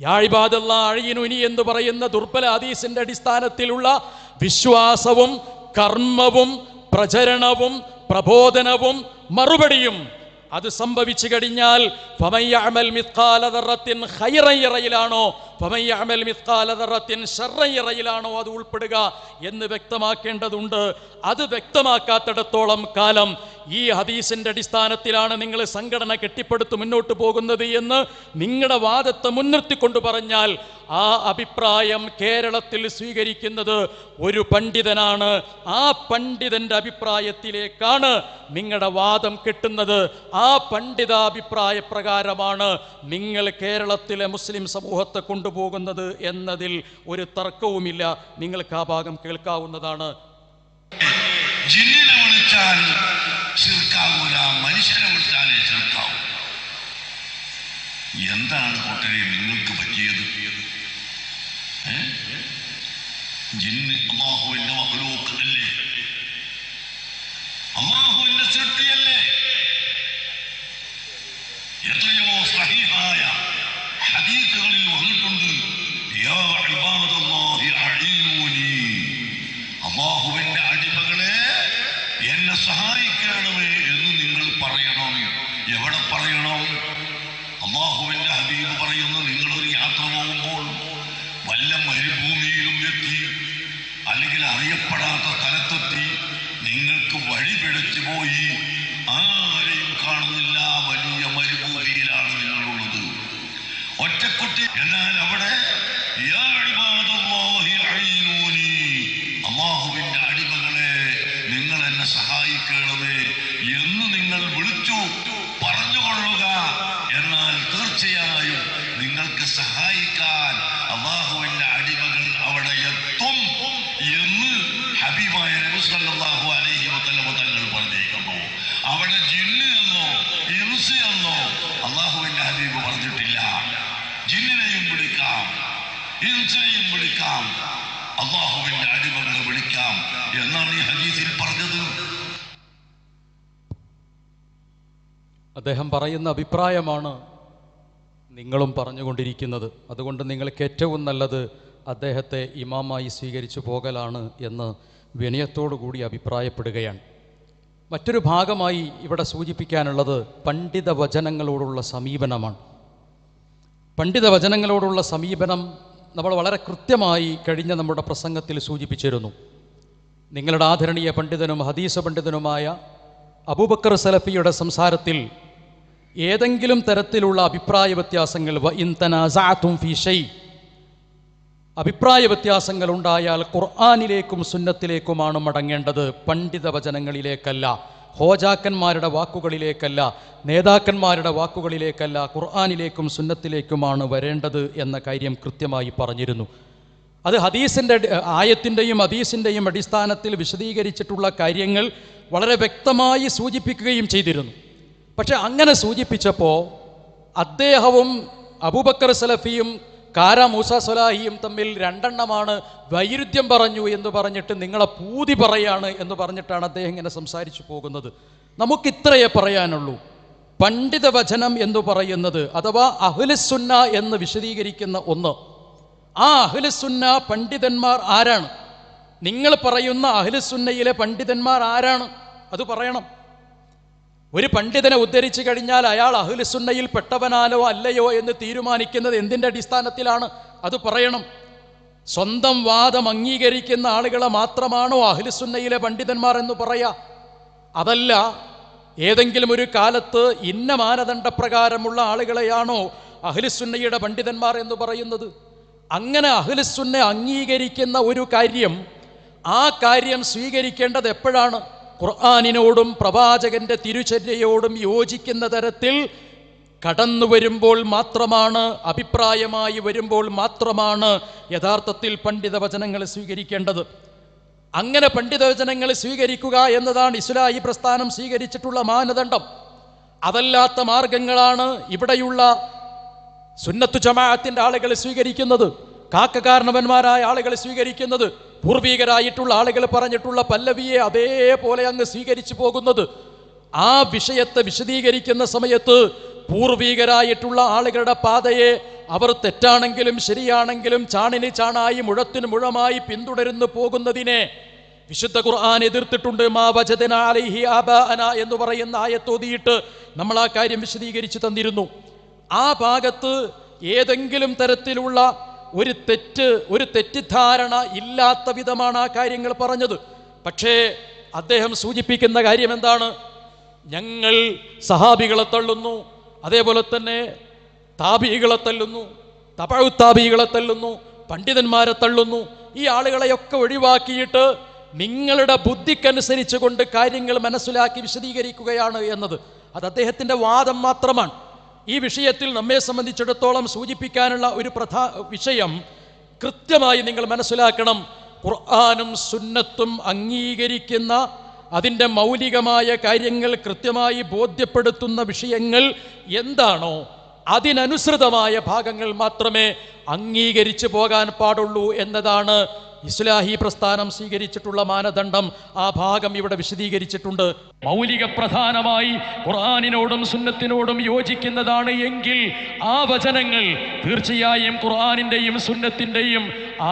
യാ ഇബാദല്ലാഹ് അഈനുനി എന്ന് പറയുന്ന ദുർബല ഹദീസിന്റെ അടിസ്ഥാനത്തിലുള്ള വിശ്വാസവും കർമ്മവും പ്രചരണവും പ്രബോധനവും മറുപടിയും അത് സംഭവിച്ചു കഴിഞ്ഞാൽ ഫമൻ യഅമൽ മിത്ഖാല ദർറത്തിൻ ഖൈറൻ യറയിലാണോ, ഫമൻ യഅമൽ മിത്ഖാല ദർറത്തിൻ ശർറൻ യറയിലാണോ അത് ഉൾപ്പെടുക എന്ന് വ്യക്തമാക്കേണ്ടതുണ്ട്. അത് വ്യക്തമാക്കാത്തിടത്തോളം കാലം ഈ ഹദീസിന്റെ അടിസ്ഥാനത്തിലാണ് നിങ്ങൾ സംഘടന കെട്ടിപ്പടുത്ത് മുന്നോട്ട് പോകുന്നത് എന്ന് നിങ്ങളുടെ വാദത്തെ മുൻനിർത്തിക്കൊണ്ട് പറഞ്ഞാൽ ആ അഭിപ്രായം കേരളത്തിൽ സ്വീകരിക്കുന്നത് ഒരു പണ്ഡിതനാണ്. ആ പണ്ഡിതന്റെ അഭിപ്രായത്തിലേക്കാണ് നിങ്ങളുടെ വാദം കെട്ടുന്നത്. ആ പണ്ഡിതാഭിപ്രായ പ്രകാരമാണ് നിങ്ങൾ കേരളത്തിലെ മുസ്ലിം സമൂഹത്തെ കൊണ്ടുപോകുന്നത് എന്നതിൽ ഒരു തർക്കവുമില്ല. നിങ്ങൾക്ക് ആ ഭാഗം കേൾക്കാവുന്നതാണ്. ജിന്നിനെ വിളിച്ചാൽ ശിർക്കാവൂല, മനുഷ്യനെ വിളിച്ചാലേ ശിർക്കാവൂ. എന്താണ് കൂട്ടരെ നിങ്ങൾക്ക് പറ്റിയത്? ജിന്ന് അല്ലാഹുവിന്റെ മഖ്ലൂഖല്ലേ, അല്ലാഹുവിന്റെ സൃഷ്ടിയല്ലേ? എത്രയോ സഹീഹായ ഹദീസുകളിൽ വന്നിട്ടുണ്ട്, യാ ഇബാദല്ലാഹി അഈനൂനി, അല്ലാഹുവിന്റെ അടിമകളെ എന്നെ സഹായിക്കണമേ എന്ന് നിങ്ങൾ പറയണം. എവിടെ പറയണം? അല്ലാഹുവിന്റെ ഹബീബ് പറയുന്നു, നിങ്ങളൊരു യാത്ര പോകുമ്പോൾ വല്ല മരുഭൂമിയിലും എത്തി, അല്ലെങ്കിൽ അറിയപ്പെടാത്ത സ്ഥലത്തെത്തി, നിങ്ങൾക്ക് വഴി പിഴച്ചു പോയി, ആരെയും കാണുന്നില്ല, വലിയ മരുഭൂമിയിലാണ് നിങ്ങളുള്ളത്, ഒറ്റക്കുട്ടി. എന്നാൽ അവിടെ യാ ഇബാദല്ലാഹി അഈനൂനി, അല്ലാഹുവിന്റെ അടിമകളെ നിങ്ങൾ എന്നെ സഹായിക്കണമേ എന്ന് നിങ്ങൾ വിളിച്ചു പറഞ്ഞുകൊള്ളുക. എന്നാൽ തീർച്ചയായും നിങ്ങൾക്ക് സഹായിക്കാൻ അല്ലാഹുവിന്റെ അടിമകൾ അവിടെ എത്തും എന്ന് ഹബീബായ നബി സല്ലല്ലാഹു അലൈഹി വസല്ലം തങ്ങൾ പറഞ്ഞിരിക്കുന്നു. അവിടെ ജിന്ന് എന്നോ ഇൻസ് എന്നോ അല്ലാഹുവിന്റെ ഹബീബ് പറഞ്ഞിട്ടില്ല. ജിന്നിനെയും വിളിക്കാം, ഇൻസിനെയും വിളിക്കാം, അല്ലാഹുവിന്റെ അടിമകളെ വിളിക്കാം എന്നാണ് ഈ ഹദീസിൽ പറഞ്ഞത്. അദ്ദേഹം പറയുന്ന അഭിപ്രായമാണ് നിങ്ങളും പറഞ്ഞുകൊണ്ടിരിക്കുന്നത്. അതുകൊണ്ട് നിങ്ങൾക്ക് ഏറ്റവും നല്ലത് അദ്ദേഹത്തെ ഇമാമായി സ്വീകരിച്ചു പോകലാണ് എന്ന് വിനയത്തോടു കൂടി അഭിപ്രായപ്പെടുകയാണ്. മറ്റൊരു ഭാഗമായി ഇവിടെ സൂചിപ്പിക്കാനുള്ളത് പണ്ഡിത വചനങ്ങളോടുള്ള സമീപനമാണ്. പണ്ഡിത വചനങ്ങളോടുള്ള സമീപനം നമ്മൾ വളരെ കൃത്യമായി കഴിഞ്ഞ നമ്മുടെ പ്രസംഗത്തിൽ സൂചിപ്പിച്ചിരുന്നു. നിങ്ങളുടെ ആദരണീയ പണ്ഡിതനും ഹദീസ് പണ്ഡിതനുമായ അബൂബക്കർ സലഫിയുടെ സംസാരത്തിൽ ഏതെങ്കിലും തരത്തിലുള്ള അഭിപ്രായ വ്യത്യാസങ്ങൾ അഭിപ്രായ വ്യത്യാസങ്ങൾ ഉണ്ടായാൽ ഖുർആനിലേക്കും സുന്നത്തിലേക്കുമാണ് മടങ്ങേണ്ടത്, പണ്ഡിത വചനങ്ങളിലേക്കല്ല, ഹോജാക്കന്മാരുടെ വാക്കുകളിലേക്കല്ല, നേതാക്കന്മാരുടെ വാക്കുകളിലേക്കല്ല, ഖുർആനിലേക്കും സുന്നത്തിലേക്കുമാണ് വരേണ്ടത് എന്ന കാര്യം കൃത്യമായി പറഞ്ഞിരുന്നു. അത് ഹദീസിൻ്റെ ആയത്തിൻ്റെയും ഹദീസിൻ്റെയും അടിസ്ഥാനത്തിൽ വിശദീകരിച്ചിട്ടുള്ള കാര്യങ്ങൾ വളരെ വ്യക്തമായി സൂചിപ്പിക്കുകയും ചെയ്തിരുന്നു. പക്ഷെ അങ്ങനെ സൂചിപ്പിച്ചപ്പോൾ അദ്ദേഹവും അബൂബക്കർ സലഫിയും കാര മൂസ സലാഹിയും തമ്മിൽ രണ്ടെണ്ണമാണ് വൈരുദ്ധ്യം പറഞ്ഞു എന്ന് പറഞ്ഞിട്ട് നിങ്ങളെ പൂതി പറയാണ് എന്ന് പറഞ്ഞിട്ടാണ് അദ്ദേഹം ഇങ്ങനെ സംസാരിച്ചു പോകുന്നത്. നമുക്കിത്രയേ പറയാനുള്ളൂ. പണ്ഡിത വചനം എന്ന് പറയുന്നത് അഥവാ അഹ്ലുസുന്ന എന്ന് വിശദീകരിക്കുന്ന ഒന്ന്, ആ അഹ്ലുസുന്ന പണ്ഡിതന്മാർ ആരാണ്? നിങ്ങൾ പറയുന്ന അഹ്ലുസുന്നയിലെ പണ്ഡിതന്മാർ ആരാണ്? അത് പറയണം. ഒരു പണ്ഡിതനെ ഉദ്ധരിച്ചു കഴിഞ്ഞാൽ അയാൾ അഹ്ലുസുന്നയിൽ പെട്ടവനാലോ അല്ലയോ എന്ന് തീരുമാനിക്കുന്നത് എന്തിൻ്റെ അടിസ്ഥാനത്തിലാണ്? അത് പറയണം. സ്വന്തം വാദം അംഗീകരിക്കുന്ന ആളുകളെ മാത്രമാണോ അഹ്ലുസുന്നയിലെ പണ്ഡിതന്മാർ എന്ന് പറയാ? അതല്ല, ഏതെങ്കിലും ഒരു കാലത്ത് ഇന്ന മാനദണ്ഡപ്രകാരമുള്ള ആളുകളെയാണോ അഹ്ലുസുന്നയുടെ പണ്ഡിതന്മാർ എന്ന് പറയുന്നത്? അങ്ങനെ അഹ്ലുസുന്ന അംഗീകരിക്കുന്ന ഒരു കാര്യം, ആ കാര്യം സ്വീകരിക്കേണ്ടത് എപ്പോഴാണ്? ഖുർആനിനോടും പ്രവാചകന്റെ തിരുചര്യയോടും യോജിക്കുന്ന തരത്തിൽ കടന്നു വരുമ്പോൾ മാത്രമാണ്, അഭിപ്രായമായി വരുമ്പോൾ മാത്രമാണ് യഥാർത്ഥത്തിൽ പണ്ഡിത വചനങ്ങൾ സ്വീകരിക്കേണ്ടത്. അങ്ങനെ പണ്ഡിത വചനങ്ങൾ സ്വീകരിക്കുക എന്നതാണ് ഇസ്ലാഹി പ്രസ്ഥാനം സ്വീകരിച്ചിട്ടുള്ള മാനദണ്ഡം. അതല്ലാത്ത മാർഗങ്ങളാണ് ഇവിടെയുള്ള സുന്നത്തു ജമാഅത്തിന്റെ ആളുകൾ സ്വീകരിക്കുന്നത്, കാക്കകാരണവന്മാരായ ആളുകൾ സ്വീകരിക്കുന്നത്, പൂർവികരായിട്ടുള്ള ആളുകൾ പറഞ്ഞിട്ടുള്ള പല്ലവിയെ അതേപോലെ അങ്ങ് സ്വീകരിച്ചു പോകുന്നത്. ആ വിഷയത്തെ വിശദീകരിക്കുന്ന സമയത്ത് പൂർവികരായിട്ടുള്ള ആളുകളുടെ പാതയെ അവർ തെറ്റാണെങ്കിലും ശരിയാണെങ്കിലും ചാണിന് ചാണായി മുഴത്തിന് മുഴമായി പിന്തുടരുന്നു പോകുന്നതിനെ വിശുദ്ധ ഖുർആൻ എതിർത്തിട്ടുണ്ട്. മാ വജദനാ അലൈഹി ആബാഅന എന്ന് പറയുന്ന ആയത്തോതിയിട്ട് നമ്മൾ ആ കാര്യം വിശദീകരിച്ചു തന്നിരുന്നു. ആ ഭാഗത്ത് ഏതെങ്കിലും തരത്തിലുള്ള ഒരു തെറ്റിദ്ധാരണ ഇല്ലാത്ത വിധമാണ് ആ കാര്യങ്ങൾ പറഞ്ഞത്. പക്ഷേ അദ്ദേഹം സൂചിപ്പിക്കുന്ന കാര്യം എന്താണ്? ഞങ്ങൾ സഹാബികളെ തള്ളുന്നു, അതേപോലെ തന്നെ താബികളെ തള്ളുന്നു, തബഉ താബികളെ തള്ളുന്നു, പണ്ഡിതന്മാരെ തള്ളുന്നു. ഈ ആളുകളെയൊക്കെ ഒഴിവാക്കിയിട്ട് നിങ്ങളുടെ ബുദ്ധിക്കനുസരിച്ച് കൊണ്ട് കാര്യങ്ങൾ മനസ്സിലാക്കി വിശദീകരിക്കുകയാണ് എന്നത് അത് അദ്ദേഹത്തിൻ്റെ വാദം മാത്രമാണ്. ഈ വിഷയത്തിൽ നമ്മെ സംബന്ധിച്ചിടത്തോളം സൂചിപ്പിക്കാനുള്ള ഒരു വിഷയം കൃത്യമായി നിങ്ങൾ മനസ്സിലാക്കണം. ഖുർആനും സുന്നത്തും അംഗീകരിക്കുന്ന അതിൻ്റെ മൗലികമായ കാര്യങ്ങൾ കൃത്യമായി ബോധ്യപ്പെടുത്തുന്ന വിഷയങ്ങൾ എന്താണോ അതിനനുസൃതമായ ഭാഗങ്ങൾ മാത്രമേ അംഗീകരിച്ചു പോകാൻ പാടുള്ളൂ എന്നതാണ് ഇസ്ലാഹി പ്രസ്ഥാനം സ്വീകരിച്ചിട്ടുള്ള മാനദണ്ഡം. ആ ഭാഗം ഇവിടെ വിശദീകരിച്ചിട്ടുണ്ട്. മൗലിക പ്രധാനമായി ഖുർആനിനോടും സുന്നത്തിനോടും യോജിക്കുന്നതാണ് എങ്കിൽ ആ വചനങ്ങൾ തീർച്ചയായും ഖുർആനിൻ്റെയും സുന്നത്തിൻ്റെയും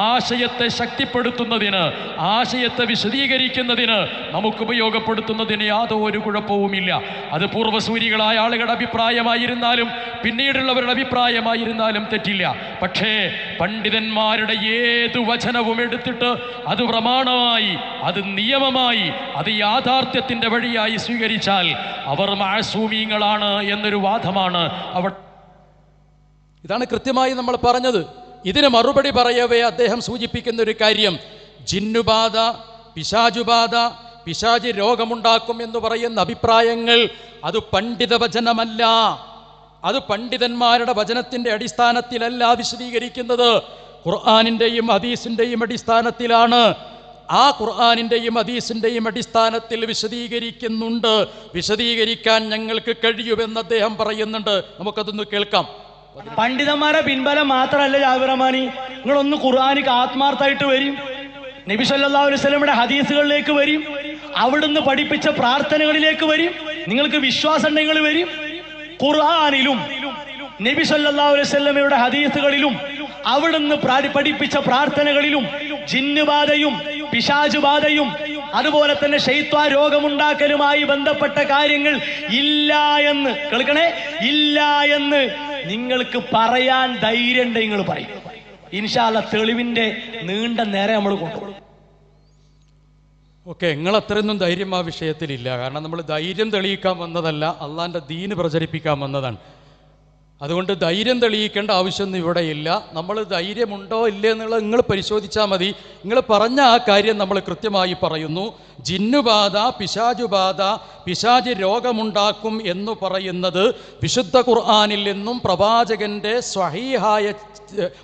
ആശയത്തെ ശക്തിപ്പെടുത്തുന്നതിന്, ആശയത്തെ വിശദീകരിക്കുന്നതിന് നമുക്ക് ഉപയോഗപ്പെടുത്തുന്നതിന് യാതൊരു കുഴപ്പവുമില്ല. അത് പൂർവ്വസൂരികളായ ആളുകളുടെ അഭിപ്രായമായിരുന്നാലും പിന്നീടുള്ളവരുടെ അഭിപ്രായമായിരുന്നാലും തെറ്റില്ല. പക്ഷേ പണ്ഡിതന്മാരുടെ ഏതു വചനവും എടുത്തിട്ട് അത് പ്രമാണമായി, അത് നിയമമായി, അത് യാഥാർത്ഥ്യത്തിൻ്റെ വഴിയായി സ്വീകരിച്ചാൽ അവർ മഅസൂമീങ്ങളാണ് എന്നൊരു വാദമാണ് അവർ. ഇതാണ് കൃത്യമായി നമ്മൾ പറഞ്ഞത്. ഇതിന് മറുപടി പറയവേ അദ്ദേഹം സൂചിപ്പിക്കുന്ന ഒരു കാര്യം, ജിന്നുബാധ, പിശാചുബാധ, പിശാചി രോഗമുണ്ടാക്കും എന്ന് പറയുന്ന അഭിപ്രായങ്ങൾ അത് പണ്ഡിത വചനമല്ല, അത് പണ്ഡിതന്മാരുടെ വചനത്തിന്റെ അടിസ്ഥാനത്തിലല്ല വിശദീകരിക്കുന്നത്, ഖുർആനിൻ്റെയും ഹദീസിൻ്റെയും അടിസ്ഥാനത്തിലാണ്. ആ ഖുർആനിൻ്റെയും ഹദീസിൻ്റെയും അടിസ്ഥാനത്തിൽ വിശദീകരിക്കുന്നുണ്ട്. വിശദീകരിക്കാൻ ഞങ്ങൾക്ക് കഴിയുമെന്ന് അദ്ദേഹം പറയുന്നുണ്ട്. നമുക്കതൊന്ന് കേൾക്കാം. പണ്ഡിതന്മാരെ പിൻബലം മാത്രമല്ല ജാബിർ റഹ്മാനി, നിങ്ങളൊന്ന് ഖുർആനിക്ക് ആത്മാർത്ഥമായിട്ട് വരും, നബി സല്ലല്ലാഹു അലൈഹി വസല്ലമയുടെ ഹദീസുകളിലേക്ക് വരും, അവിടുന്ന് പഠിപ്പിച്ച പ്രാർത്ഥനകളിലേക്ക് വരും. നിങ്ങൾക്ക് വിശ്വാസം ഉണ്ടെങ്കിൽ വരും. ഖുർആനിലും നബി സല്ലല്ലാഹു അലൈഹി വസല്ലമയുടെ ഹദീസുകളിലും അവിടുന്ന് പഠിപ്പിച്ച പ്രാർത്ഥനകളിലും ജിന്നുബാധയും പിശാചുബാധയും അതുപോലെ തന്നെ ശൈത്വാൻ രോഗമുണ്ടാക്കലുമായി ബന്ധപ്പെട്ട കാര്യങ്ങൾ ഇല്ല എന്ന് കേൾക്കണേ, ഇല്ല എന്ന് നിങ്ങൾക്ക് പറയാൻ ധൈര്യം ഉണ്ടെങ്കിൽ നിങ്ങൾ പറയും. ഇൻഷാ അല്ലാഹ് തെളിവിന്റെ നീണ്ട നേരെ നമ്മൾ കൊണ്ടുപോകും. ഓക്കെ, നിങ്ങൾ അത്രയൊന്നും ധൈര്യം ആ വിഷയത്തിലില്ല. കാരണം നമ്മൾ ധൈര്യം തെളിയിക്കാൻ വന്നതല്ല, അള്ളാൻ്റെ ദീന് പ്രചരിപ്പിക്കാൻ വന്നതാണ്. അതുകൊണ്ട് ധൈര്യം തെളിയിക്കേണ്ട ആവശ്യമൊന്നും ഇവിടെ ഇല്ല. നമ്മൾ ധൈര്യമുണ്ടോ ഇല്ലേ എന്നുള്ളത് നിങ്ങൾ പരിശോധിച്ചാൽ മതി. നിങ്ങൾ പറഞ്ഞ ആ കാര്യം നമ്മൾ കൃത്യമായി പറയുന്നു. ജിന്നുബാധ, പിശാചുബാധ, പിശാചി രോഗമുണ്ടാക്കും എന്ന് പറയുന്നത് വിശുദ്ധ ഖുർആനിൽ നിന്നും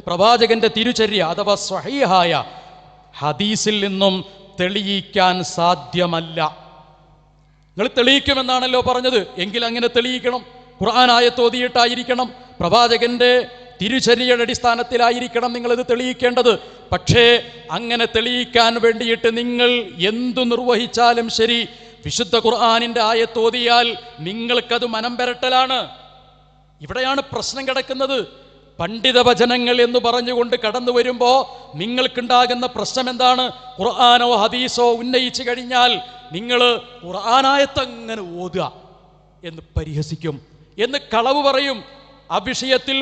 പ്രവാചകന്റെ തിരുചര്യ അഥവാ സ്വഹീഹായ ഹദീസിൽ നിന്നും തെളിയിക്കാൻ സാധ്യമല്ല. നിങ്ങൾ തെളിയിക്കുമെന്നാണല്ലോ പറഞ്ഞത്, എങ്കിൽ അങ്ങനെ തെളിയിക്കണം. ഖുർആൻ ആയത്തോതിയിട്ടായിരിക്കണം, പ്രവാചകന്റെ തിരുചര്യയുടെ അടിസ്ഥാനത്തിലായിരിക്കണം നിങ്ങളിത് തെളിയിക്കേണ്ടത്. പക്ഷേ അങ്ങനെ തെളിയിക്കാൻ വേണ്ടിയിട്ട് നിങ്ങൾ എന്തു നിർവഹിച്ചാലും ശരി, വിശുദ്ധ ഖുർആനിന്റെ ആയത്തോതിയാൽ നിങ്ങൾക്കത് മനം പെരട്ടലാണ്. ഇവിടെയാണ് പ്രശ്നം കിടക്കുന്നത്. പണ്ഡിത വചനങ്ങൾ എന്ന് പറഞ്ഞുകൊണ്ട് കടന്നു വരുമ്പോൾ നിങ്ങൾക്കുണ്ടാകുന്ന പ്രശ്നം എന്താണ്? ഖുർആനോ ഹദീസോ ഉന്നയിച്ചു കഴിഞ്ഞാൽ നിങ്ങൾ ഖുർആനായത്തങ്ങനെ ഓതുക എന്ന് പരിഹസിക്കും, എന്ന് കളവ് പറയും. ആ വിഷയത്തിൽ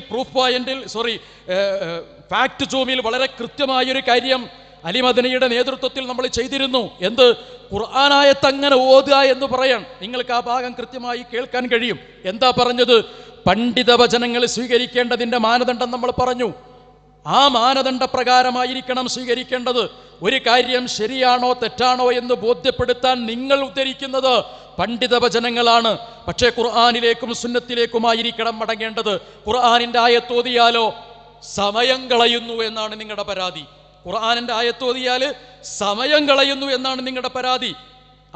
ഫാക്ട് സൂമിൽ വളരെ കൃത്യമായൊരു കാര്യം അലി മദനിയുടെ നേതൃത്വത്തിൽ നമ്മൾ ചെയ്തിരുന്നു. എന്ത്? ഖുർആനായത്തങ്ങനെ ഓതുക എന്ന് പറയാൻ നിങ്ങൾക്ക് ആ ഭാഗം കൃത്യമായി കേൾക്കാൻ കഴിയും. എന്താ പറഞ്ഞത്? പണ്ഡിത വചനങ്ങൾ സ്വീകരിക്കേണ്ടതിൻ്റെ മാനദണ്ഡം നമ്മൾ പറഞ്ഞു. ആ മാനദണ്ഡ പ്രകാരമായിരിക്കണം സ്വീകരിക്കേണ്ടത്. ഒരു കാര്യം ശരിയാണോ തെറ്റാണോ എന്ന് ബോധ്യപ്പെടുത്താൻ നിങ്ങൾ ഉദ്ധരിക്കുന്നത് പണ്ഡിത വചനങ്ങളാണ്. പക്ഷേ ഖുർആനിലേക്കും സുന്നത്തിലേക്കുമായിരിക്കണം മടങ്ങേണ്ടത്. ഖുർആനിൻ്റെ ആയത്തോതിയാലോ സമയം കളയുന്നു എന്നാണ് നിങ്ങളുടെ പരാതി. ഖുർആനിൻ്റെ ആയത്തോതിയാൽ സമയം കളയുന്നു എന്നാണ് നിങ്ങളുടെ പരാതി.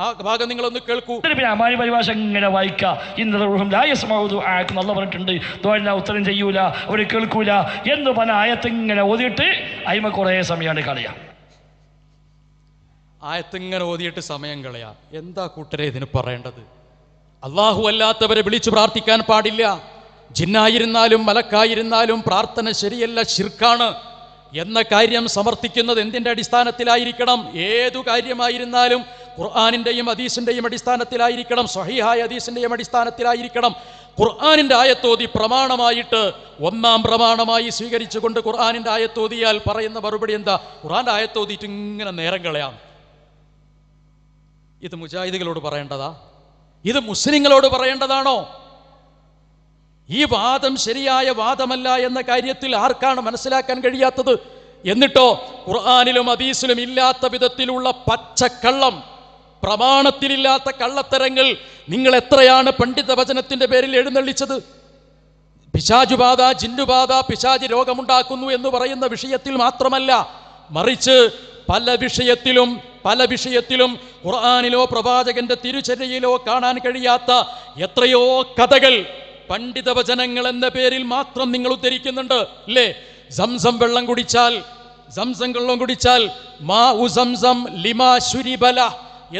ആ ഭാഗം നിങ്ങളൊന്ന് കേൾക്കൂ. പിന്നെ അമാനി പരിഭാഷ ഇങ്ങനെ വായിക്കുക. ഇന്നതും നല്ല പറഞ്ഞിട്ടുണ്ട്, ദുആ ഉത്തരം ചെയ്യൂല, അവർ കേൾക്കൂല എന്ന് പറഞ്ഞ ആയത്ത് ഇങ്ങനെ ഓതിയിട്ട് അയിമ കുറേ സമയമാണ് കളയാം. ആയത്തിങ്ങനെ ഓതിയിട്ട് സമയം കളയാ. എന്താ കൂട്ടരെ ഇതിന് പറയേണ്ടത്? അള്ളാഹു അല്ലാത്തവരെ വിളിച്ചു പ്രാർത്ഥിക്കാൻ പാടില്ല. ജിന്നായിരുന്നാലും മലക്കായിരുന്നാലും പ്രാർത്ഥന ശരിയല്ല, ശിർക്കാണ് എന്ന കാര്യം സമർത്ഥിക്കുന്നത് എന്തിൻ്റെ അടിസ്ഥാനത്തിലായിരിക്കണം? ഏതു കാര്യമായിരുന്നാലും ഖുർആനിൻ്റെയും ഹദീസിൻ്റെയും അടിസ്ഥാനത്തിലായിരിക്കണം, സ്വഹീഹായ ഹദീസിൻ്റെയും അടിസ്ഥാനത്തിലായിരിക്കണം. ഖുർആനിൻ്റെ ആയത്തോതി പ്രമാണമായിട്ട് ഒന്നാം പ്രമാണമായി സ്വീകരിച്ചുകൊണ്ട് ഖുർആനിൻ്റെ ആയത്തോതിയാൽ പറയുന്ന മറുപടി എന്താ? ഖുർആൻ്റെ ആയത്തോതിയിട്ട് ഇങ്ങനെ നേരം കളയാം. ഇത് മുജാഹിദുകളോട് പറയേണ്ടതാ? ഇത് മുസ്ലിങ്ങളോട് പറയേണ്ടതാണോ? ഈ വാദം ശരിയായ വാദമല്ല എന്ന കാര്യത്തിൽ ആർക്കാണ് മനസ്സിലാക്കാൻ കഴിയാത്തത്? എന്നിട്ടോ ഖുർആനിലും ഹദീസിലും ഇല്ലാത്ത വിധത്തിലുള്ള പച്ചക്കള്ളം, പ്രമാണത്തിലില്ലാത്ത കള്ളത്തരങ്ങൾ നിങ്ങൾ എത്രയാണ് പണ്ഡിത വചനത്തിന്റെ പേരിൽ എഴുന്നള്ളിച്ചത്? പിശാചുബാധ, ജിന്നുബാധ, പിശാചി രോഗമുണ്ടാക്കുന്നു എന്ന് പറയുന്ന വിഷയത്തിൽ മാത്രമല്ല, മറിച്ച് പല വിഷയത്തിലും ഖുർആനിലോ പ്രവാചകന്റെ തിരുചര്യയിലോ കാണാൻ കഴിയാത്ത എത്രയോ കഥകൾ പണ്ഡിത വചനങ്ങൾ എന്ന പേരിൽ മാത്രം നിങ്ങൾ ഉദ്ധരിക്കുന്നുണ്ട് അല്ലേ? സംസം വെള്ളം കുടിച്ചാൽ മാ ഉ സംസം ലിമാ ശുരിബല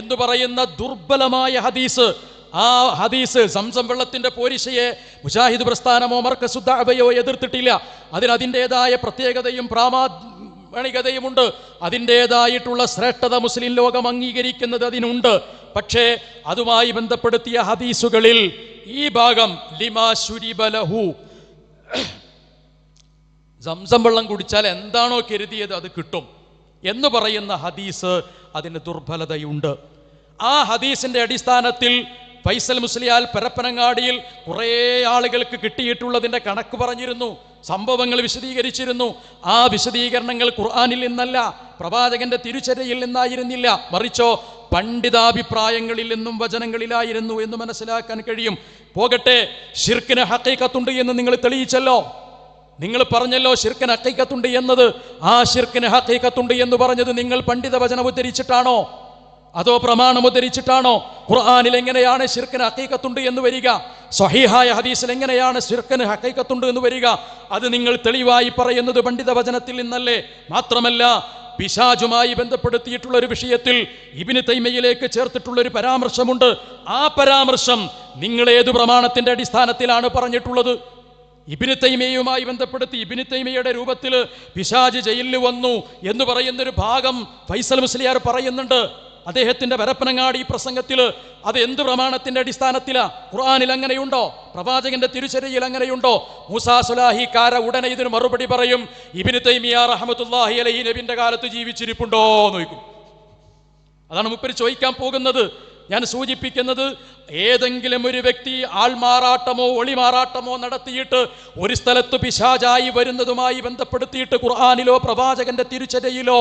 എന്ന് പറയുന്ന ദുർബലമായ ഹദീസ്, ആ ഹദീസ് സംസം വെള്ളത്തിന്റെ പോരിശയെ മുജാഹിദ് പ്രസ്ഥാനമോ മർകസു ദഅവയോ എതിർത്തിട്ടില്ല. അതിൻ്റെതായ പ്രത്യേകതയും പ്രാമാണികതയുമുണ്ട്, അതിൻ്റെതായിട്ടുള്ള ശ്രേഷ്ഠത മുസ്ലിം ലോകം അംഗീകരിക്കുന്നത് അതിനുണ്ട്. പക്ഷേ അതുമായി ബന്ധപ്പെടുത്തിയ ഹദീസുകളിൽ ഈ ഭാഗം ലിമാ ശുരിബലഹു, സംസം വെള്ളം കുടിച്ചാൽ എന്താണോ കരുതിയത് അത് കിട്ടും എന്ന് പറയുന്ന ഹദീസ്, അതിന് ദുർബലതയുണ്ട്. ആ ഹദീസിന്റെ അടിസ്ഥാനത്തിൽ ഫൈസൽ മുസ്ലിയാൽ പരപ്പനങ്ങാടിയിൽ കുറേ ആളുകൾക്ക് കിട്ടിയിട്ടുള്ളതിന്റെ കണക്ക് പറഞ്ഞിരുന്നു, സംഭവങ്ങൾ വിശദീകരിച്ചിരുന്നു. ആ വിശദീകരണങ്ങൾ ഖുർആനിൽ നിന്നല്ല, പ്രവാചകന്റെ തിരുചര്യയിൽ നിന്നായിരുന്നില്ല, മറിച്ചോ പണ്ഡിതാഭിപ്രായങ്ങളിൽ നിന്നും വചനങ്ങളിലായിരുന്നു എന്ന് മനസ്സിലാക്കാൻ കഴിയും. പോകട്ടെ, ശിർക്കിന് ഹഖീഖത്തുണ്ട് എന്ന് നിങ്ങൾ തെളിയിച്ചല്ലോ. നിങ്ങൾ പറഞ്ഞല്ലോ ശിർക്കിന് ഹഖീഖത്തുണ്ട് എന്നത്. ആ ശിർക്കിന് ഹഖീഖത്തുണ്ട് എന്ന് പറഞ്ഞത് നിങ്ങൾ പണ്ഡിത വചനം ഉദ്ധരിച്ചിട്ടാണോ അതോ പ്രമാണം ഉദ്ധരിച്ചിട്ടാണോ? ഖുർആനിൽ എങ്ങനെയാണ് ശിർക്കിന് ഹഖീഖത്തുണ്ട് എന്ന് വരിക? സ്വഹീഹായ ഹദീസിൽ എങ്ങനെയാണ് ശിർക്കിന് ഹഖീഖത്തുണ്ട് എന്ന് വരിക? അത് നിങ്ങൾ തെളിവായി പറയുന്നത് പണ്ഡിത വചനത്തിൽ നിന്നല്ലേ? മാത്രമല്ല, പിശാചുമായി ബന്ധപ്പെടുത്തിയിട്ടുള്ള ഒരു വിഷയത്തിൽ ഇബ്നു തൈമിയയിലേക്ക് ചേർത്തിട്ടുള്ള ഒരു പരാമർശമുണ്ട്. ആ പരാമർശം നിങ്ങൾ ഏതു പ്രമാണത്തിന്റെ അടിസ്ഥാനത്തിലാണ് പറഞ്ഞിട്ടുള്ളത്? ഇബ്നു തൈമിയയുമായി ബന്ധപ്പെടുത്തി ഇബ്നു തൈമിയയുടെ രൂപത്തിൽ പിശാച് ജയിലിൽ വന്നു എന്ന് പറയുന്നൊരു ഭാഗം ഫൈസൽ മുസ്ലിയാർ പറയുന്നുണ്ട് അദ്ദേഹത്തിന്റെ പരപ്പനങ്ങാടി പ്രസംഗത്തിൽ. അത് എന്ത് പ്രമാണത്തിന്റെ അടിസ്ഥാനത്തിലാ? ഖുർആനിൽ അങ്ങനെയുണ്ടോ? പ്രവാചകന്റെ തിരുചര്യയിൽ അങ്ങനെയുണ്ടോ? മൂസാ സുലാഹിക്കാര ഉടനെ ഇതിന് മറുപടി പറയും, ഇബ്നു തൈമിയ റഹ്മത്തുള്ളാഹി അലൈഹി നബിന്റെ കാലത്ത് ജീവിച്ചിരിപ്പുണ്ടോ എന്ന് ചോദിക്കും. അതാണ് മുപ്പര് ചോദിക്കാൻ പോകുന്നത്. ഞാൻ സൂചിപ്പിക്കുന്നത്, ഏതെങ്കിലും ഒരു വ്യക്തി ആൾമാറാട്ടമോ ഒളിമാറാട്ടമോ നടത്തിയിട്ട് ഒരു സ്ഥലത്ത് പിശാചായി വരുന്നതുമായി ബന്ധപ്പെടുത്തിയിട്ട് ഖുർആനിലോ പ്രവാചകന്റെ തിരുചര്യയിലോ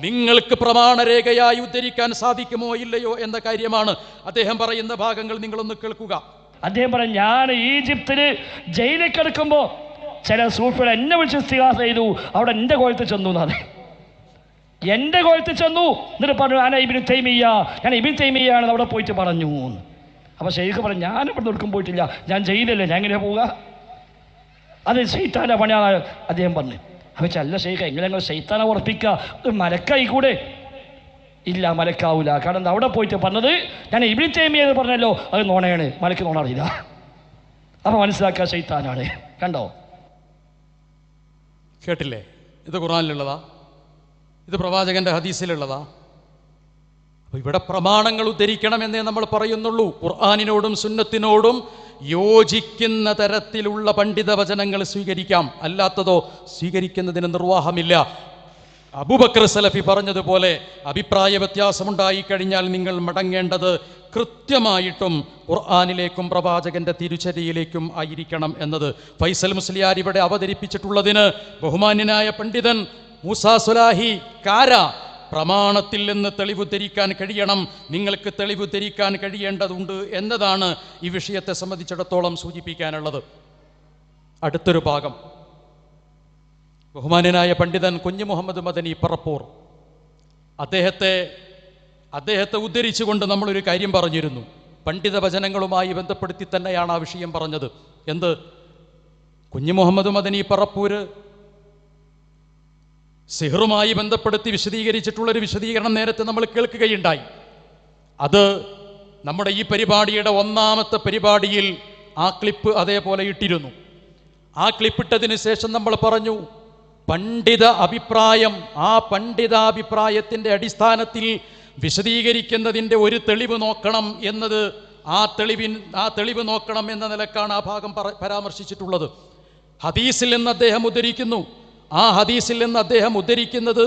നിങ്ങൾക്ക് പ്രമാണരേഖയായി ഉദ്ധരിക്കാൻ സാധിക്കുമോ ഇല്ലയോ എന്ന കാര്യമാണ്. അദ്ദേഹം പറയുന്ന ഭാഗങ്ങൾ നിങ്ങളൊന്ന് കേൾക്കുക. അദ്ദേഹം പറഞ്ഞു, ഞാൻ ഈജിപ്തില് ജയിലിൽ കിടക്കുമ്പോ ചില സൂഫികൾ എന്നെ വിളിച്ച് ഇസ്തിഗാസ ചെയ്തു, അവിടെ എൻ്റെ കോലത്ത് ചെന്നു എന്നാണ്. എൻ്റെ കോലത്ത് ചെന്നു എന്നിട്ട് പറഞ്ഞു, ഞാൻ ഇബ്നു തൈമിയ്യാണ് അവിടെ പോയിട്ട് പറഞ്ഞു. അപ്പോൾ ഷെയ്ഖ് പറഞ്ഞു, ഞാൻ ഇവിടെ നിൽക്കും പോയിട്ടില്ല, ഞാൻ ജയിലല്ലേ, ഞാൻ എങ്ങനെയാ പോവുക? അത് ശൈത്താൻ്റെ പണിയാണ് അദ്ദേഹം പറഞ്ഞു. അപ്പോൾ അല്ല ഷെയ്ഖ്, എങ്ങനെ ശൈത്താനെ ഉറപ്പിക്കുക? ഒരു മലക്കായി കൂടെ? ഇല്ല, മലക്കാവൂല. കാരണം അവിടെ പോയിട്ട് പറഞ്ഞത് ഞാൻ ഇബ്നു തൈമിയ എന്ന് പറഞ്ഞല്ലോ, അത് നോണയാണ്, മലക്ക് നോണ അറിയില്ല. അപ്പോൾ മനസ്സിലാക്കുക ശൈത്താനാണ്. കണ്ടോ? കേട്ടില്ലേ? ഇത് ഖുർആനിലുള്ളതാ? ഇത് പ്രവാചകന്റെ ഹദീസിലുള്ളതാ? അപ്പൊ ഇവിടെ പ്രമാണങ്ങൾ ഉദ്ധരിക്കണമെന്നേ നമ്മൾ പറയുന്നുള്ളൂ. ഖുർആനിനോടും സുന്നത്തിനോടും യോജിക്കുന്ന തരത്തിലുള്ള പണ്ഡിത വചനങ്ങൾ സ്വീകരിക്കാം, അല്ലാത്തതോ സ്വീകരിക്കുന്നതിന് നിർവാഹമില്ല. അബൂബക്കർ സലഫി പറഞ്ഞതുപോലെ അഭിപ്രായ വ്യത്യാസമുണ്ടായി കഴിഞ്ഞാൽ നിങ്ങൾ മടങ്ങേണ്ടത് കൃത്യമായിട്ടും ഖുർആനിലേക്കും പ്രവാചകന്റെ തിരുചര്യയിലേക്കും ആയിരിക്കണം എന്നത് ഫൈസൽ മുസ്ലിയാർ ഇവിടെ അവതരിപ്പിച്ചിട്ടുള്ളതിന് ബഹുമാന്യനായ പണ്ഡിതൻ മൂസാ സുലാഹി കാര പ്രമാണത്തിൽ നിന്ന് തെളിവുദ്ധരിക്കാൻ കഴിയണം, നിങ്ങൾക്ക് തെളിവുദ്ധരിക്കാൻ കഴിയേണ്ടതുണ്ട് എന്നതാണ് ഈ വിഷയത്തെ സംബന്ധിച്ചിടത്തോളം സൂചിപ്പിക്കാനുള്ളത്. അടുത്തൊരു ഭാഗം ബഹുമാന്യനായ പണ്ഡിതൻ കുഞ്ഞു മുഹമ്മദ് മദനി പറപ്പൂർ, അദ്ദേഹത്തെ അദ്ദേഹത്തെ ഉദ്ധരിച്ചുകൊണ്ട് നമ്മളൊരു കാര്യം പറഞ്ഞിരുന്നു. പണ്ഡിത വചനങ്ങളുമായി ബന്ധപ്പെടുത്തി തന്നെയാണ് ആ വിഷയം പറഞ്ഞത്. എന്ത്? കുഞ്ഞു മുഹമ്മദ് മദനി പറപ്പൂര് സിഹറുമായി ബന്ധപ്പെടുത്തി വിശദീകരിച്ചിട്ടുള്ളൊരു വിശദീകരണം നേരത്തെ നമ്മൾ കേൾക്കുകയുണ്ടായി. അത് നമ്മുടെ ഈ പരിപാടിയുടെ ഒന്നാമത്തെ പരിപാടിയിൽ ആ ക്ലിപ്പ് അതേപോലെ ഇട്ടിരുന്നു. ആ ക്ലിപ്പിട്ടതിന് ശേഷം നമ്മൾ പറഞ്ഞു, പണ്ഡിത അഭിപ്രായം, ആ പണ്ഡിതാഭിപ്രായത്തിൻ്റെ അടിസ്ഥാനത്തിൽ വിശദീകരിക്കുന്നതിൻ്റെ ഒരു തെളിവ് നോക്കണം എന്നത്, ആ തെളിവ് നോക്കണം എന്ന നിലക്കാണ് ആ ഭാഗം പരാമർശിച്ചിട്ടുള്ളത്. ഹദീസിൽ നിന്ന് അദ്ദേഹം ഉദ്ധരിക്കുന്നു. ആ ഹദീസിൽ നിന്ന് അദ്ദേഹം ഉദ്ധരിക്കുന്നത്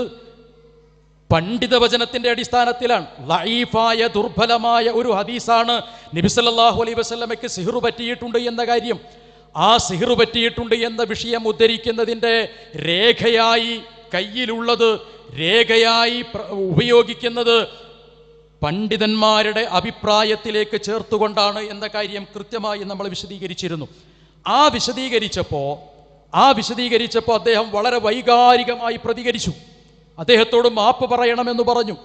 പണ്ഡിത വചനത്തിൻ്റെ അടിസ്ഥാനത്തിലാണ്. ലഈഫായ ദുർബലമായ ഒരു ഹദീസാണ് നബി സല്ലല്ലാഹു അലൈഹി വസല്ലമയ്ക്ക് സിഹ്റ് പറ്റിയിട്ടുണ്ട് എന്ന കാര്യം. ആ സിഹ്റ് പറ്റിയിട്ടുണ്ട് എന്ന വിഷയം ഉദ്ധരിക്കുന്നതിൻ്റെ രേഖയായി കയ്യിലുള്ളത്, രേഖയായി ഉപയോഗിക്കുന്നത് പണ്ഡിതന്മാരുടെ അഭിപ്രായത്തിലേക്ക് ചേർത്തുകൊണ്ടാണ് എന്ന കാര്യം കൃത്യമായി നമ്മൾ വിശദീകരിച്ചിരുന്നു. ആ വിശദീകരിച്ചപ്പോൾ അദ്ദേഹം വളരെ വൈകാരികമായി പ്രതികരിച്ചു. അദ്ദേഹത്തോട് മാപ്പ് പറയണമെന്ന് പറഞ്ഞു.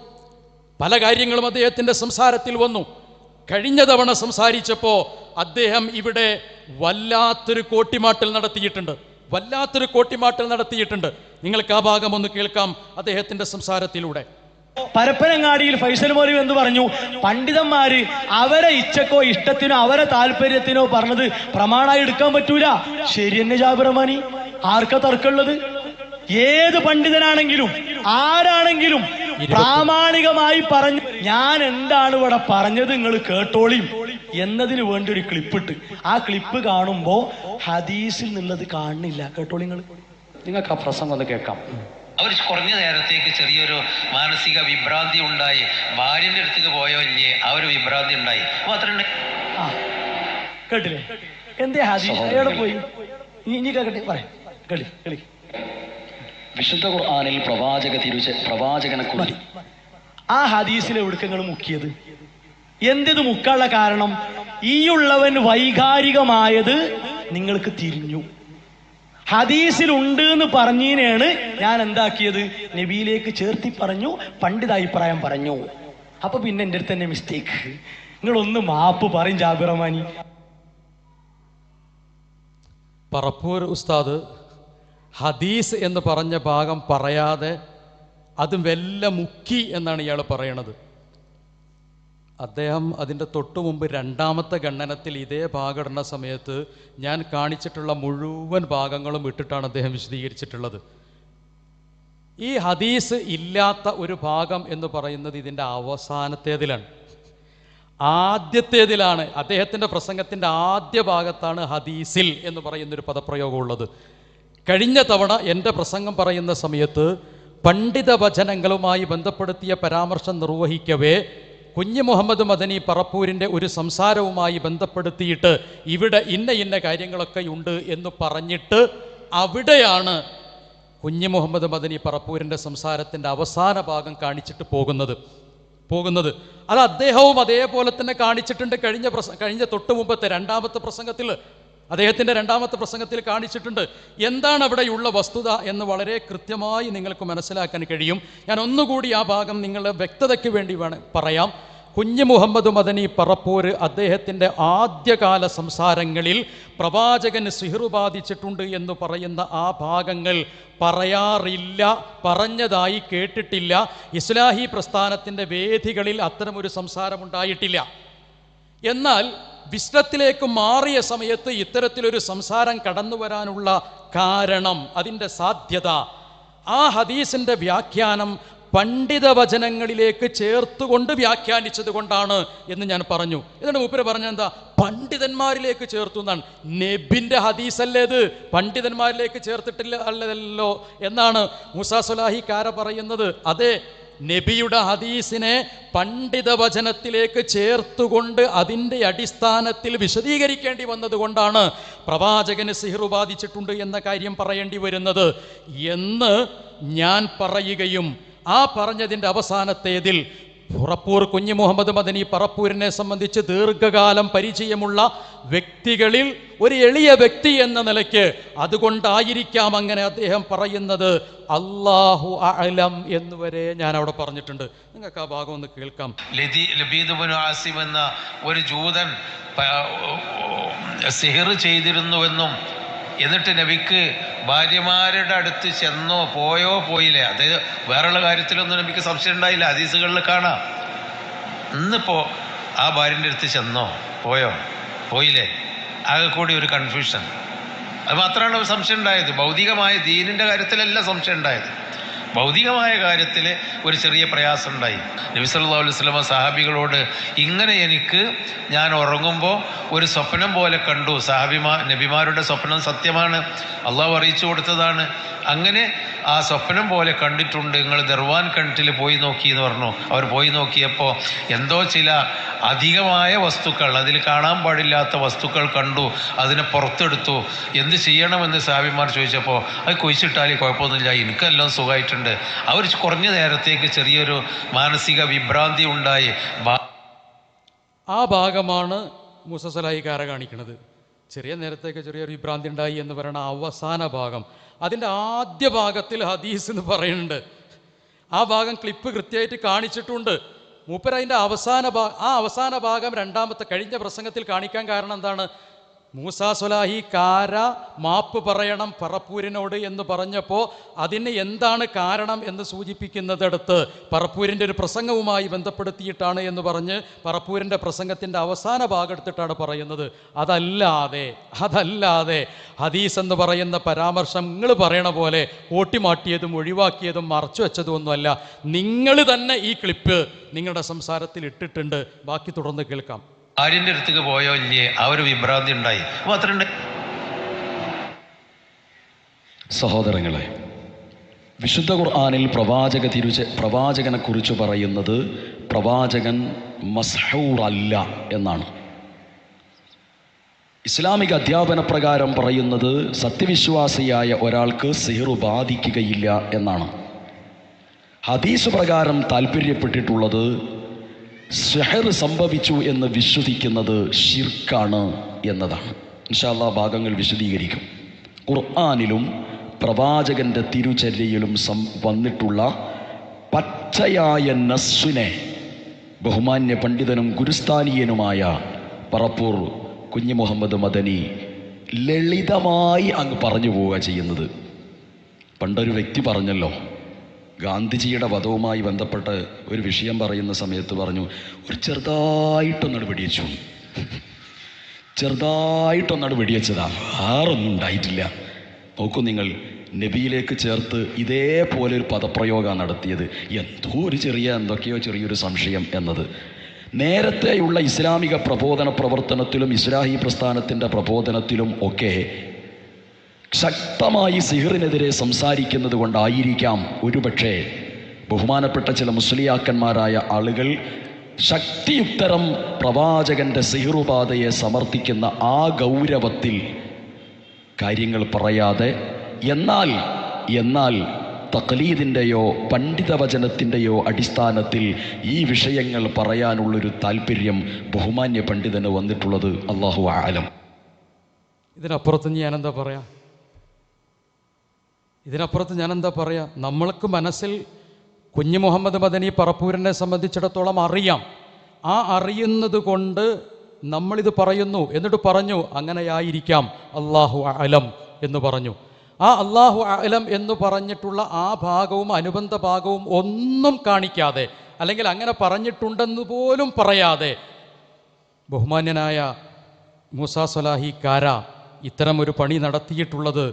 പല കാര്യങ്ങളും അദ്ദേഹത്തിൻ്റെ സംസാരത്തിൽ വന്നു. കഴിഞ്ഞ തവണ സംസാരിച്ചപ്പോൾ അദ്ദേഹം ഇവിടെ വല്ലാത്തൊരു കോട്ടിമാട്ടൽ നടത്തിയിട്ടുണ്ട്. നിങ്ങൾക്ക് ആ ഭാഗം ഒന്ന് കേൾക്കാം അദ്ദേഹത്തിൻ്റെ സംസാരത്തിലൂടെ. പരപ്പനങ്ങാടിയിൽ ഫൈസൽ മൗലവി എന്ന് പറഞ്ഞു, പണ്ഡിതന്മാര് അവരെ ഇച്ഛക്കോ ഇഷ്ടത്തിനോ അവരെ താല്പര്യത്തിനോ പറഞ്ഞത് പ്രമാണമായി എടുക്കാൻ പറ്റൂല. ശരി തന്നെ ജാബിർ റഹ്മാനി, ആർക്കാ തർക്കമുള്ളത്? ഏത് പണ്ഡിതനാണെങ്കിലും ആരാണെങ്കിലും പ്രാമാണികമായി പറഞ്ഞു, ഞാൻ എന്താണ് ഇവിടെ പറഞ്ഞത് നിങ്ങൾ കേട്ടോളിയും എന്നതിന് വേണ്ടി ഒരു ക്ലിപ്പിട്ട്, ആ ക്ലിപ്പ് കാണുമ്പോ ഹദീസിൽ നിന്നുള്ളത് കാണുന്നില്ല. കേട്ടോളി നിങ്ങൾക്ക് ആ പ്രസംഗം ഒന്ന് കേൾക്കാം. അവർ കുറഞ്ഞ നേരത്തേക്ക് ചെറിയൊരു മാനസിക വിഭ്രാന്തി ഉണ്ടായി. ഭാര്യന്റെ അടുത്തേക്ക് പോയോ ഇല്ലേ, ആ ഒരു വിഭ്രാന്തി ഉണ്ടായി. മാത്രമേ കേട്ടില്ലേ? എന്തേ ഹദീസ് അയാളെ പോയി ഇനി കേട്ടെ പറയാം. കളി വിശുദ്ധ ഖുർആനിൽ പ്രവാചകനെ കുറിച്ച് ആ ഹദീസിലെ ഒടുക്കങ്ങൾ മുക്കിയത് എന്തിത് മുക്കാനുള്ള കാരണം? ഈയുള്ളവൻ വൈകാരികമായത് നിങ്ങൾക്ക് തിരിഞ്ഞു. ഹദീസിലുണ്ട് എന്ന് പറഞ്ഞതിനാണ് ഞാൻ എന്താക്കിയത്, നബിയിലേക്ക് ചേർത്തി പറഞ്ഞു, പണ്ഡിതാഭിപ്രായം പറഞ്ഞു. അപ്പൊ പിന്നെ എൻ്റെ അടുത്ത് തന്നെ മിസ്റ്റേക്ക്. നിങ്ങളൊന്ന് മാപ്പ് പറയും ജാബിർ റഹ്മാനി. പറപ്പൂർ ഉസ്താദ് ഹദീസ് എന്ന് പറഞ്ഞ ഭാഗം പറയാതെ അത് വെല്ല മുക്കി എന്നാണ് ഇയാൾ പറയണത്. അദ്ദേഹം അതിൻ്റെ തൊട്ടു മുമ്പ് രണ്ടാമത്തെ ഖണ്ഡനത്തിൽ ഇതേ ഭാഗം ഇടുന്ന സമയത്ത് ഞാൻ കാണിച്ചിട്ടുള്ള മുഴുവൻ ഭാഗങ്ങളും ഇട്ടിട്ടാണ് അദ്ദേഹം വിശദീകരിച്ചിട്ടുള്ളത്. ഈ ഹദീസ് ഇല്ലാത്ത ഒരു ഭാഗം എന്ന് പറയുന്നത് ഇതിൻ്റെ അവസാനത്തേതിലാണ്. ആദ്യത്തേതിലാണ്, അദ്ദേഹത്തിൻ്റെ പ്രസംഗത്തിൻ്റെ ആദ്യ ഭാഗത്താണ് ഹദീസിൽ എന്ന് പറയുന്നൊരു പദപ്രയോഗം ഉള്ളത്. കഴിഞ്ഞ തവണ എൻ്റെ പ്രസംഗം പറയുന്ന സമയത്ത് പണ്ഡിത വചനങ്ങളുമായി ബന്ധപ്പെടുത്തിയ പരാമർശം നിർവഹിക്കവേ കുഞ്ഞു മുഹമ്മദ് മദനി പറപ്പൂരിൻ്റെ ഒരു സംസാരവുമായി ബന്ധപ്പെടുത്തിയിട്ട് ഇവിടെ ഇന്ന കാര്യങ്ങളൊക്കെ ഉണ്ട് എന്ന് പറഞ്ഞിട്ട് അവിടെയാണ് കുഞ്ഞു മുഹമ്മദ് മദനി പറപ്പൂരിൻ്റെ സംസാരത്തിൻ്റെ അവസാന ഭാഗം കാണിച്ചിട്ട് പോകുന്നത്. അത് അദ്ദേഹവും അതേപോലെ തന്നെ കാണിച്ചിട്ടുണ്ട്. കഴിഞ്ഞ തൊട്ട് മുമ്പത്തെ രണ്ടാമത്തെ പ്രസംഗത്തിൽ, അദ്ദേഹത്തിൻ്റെ രണ്ടാമത്തെ പ്രസംഗത്തിൽ കാണിച്ചിട്ടുണ്ട്. എന്താണ് അവിടെയുള്ള വസ്തുത എന്ന് വളരെ കൃത്യമായി നിങ്ങൾക്ക് മനസ്സിലാക്കാൻ കഴിയും. ഞാൻ ഒന്നുകൂടി ആ ഭാഗം നിങ്ങളുടെ വ്യക്തതയ്ക്ക് വേണ്ടി പറയാം. കുഞ്ഞു മുഹമ്മദ് മദനി പറപ്പൂർ അദ്ദേഹത്തിൻ്റെ ആദ്യകാല സംസാരങ്ങളിൽ പ്രവാചകന് സിഹ്റ് ബാധിച്ചിട്ടുണ്ട് എന്ന് പറയുന്ന ആ ഭാഗങ്ങൾ പറയാറില്ല, പറഞ്ഞതായി കേട്ടിട്ടില്ല. ഇസ്ലാഹി പ്രസ്ഥാനത്തിൻ്റെ വേദികളിൽ അത്തരമൊരു സംസാരമുണ്ടായിട്ടില്ല. എന്നാൽ വിശ്വത്തിലേക്ക് മാറിയ സമയത്ത് ഇത്തരത്തിലൊരു സംസാരം കടന്നു വരാനുള്ള കാരണം, അതിൻ്റെ സാധ്യത, ആ ഹദീസിൻ്റെ വ്യാഖ്യാനം പണ്ഡിത വചനങ്ങളിലേക്ക് ചേർത്തുകൊണ്ട് വ്യാഖ്യാനിച്ചത് കൊണ്ടാണ് എന്ന് ഞാൻ പറഞ്ഞു. എന്നിട്ട് മൂപ്പര് പറഞ്ഞെന്താ, പണ്ഡിതന്മാരിലേക്ക് ചേർത്തു എന്നാണ്. നബിൻ്റെ ഹദീസല്ലേ ഇത്, പണ്ഡിതന്മാരിലേക്ക് ചേർത്തിട്ടില്ല അല്ലല്ലോ എന്നാണ് മൂസാ സ്വലാഹിക്കാര പറയുന്നത്. അതെ, നബിയുടെ ഹദീസിനെ പണ്ഡിത വചനത്തിലേക്ക് ചേർത്തുകൊണ്ട് അതിൻ്റെ അടിസ്ഥാനത്തിൽ വിശദീകരിക്കേണ്ടി വന്നതുകൊണ്ടാണ് പ്രവാചകന് സിഹ്റ് ബാധിച്ചിട്ടുണ്ട് എന്ന കാര്യം പറയേണ്ടി വരുന്നത് എന്ന് ഞാൻ പറയുകയും ആ പറഞ്ഞതിൻ്റെ അവസാനത്തേതിൽ പറപ്പൂർ കുഞ്ഞി മുഹമ്മദ് മദനി പറപ്പൂരിനെ സംബന്ധിച്ച് ദീർഘകാലം പരിചയമുള്ള വ്യക്തികളിൽ ഒരു എളിയ വ്യക്തി എന്ന നിലയ്ക്ക് അതുകൊണ്ടായിരിക്കാം അങ്ങനെ അദ്ദേഹം പറയുന്നത് അല്ലാഹു അഅലം എന്നുവരെ ഞാൻ അവിടെ പറഞ്ഞിട്ടുണ്ട്. നിങ്ങൾക്ക് ആ ഭാഗം ഒന്ന് കേൾക്കാം. ലബീദ് ഇബ്നു ആസിം എന്ന ഒരു ജൂതൻ സിഹർ ചെയ്തിരുന്നുവെന്നും എന്നിട്ട് നബിക്ക് ഭാര്യമാരുടെ അടുത്ത് ചെന്നോ പോയോ പോയില്ലേ, അതായത് വേറെയുള്ള കാര്യത്തിലൊന്നും നബിക്ക് സംശയം ഉണ്ടായില്ല, ഹദീസുകളിൽ കാണാം. ഇന്നിപ്പോൾ ആ ഭാര്യൻ്റെ അടുത്ത് ചെന്നോ പോയോ പോയില്ലേ, ആകെ കൂടി ഒരു കൺഫ്യൂഷൻ. അത് മാത്രമാണ് സംശയം ഉണ്ടായത്. ഭൗതികമായ ദീനിൻ്റെ കാര്യത്തിലല്ല സംശയം ഉണ്ടായത്, ഭൗതികമായ കാര്യത്തിൽ ഒരു ചെറിയ പ്രയാസം ഉണ്ടായി. നബി സല്ലല്ലാഹു അലൈഹി വസല്ലം സഹാബികളോട് ഇങ്ങനെ എനിക്ക് ഞാൻ ഉറങ്ങുമ്പോൾ ഒരു സ്വപ്നം പോലെ കണ്ടു, നബിമാരുടെ സ്വപ്നം സത്യമാണ്, അള്ളാഹു അറിയിച്ചു കൊടുത്തതാണ്, അങ്ങനെ ആ സ്വപ്നം പോലെ കണ്ടിട്ടുണ്ട്, നിങ്ങൾ ദർവാൻ കിണറ്റിൽ പോയി നോക്കി എന്ന് പറഞ്ഞു. അവർ പോയി നോക്കിയപ്പോൾ എന്തോ ചില അധികമായ വസ്തുക്കൾ, അതിൽ കാണാൻ പാടില്ലാത്ത വസ്തുക്കൾ കണ്ടു, അതിനെ പുറത്തെടുത്തു. എന്ത് ചെയ്യണമെന്ന് സഹാബിമാർ ചോദിച്ചപ്പോൾ അത് കുഴിച്ചിട്ടാൽ കുഴപ്പമൊന്നുമില്ല, എനിക്കെല്ലാം സുഖമായിട്ടുണ്ട്. അവർ കുറഞ്ഞ നേരത്തേക്ക് ചെറിയൊരു മാനസിക വിഭ്രാന്തി ഉണ്ടായി. ആ ഭാഗമാണ് മൂസ സലാഹിക്കാര കാണിക്കുന്നത്. ചെറിയ നേരത്തേക്ക് ചെറിയൊരു വിഭ്രാന്തി ഉണ്ടായി എന്ന് പറയുന്ന അവസാന ഭാഗം. അതിൻ്റെ ആദ്യ ഭാഗത്തിൽ ഹദീസ് എന്ന് പറയുന്നുണ്ട്. ആ ഭാഗം ക്ലിപ്പ് കൃത്യമായിട്ട് കാണിച്ചിട്ടുണ്ട്. മൂപ്പർ അതിൻ്റെ അവസാന ഭാഗം രണ്ടാമത്തെ കഴിഞ്ഞ പ്രസംഗത്തിൽ കാണിക്കാൻ കാരണം എന്താണ്? മൂസാ സ്വലാഹി കാര മാപ്പ് പറയണം പറപ്പൂരിനോട് എന്ന് പറഞ്ഞപ്പോൾ അതിന് എന്താണ് കാരണം എന്ന് സൂചിപ്പിക്കുന്നതെടുത്ത് പറപ്പൂരിൻ്റെ ഒരു പ്രസംഗവുമായി ബന്ധപ്പെടുത്തിയിട്ടാണ് എന്ന് പറഞ്ഞ് പറപ്പൂരിൻ്റെ പ്രസംഗത്തിൻ്റെ അവസാന ഭാഗം എടുത്തിട്ടാണ് പറയുന്നത്. അതല്ലാതെ ഹദീസ് എന്ന് പറയുന്ന പരാമർശം നിങ്ങൾ പറയണ പോലെ ഓട്ടിമാട്ടിയതും ഒഴിവാക്കിയതും മറച്ചു വെച്ചതും ഒന്നുമല്ല. നിങ്ങൾ തന്നെ ഈ ക്ലിപ്പ് നിങ്ങളുടെ സംസാരത്തിൽ ഇട്ടിട്ടുണ്ട്. ബാക്കി തുടർന്ന് കേൾക്കാം. ആര്യൻ്റെ അടുത്തേക്ക് പോയോ ഇല്ലേ, ആ ഒരു വിഭ്രാന്തി ഉണ്ടായി മാത്രമുണ്ട്. സഹോദരങ്ങളെ, വിശുദ്ധ ഖുർആനിൽ പ്രവാചകനെ കുറിച്ച് പറയുന്നത് പ്രവാചകൻ മസ്ഹൂർ അല്ല എന്നാണ്. ഇസ്ലാമിക അധ്യാപന പ്രകാരം പറയുന്നത് സത്യവിശ്വാസിയായ ഒരാൾക്ക് സിഹർ ബാധിക്കുകയില്ല എന്നാണ്. ഹദീസ് പ്രകാരം താല്പര്യപ്പെട്ടിട്ടുള്ളത് സിഹർ സംഭവിച്ചു എന്ന് വിശ്വസിക്കുന്നത് ശിർക്കാണ് എന്നതാണ്. ഇൻഷാ അല്ലാഹ് ഭാഗങ്ങൾ വിശദീകരിക്കും. ഖുർആനിലും പ്രവാചകന്റെ തിരുചര്യയിലും വന്നിട്ടുള്ള പച്ചയായ നസ്വിനെ ബഹുമാന്യ പണ്ഡിതനും ഗുരുസ്ഥാനീയനുമായ പറപ്പൂർ കുഞ്ഞി മുഹമ്മദ് മദനി ലളിതമായി അങ്ങ് പറഞ്ഞു പോവുക ചെയ്യുന്നത്. പണ്ടൊരു വ്യക്തി പറഞ്ഞല്ലോ, ഗാന്ധിജിയുടെ വധവുമായി ബന്ധപ്പെട്ട് ഒരു വിഷയം പറയുന്ന സമയത്ത് പറഞ്ഞു, ഒരു ചെറുതായിട്ടൊന്നാണ് വെടിവെച്ചതാ, ആറൊന്നും ഉണ്ടായിട്ടില്ല. നോക്കൂ നിങ്ങൾ, നബിയിലേക്ക് ചേർത്ത് ഇതേപോലെ ഒരു പദപ്രയോഗം നടത്തിയത്. എന്തൊക്കെയോ ചെറിയൊരു സംശയം എന്നത്. നേരത്തെയുള്ള ഇസ്ലാമിക പ്രബോധന പ്രവർത്തനത്തിലും ഇസ്ലാഹി പ്രസ്ഥാനത്തിൻ്റെ പ്രബോധനത്തിലും ഒക്കെ ശക്തമായി സിഹറിനെതിരെ സംസാരിക്കുന്നത് കൊണ്ടായിരിക്കാം ഒരുപക്ഷെ ബഹുമാനപ്പെട്ട ചില മുസ്ലിയാക്കന്മാരായ ആളുകൾ ശക്തിയുക്തരം പ്രവാചകന്റെ സിഹറുപാതയെ സമർത്ഥിക്കുന്ന ആ ഗൗരവത്തിൽ കാര്യങ്ങൾ പറയാതെ എന്നാൽ തഖ്ലീദിൻ്റെയോ പണ്ഡിതവചനത്തിൻ്റെയോ അടിസ്ഥാനത്തിൽ ഈ വിഷയങ്ങൾ പറയാനുള്ളൊരു താല്പര്യം ബഹുമാന്യ പണ്ഡിതന് വന്നിട്ടുള്ളത് അല്ലാഹു അഅലം. ഇതിനപ്പുറത്ത് ഞാൻ എന്താ പറയാ? നമ്മൾക്ക് മനസ്സിൽ കുഞ്ഞി മുഹമ്മദ് മദനി പറപ്പൂരിനെ സംബന്ധിച്ചിടത്തോളം അറിയാം. ആ അറിയുന്നത് കൊണ്ട് നമ്മളിത് പറയുന്നു. എന്നിട്ട് പറഞ്ഞു അങ്ങനെയായിരിക്കാം, അല്ലാഹു അഅലം എന്ന് പറഞ്ഞു. ആ അല്ലാഹു അഅലം എന്ന് പറഞ്ഞിട്ടുള്ള ആ ഭാഗവും അനുബന്ധ ഭാഗവും ഒന്നും കാണിക്കാതെ, അല്ലെങ്കിൽ അങ്ങനെ പറഞ്ഞിട്ടുണ്ടെന്ന് പോലും പറയാതെ ബഹുമാന്യനായ മൂസാ സ്വലാഹി കാര ഇത്തരം ഒരു പണി നടത്തിയിട്ടുള്ളത്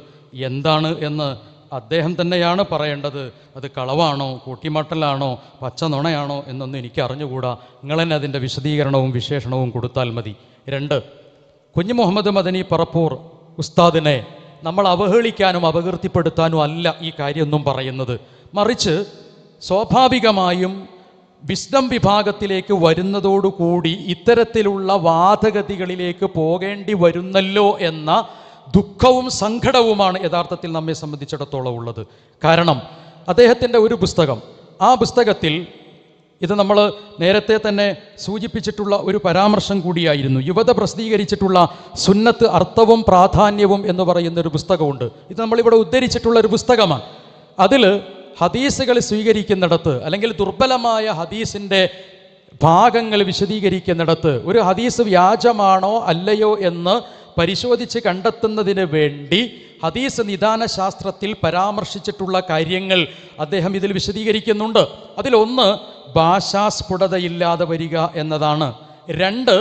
എന്താണ് എന്ന് അദ്ദേഹം തന്നെയാണ് പറയേണ്ടത്. അത് കളവാണോ, കൂട്ടിമാട്ടലാണോ, പച്ച നുണയാണോ എന്നൊന്നും എനിക്ക് അറിഞ്ഞുകൂടാ. നിങ്ങൾ തന്നെ അതിൻ്റെ വിശദീകരണവും വിശേഷണവും കൊടുത്താൽ മതി. 2, കുഞ്ഞി മുഹമ്മദ് മദനി പറപ്പൂർ ഉസ്താദിനെ നമ്മൾ അവഹേളിക്കാനും അപകീർത്തിപ്പെടുത്താനും അല്ല ഈ കാര്യമൊന്നും പറയുന്നത്. മറിച്ച് സ്വാഭാവികമായും വിസ്ഡം വിഭാഗത്തിലേക്ക് വരുന്നതോടുകൂടി ഇത്തരത്തിലുള്ള വാദഗതികളിലേക്ക് പോകേണ്ടി വരുന്നല്ലോ എന്ന ദുഃഖവും സങ്കടവുമാണ് യഥാർത്ഥത്തിൽ നമ്മെ സംബന്ധിച്ചിടത്തോളം ഉള്ളത്. കാരണം അദ്ദേഹത്തിൻ്റെ ഒരു പുസ്തകം, ആ പുസ്തകത്തിൽ ഇത് നമ്മൾ നേരത്തെ തന്നെ സൂചിപ്പിച്ചിട്ടുള്ള ഒരു പരാമർശം കൂടിയായിരുന്നു. യുവത പ്രസിദ്ധീകരിച്ചിട്ടുള്ള സുന്നത്ത് അർത്ഥവും പ്രാധാന്യവും എന്ന് പറയുന്ന ഒരു പുസ്തകമുണ്ട്. ഇത് നമ്മളിവിടെ ഉദ്ധരിച്ചിട്ടുള്ള ഒരു പുസ്തകമാണ്. അതിൽ ഹദീസുകൾ സ്വീകരിക്കുന്നിടത്ത് അല്ലെങ്കിൽ ദുർബലമായ ഹദീസിൻ്റെ ഭാഗങ്ങൾ വിശദീകരിക്കുന്നിടത്ത് ഒരു ഹദീസ് വ്യാജമാണോ അല്ലയോ എന്ന് പരിശോധിച്ച് കണ്ടെത്തുന്നതിന് വേണ്ടി ഹദീസ് നിദാന ശാസ്ത്രത്തിൽ പരാമർശിച്ചിട്ടുള്ള കാര്യങ്ങൾ അദ്ദേഹം ഇതിൽ വിശദീകരിക്കുന്നുണ്ട്. അതിലൊന്ന് ഭാഷാസ്ഫുടതയില്ലാതെ വരിക എന്നതാണ്. 2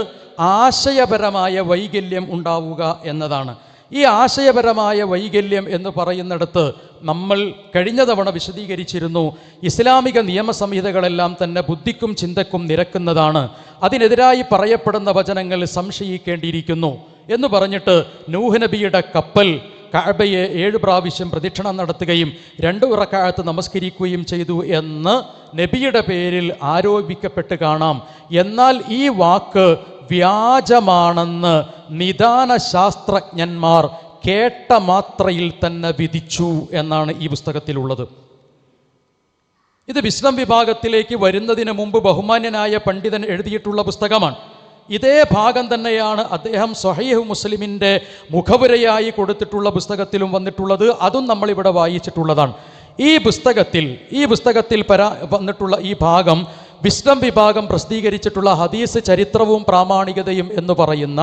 ആശയപരമായ വൈകല്യം ഉണ്ടാവുക എന്നതാണ്. ഈ ആശയപരമായ വൈകല്യം എന്ന് പറയുന്നിടത്ത് നമ്മൾ കഴിഞ്ഞ തവണ വിശദീകരിച്ചിരുന്നു, ഇസ്ലാമിക നിയമസംഹിതകളെല്ലാം തന്നെ ബുദ്ധിക്കും ചിന്തക്കും നിരക്കുന്നതാണ്, അതിനെതിരായി പറയപ്പെടുന്ന വചനങ്ങൾ സംശയിക്കേണ്ടിയിരിക്കുന്നു എന്ന് പറഞ്ഞിട്ട് നൂഹ് നബിയുടെ കപ്പൽ കഅബയെ 7 പ്രാവശ്യം പ്രദക്ഷിണം നടത്തുകയും 2 റക്അത്ത് നമസ്കരിക്കുകയും ചെയ്തു എന്ന് നബിയുടെ പേരിൽ ആരോപിക്കപ്പെട്ട് കാണാം. എന്നാൽ ഈ വാക്ക് വ്യാജമാണെന്ന് നിദാന ശാസ്ത്രജ്ഞന്മാർ കേട്ട മാത്രയിൽ തന്നെ വിധിച്ചു എന്നാണ് ഈ പുസ്തകത്തിലുള്ളത്. ഇത് വിസ്ഡം വിഭാഗത്തിലേക്ക് വരുന്നതിന് മുമ്പ് ബഹുമാന്യനായ പണ്ഡിതൻ എഴുതിയിട്ടുള്ള പുസ്തകമാണ്. ഇതേ ഭാഗം തന്നെയാണ് അദ്ദേഹം സ്വഹീഹ് മുസ്ലിമിൻ്റെ മുഖവുരയായി കൊടുത്തിട്ടുള്ള പുസ്തകത്തിലും വന്നിട്ടുള്ളത്. അതും നമ്മളിവിടെ വായിച്ചിട്ടുള്ളതാണ്. ഈ പുസ്തകത്തിൽ വന്നിട്ടുള്ള ഈ ഭാഗം വിസ്ഡം വിഭാഗം പ്രസിദ്ധീകരിച്ചിട്ടുള്ള ഹദീസ് ചരിത്രവും പ്രാമാണികതയും എന്ന് പറയുന്ന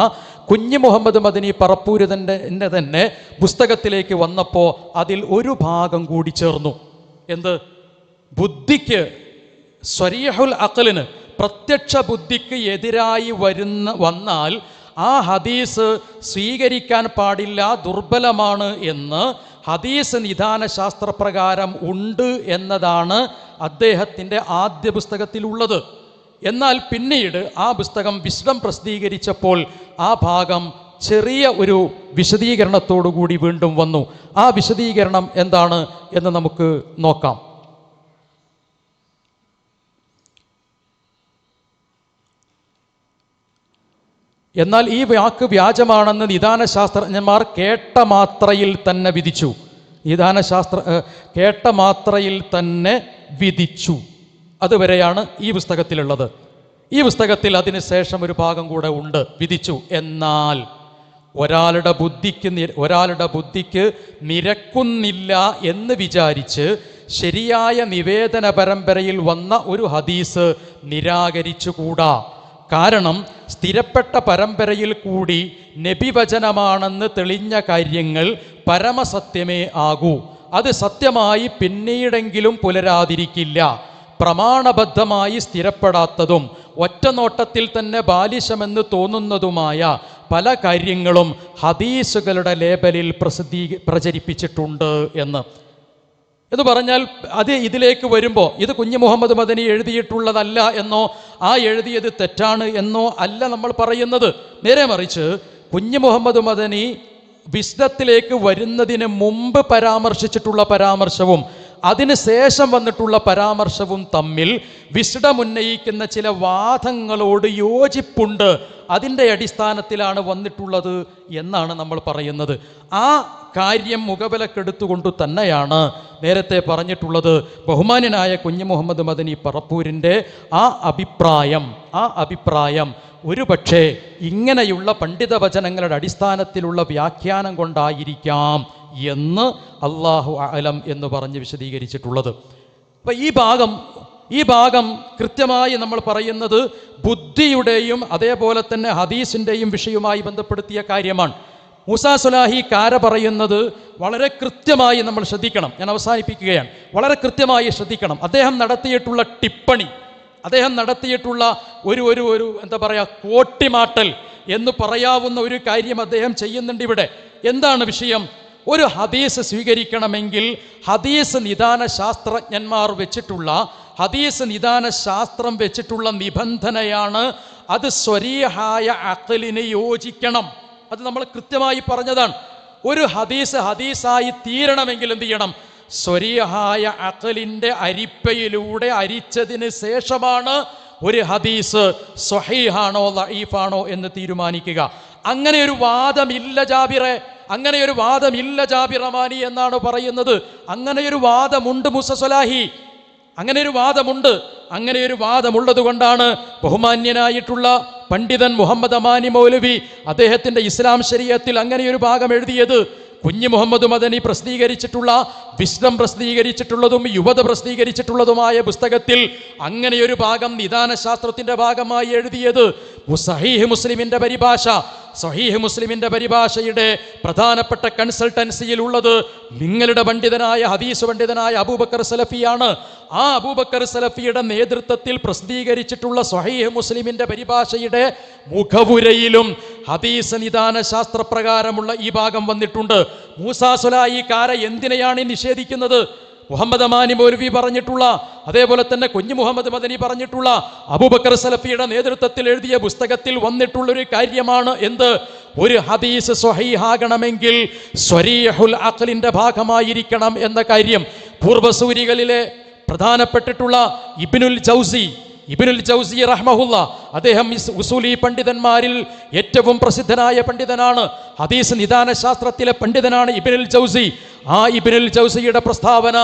കുഞ്ഞി മുഹമ്മദ് മദനി പറപ്പൂരിതൻ്റെ തന്നെ പുസ്തകത്തിലേക്ക് വന്നപ്പോൾ അതിൽ ഒരു ഭാഗം കൂടി ചേർന്നു. എന്ത്? ബുദ്ധിക്ക്, സ്വരീഹുൽ അഖലിന്, പ്രത്യക്ഷ ബുദ്ധിക്ക് എതിരായി വന്നാൽ ആ ഹദീസ് സ്വീകരിക്കാൻ പാടില്ല, ദുർബലമാണ് എന്ന് ഹദീസ് നിദാന ശാസ്ത്രപ്രകാരം ഉണ്ട് എന്നതാണ് അദ്ദേഹത്തിൻ്റെ ആദ്യ പുസ്തകത്തിലുള്ളത്. എന്നാൽ പിന്നീട് ആ പുസ്തകം വിസ്ഡം പ്രസിദ്ധീകരിച്ചപ്പോൾ ആ ഭാഗം ചെറിയ ഒരു വിശദീകരണത്തോടു കൂടി വീണ്ടും വന്നു. ആ വിശദീകരണം എന്താണ് എന്ന് നമുക്ക് നോക്കാം. എന്നാൽ ഈ വാക്ക് വ്യാജമാണെന്ന് നിദാന ശാസ്ത്രജ്ഞന്മാർ കേട്ട മാത്രയിൽ തന്നെ വിധിച്ചു. കേട്ട മാത്രയിൽ തന്നെ വിധിച്ചു. അതുവരെയാണ് ഈ പുസ്തകത്തിലുള്ളത്. ഈ പുസ്തകത്തിൽ അതിന് ശേഷം ഒരു ഭാഗം കൂടെ ഉണ്ട്, വിധിച്ചു. എന്നാൽ ഒരാളുടെ ബുദ്ധിക്ക് നിരക്കുന്നില്ല എന്ന് വിചാരിച്ച് ശരിയായ നിവേദന പരമ്പരയിൽ വന്ന ഒരു ഹദീസ് നിരാകരിച്ചുകൂടാ. കാരണം സ്ഥിരപ്പെട്ട പരമ്പരയിൽ കൂടി നബിവചനമാണെന്ന് തെളിഞ്ഞ കാര്യങ്ങൾ പരമസത്യമേ ആകൂ. അത് സത്യമായി പിന്നീടെങ്കിലും പുലരാതിരിക്കില്ല. പ്രമാണബദ്ധമായി സ്ഥിരപ്പെടാത്തതും ഒറ്റനോട്ടത്തിൽ തന്നെ ബാലിശമെന്ന് തോന്നുന്നതുമായ പല കാര്യങ്ങളും ഹദീസുകളുടെ ലേബലിൽ പ്രചരിപ്പിച്ചിട്ടുണ്ട് എന്ന് പറഞ്ഞാൽ അത് ഇതിലേക്ക് വരുമ്പോൾ ഇത് കുഞ്ഞി മുഹമ്മദ് മദനി എഴുതിയിട്ടുള്ളതല്ല എന്നോ ആ എഴുതിയത് തെറ്റാണ് എന്നോ അല്ല നമ്മൾ പറയുന്നത്. നേരെ മറിച്ച് കുഞ്ഞി മുഹമ്മദ് മദനി വിസ്ഡത്തിലേക്ക് വരുന്നതിന് മുമ്പ് പരാമർശിച്ചിട്ടുള്ള പരാമർശവും അതിന് ശേഷം വന്നിട്ടുള്ള പരാമർശവും തമ്മിൽ വിസ്ഡം ഉന്നയിക്കുന്ന ചില വാദങ്ങളോട് യോജിപ്പുണ്ട്. അതിൻ്റെ അടിസ്ഥാനത്തിലാണ് വന്നിട്ടുള്ളത് എന്നാണ് നമ്മൾ പറയുന്നത്. ആ കാര്യം മുഖവിലക്കെടുത്തുകൊണ്ട് തന്നെയാണ് നേരത്തെ പറഞ്ഞിട്ടുള്ളത് ബഹുമാന്യനായ കുഞ്ഞി മുഹമ്മദ് മദനി പറപ്പൂരിൻ്റെ ആ അഭിപ്രായം ഒരു പക്ഷേ ഇങ്ങനെയുള്ള പണ്ഡിത വചനങ്ങളുടെ അടിസ്ഥാനത്തിലുള്ള വ്യാഖ്യാനം കൊണ്ടായിരിക്കാം എന്ന് അല്ലാഹു അഅലം എന്ന് പറഞ്ഞ് വിശദീകരിച്ചിട്ടുള്ളത്. അപ്പം ഈ ഭാഗം കൃത്യമായി നമ്മൾ പറയുന്നത് ബുദ്ധിയുടെയും അതേപോലെ തന്നെ ഹദീസിൻ്റെയും വിഷയവുമായി ബന്ധപ്പെടുത്തിയ കാര്യമാണ്. മൂസാ സുലാഹി കാര പറയുന്നത് വളരെ കൃത്യമായി നമ്മൾ ശ്രദ്ധിക്കണം. ഞാൻ അവസാനിപ്പിക്കുകയാണ്. വളരെ കൃത്യമായി ശ്രദ്ധിക്കണം. അദ്ദേഹം നടത്തിയിട്ടുള്ള ടിപ്പണി, അദ്ദേഹം നടത്തിയിട്ടുള്ള ഒരു എന്താ പറയുക, കോട്ടിമാട്ടൽ എന്ന് പറയാവുന്ന ഒരു കാര്യം അദ്ദേഹം ചെയ്യുന്നുണ്ട് ഇവിടെ. എന്താണ് വിഷയം? ഒരു ഹദീസ് സ്വീകരിക്കണമെങ്കിൽ ഹദീസ് നിദാന ശാസ്ത്രജ്ഞന്മാർ വെച്ചിട്ടുള്ള ഹദീസ് നിദാന ശാസ്ത്രം വെച്ചിട്ടുള്ള നിബന്ധനയാണ് അത് സ്വരീഹായ അഖലിന് യോജിക്കണം. അത് നമ്മൾ കൃത്യമായി പറഞ്ഞതാണ്. ഒരു ഹദീസായി തീരണമെങ്കിൽ എന്ത് ചെയ്യണം? സ്വരീഹായ അഖലിൻ്റെ അരിപ്പയിലൂടെ അരിച്ചതിന് ശേഷമാണ് ഒരു ഹദീസ് സ്വഹീഹാണോ ലഈഫാണോ എന്ന് തീരുമാനിക്കുക. അങ്ങനെ ഒരു വാദമില്ല ജാബിറെ, അങ്ങനെ ഒരു വാദമില്ല ജാബിർ റഹ്മാനി എന്നാണ് പറയുന്നത്. അങ്ങനെ ഒരു വാദമുണ്ട് മൂസ സ്വലാഹി. അങ്ങനെ ഒരു വാദമുണ്ട്. അങ്ങനെ ഒരു വാദമുള്ളത് കൊണ്ടാണ് ബഹുമാന്യനായിട്ടുള്ള പണ്ഡിതൻ മുഹമ്മദ് അമാനി മൗലവി അദ്ദേഹത്തിന്റെ ഇസ്ലാം ശരീഅത്തിൽ അങ്ങനെയൊരു ഭാഗം എഴുതിയത്. കുഞ്ഞ് മുഹമ്മദ് മദനി പ്രസിദ്ധീകരിച്ചിട്ടുള്ള, വിസ്ഡം പ്രസിദ്ധീകരിച്ചിട്ടുള്ളതും യുവത പ്രസിദ്ധീകരിച്ചിട്ടുള്ളതുമായ പുസ്തകത്തിൽ അങ്ങനെയൊരു ഭാഗം നിദാനശാസ്ത്രത്തിന്റെ ഭാഗമായി എഴുതിയത്. സഹീഹ് മുസ്ലിമിന്റെ പരിഭാഷ, സഹീഹ് മുസ്ലിമിന്റെ പരിഭാഷയുടെ പ്രധാനപ്പെട്ട കൺസൾട്ടൻസിയിൽ ഉള്ളത് നിങ്ങളുടെ പണ്ഡിതനായ ഹദീസ് പണ്ഡിതനായ അബൂബക്കർ സലഫിയാണ്. ആ അബൂബക്കർ സലഫിയുടെ നേതൃത്വത്തിൽ പ്രസിദ്ധീകരിച്ചിട്ടുള്ള സഹീഹ് മുസ്ലിമിന്റെ പരിഭാഷയുടെ മുഖവുരയിലും ഹദീസ് നിദാന ശാസ്ത്രപ്രകാരമുള്ള ഈ ഭാഗം വന്നിട്ടുണ്ട്. മൂസാ സുലായി കാര എന്തിനെയാണ് നിഷേധിക്കുന്നത്? മുഹമ്മദ് അമാനി മൗലവി പറഞ്ഞിട്ടുള്ള, അതേപോലെ തന്നെ കുഞ്ഞു മുഹമ്മദ് മദനി പറഞ്ഞിട്ടുള്ള, അബൂബക്കർ സലഫിയുടെ നേതൃത്വത്തിൽ എഴുതിയ പുസ്തകത്തിൽ വന്നിട്ടുള്ളൊരു കാര്യമാണ് എന്ത്? ഒരു ഹദീസ് സ്വഹീഹാകണമെങ്കിൽ സ്വരീഹുൽ അഖ്ലിന്റെ ഭാഗമായിരിക്കണം എന്ന കാര്യം. പൂർവസൂരികളിലെ പ്രധാനപ്പെട്ടിട്ടുള്ള ഇബ്നുൽ ജൗസി റഹ്മഹുല്ല, അദ്ദേഹം ഉസൂലി പണ്ഡിതന്മാരിൽ ഏറ്റവും പ്രസിദ്ധനായ പണ്ഡിതനാണ്. ഹദീസ് നിദാന ശാസ്ത്രത്തിലെ പണ്ഡിതനാണ് ഇബ്നുൽ ജൗസി. ആ ഇബ്നുൽ ജൗസിയുടെ പ്രസ്താവന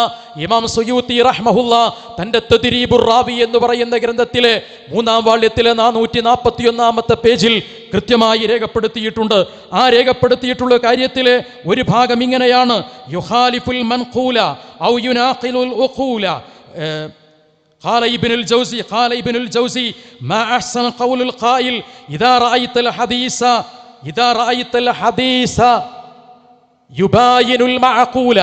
ഇമാം സുയൂത്തി റഹ്മഹുല്ല തന്റെ തദ്രീബുർ റാവി എന്ന് പറയുന്ന ഗ്രന്ഥത്തിലെ 3-ാം വാള്യത്തിലെ 441-ാമത്തെ പേജിൽ കൃത്യമായി രേഖപ്പെടുത്തിയിട്ടുണ്ട്. ആ രേഖപ്പെടുത്തിയിട്ടുള്ള കാര്യത്തിലെ ഒരു ഭാഗം ഇങ്ങനെയാണ്: യുഖാലിഫുൽ മൻഖൂല ഔ യുനാഖിലുൽ ഉഖൂല. قال ابن الجوزي ما أحسن قول القائل إذا رأيت الحديث يباين المعقول